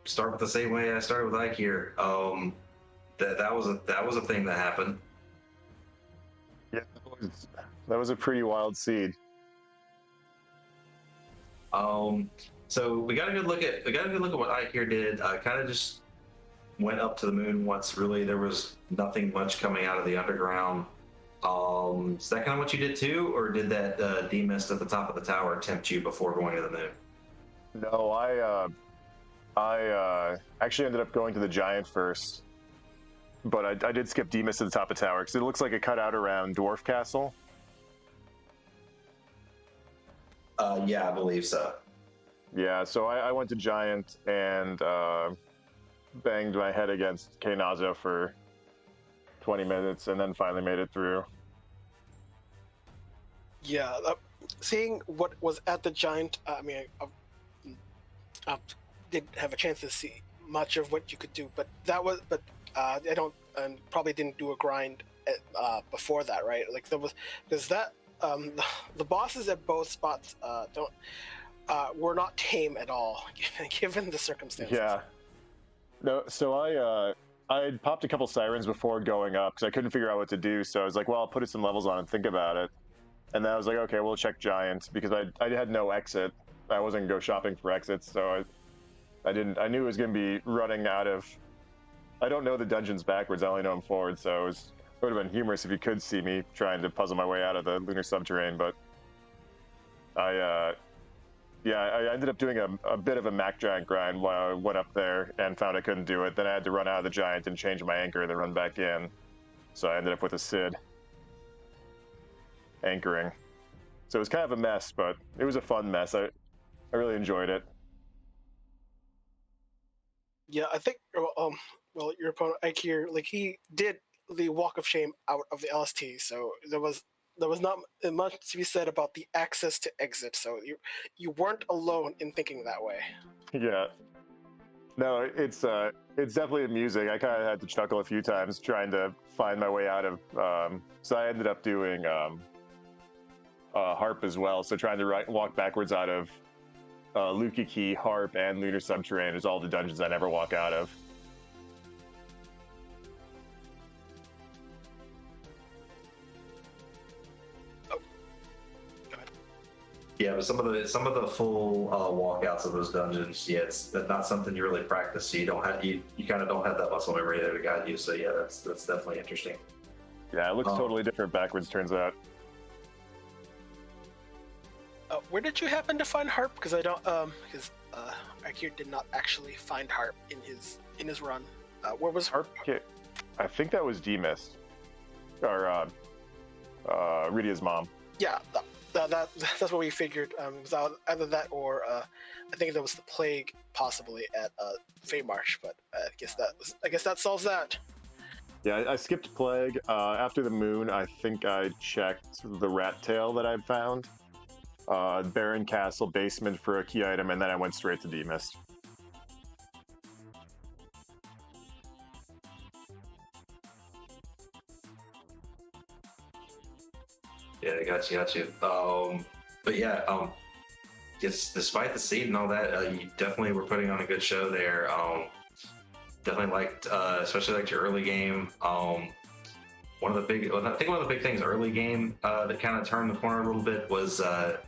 S2: start with the same way I started with Eykir. That was a thing that happened.
S4: Yeah, that was a pretty wild seed.
S2: So we got a good look at what Eykir did. Kind of just went up to the moon once. Really, there was nothing much coming out of the underground. Is that kind of what you did too, or did that demist at the top of the tower tempt you before going to the moon?
S4: No, I actually ended up going to the giant first, but I did skip demist at the top of the tower because it looks like it cut out around Dwarf Castle.
S2: Yeah, I believe so.
S4: Yeah, so I went to giant and banged my head against Kainaza for 20 minutes and then finally made it through.
S1: yeah, seeing what was at the giant, I mean, I didn't have a chance to see much of what you could do, but I don't, and probably didn't do a grind before that, right? Like there was, because that the bosses at both spots were not tame at all, given the circumstances.
S4: Yeah. No, so I had popped a couple sirens before going up because I couldn't figure out what to do. So I was like, well, I'll put some levels on and think about it. And then I was like, okay, we'll check giant because I had no exit I wasn't gonna go shopping for exits, so I didn't. I knew it was gonna be running out of. I don't know the dungeons backwards. I only know them forward, so it would have been humorous if you could see me trying to puzzle my way out of the lunar subterranean. But I ended up doing a bit of a Mac Giant grind while I went up there and found I couldn't do it. Then I had to run out of the Giant and change my anchor, then run back in. So I ended up with a Sid anchoring. So it was kind of a mess, but it was a fun mess. I really enjoyed it.
S1: Yeah, I think well, your opponent Eykir, like he did the walk of shame out of the LST, so there was not much to be said about the access to exit. So you weren't alone in thinking that way.
S4: Yeah. No, it's definitely amusing. I kind of had to chuckle a few times trying to find my way out of. So I ended up doing Harp as well. So trying to walk backwards out of Lucky Key, Harp, and Lunar Subterranean is all the dungeons I never walk out of.
S2: Yeah, but some of the full walkouts of those dungeons, yeah, it's not something you really practice. So you kind of don't have that muscle memory there to guide you. So yeah, that's definitely interesting.
S4: Yeah, it looks totally different backwards. Turns out.
S1: Where did you happen to find Harp? Because I don't because Eykir did not actually find Harp in his run. Where was
S4: Harp? I think that was D-Mist or Rydia's mom.
S1: Yeah. That's what we figured. Was either that or I think there was the plague possibly at Fey March, but I guess that solves that.
S4: Yeah, I skipped plague. After the moon, I think I checked the rat tail that I'd found. Baron Castle basement for a key item, and then I went straight to D-Mist.
S2: Yeah, I got you. But yeah, despite the seed and all that, you definitely were putting on a good show there. Definitely liked, especially liked your early game. One of the big things early game that kind of turned the corner a little bit was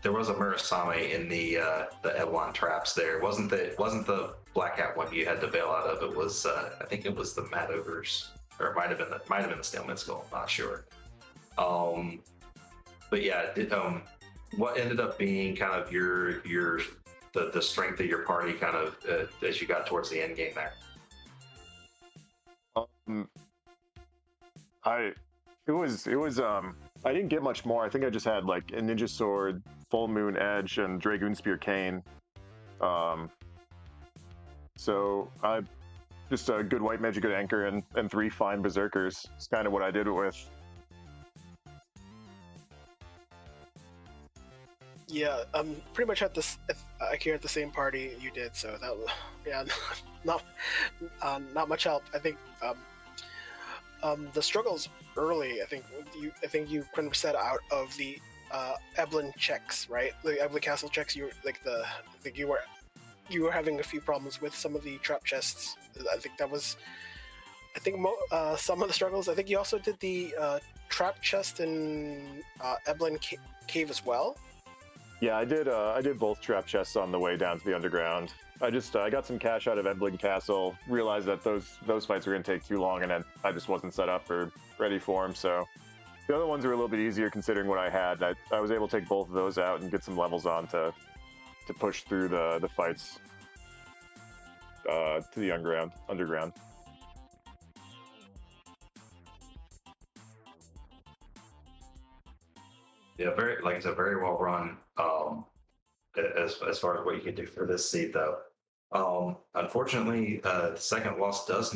S2: there was a Murasame in the Avalon traps. There it wasn't the Black Hat one you had to bail out of. It was I think it was the Mad Ogres, or it might have been the Stalemate Skull. I'm not sure. But yeah, what ended up being kind of the strength of your party kind of as you got towards the end game there?
S4: I didn't get much more. I think I just had like a Ninja Sword, Full Moon Edge, and Dragoon Spear Cane. So I just a good White Magic, good Anchor, and 3 fine Berserkers. It's kind of what I did it with.
S1: Yeah, pretty much at this. Eykir at the same party you did, so that was not much help. I think the struggles early. I think you kind of set out of the Avalon checks, right? The Avalon Castle checks. You were having a few problems with some of the trap chests. I think that was. Some of the struggles. I think you also did the trap chest in Avalon Cave as well.
S4: Yeah, I did both trap chests on the way down to the underground. I got some cash out of Avalon Castle, realized that those fights were going to take too long, and then I just wasn't set up or ready for them. So the other ones were a little bit easier considering what I had. I was able to take both of those out and get some levels on to push through the fights to the underground.
S2: Yeah, like I said, very well run. As far as what you can do for this seed, though. Unfortunately, the second loss does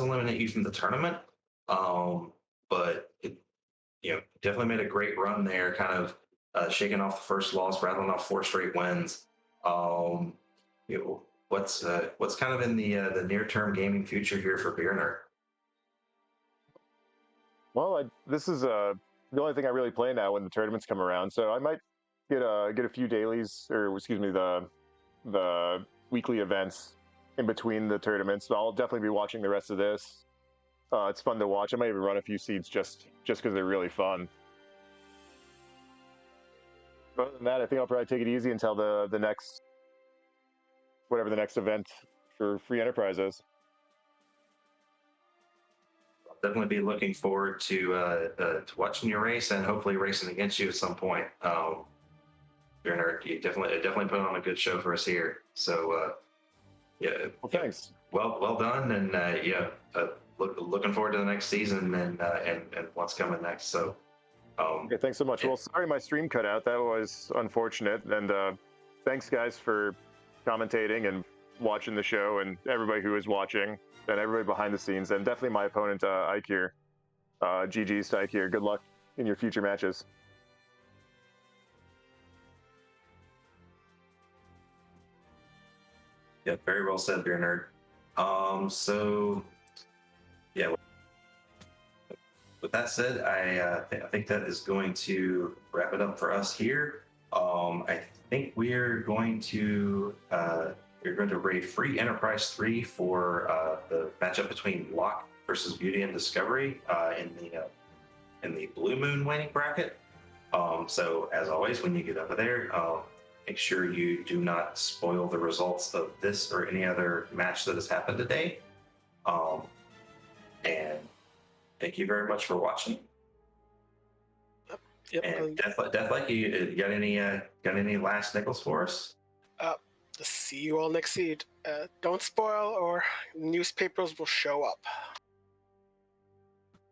S2: eliminate you from the tournament. But it definitely made a great run there, kind of shaking off the first loss, rattling off 4 straight wins. What's kind of in the near term gaming future here for Beernerd?
S4: Well, this is the only thing I really play now when the tournaments come around. So I might get a few dailies, or excuse me, the weekly events in between the tournaments. But I'll definitely be watching the rest of this. It's fun to watch. I might even run a few seeds just because they're really fun. Other than that, I think I'll probably take it easy until the next, whatever the next event for Free Enterprise is.
S2: Definitely be looking forward to watching your race and hopefully racing against you at some point. Beernerd, you definitely put on a good show for us here. So yeah,
S4: Well, thanks.
S2: well done, and looking forward to the next season and what's coming next. So
S4: Okay, thanks so much. Well, sorry my stream cut out. That was unfortunate. And thanks, guys, for commentating and watching the show, and everybody who is watching, and everybody behind the scenes, and definitely my opponent, Eykir. GG's to Eykir. Good luck in your future matches.
S2: yeah, very well said, Beernerd. So yeah. With that said, I think that is going to wrap it up for us here. I think we're going to raid Free Enterprise 3 for the matchup between Locke versus Beauty and Discovery in the Blue Moon Waning bracket. So as always, when you get over there, make sure you do not spoil the results of this or any other match that has happened today. And thank you very much for watching.
S1: Yep.
S2: And Deathlike, you got any last nickels for us?
S1: See you all next seed. Don't spoil, or newspapers will show up.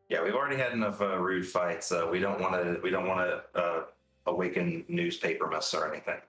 S2: Yeah, we've already had enough rude fights. We don't want to awaken newspaper mess or anything.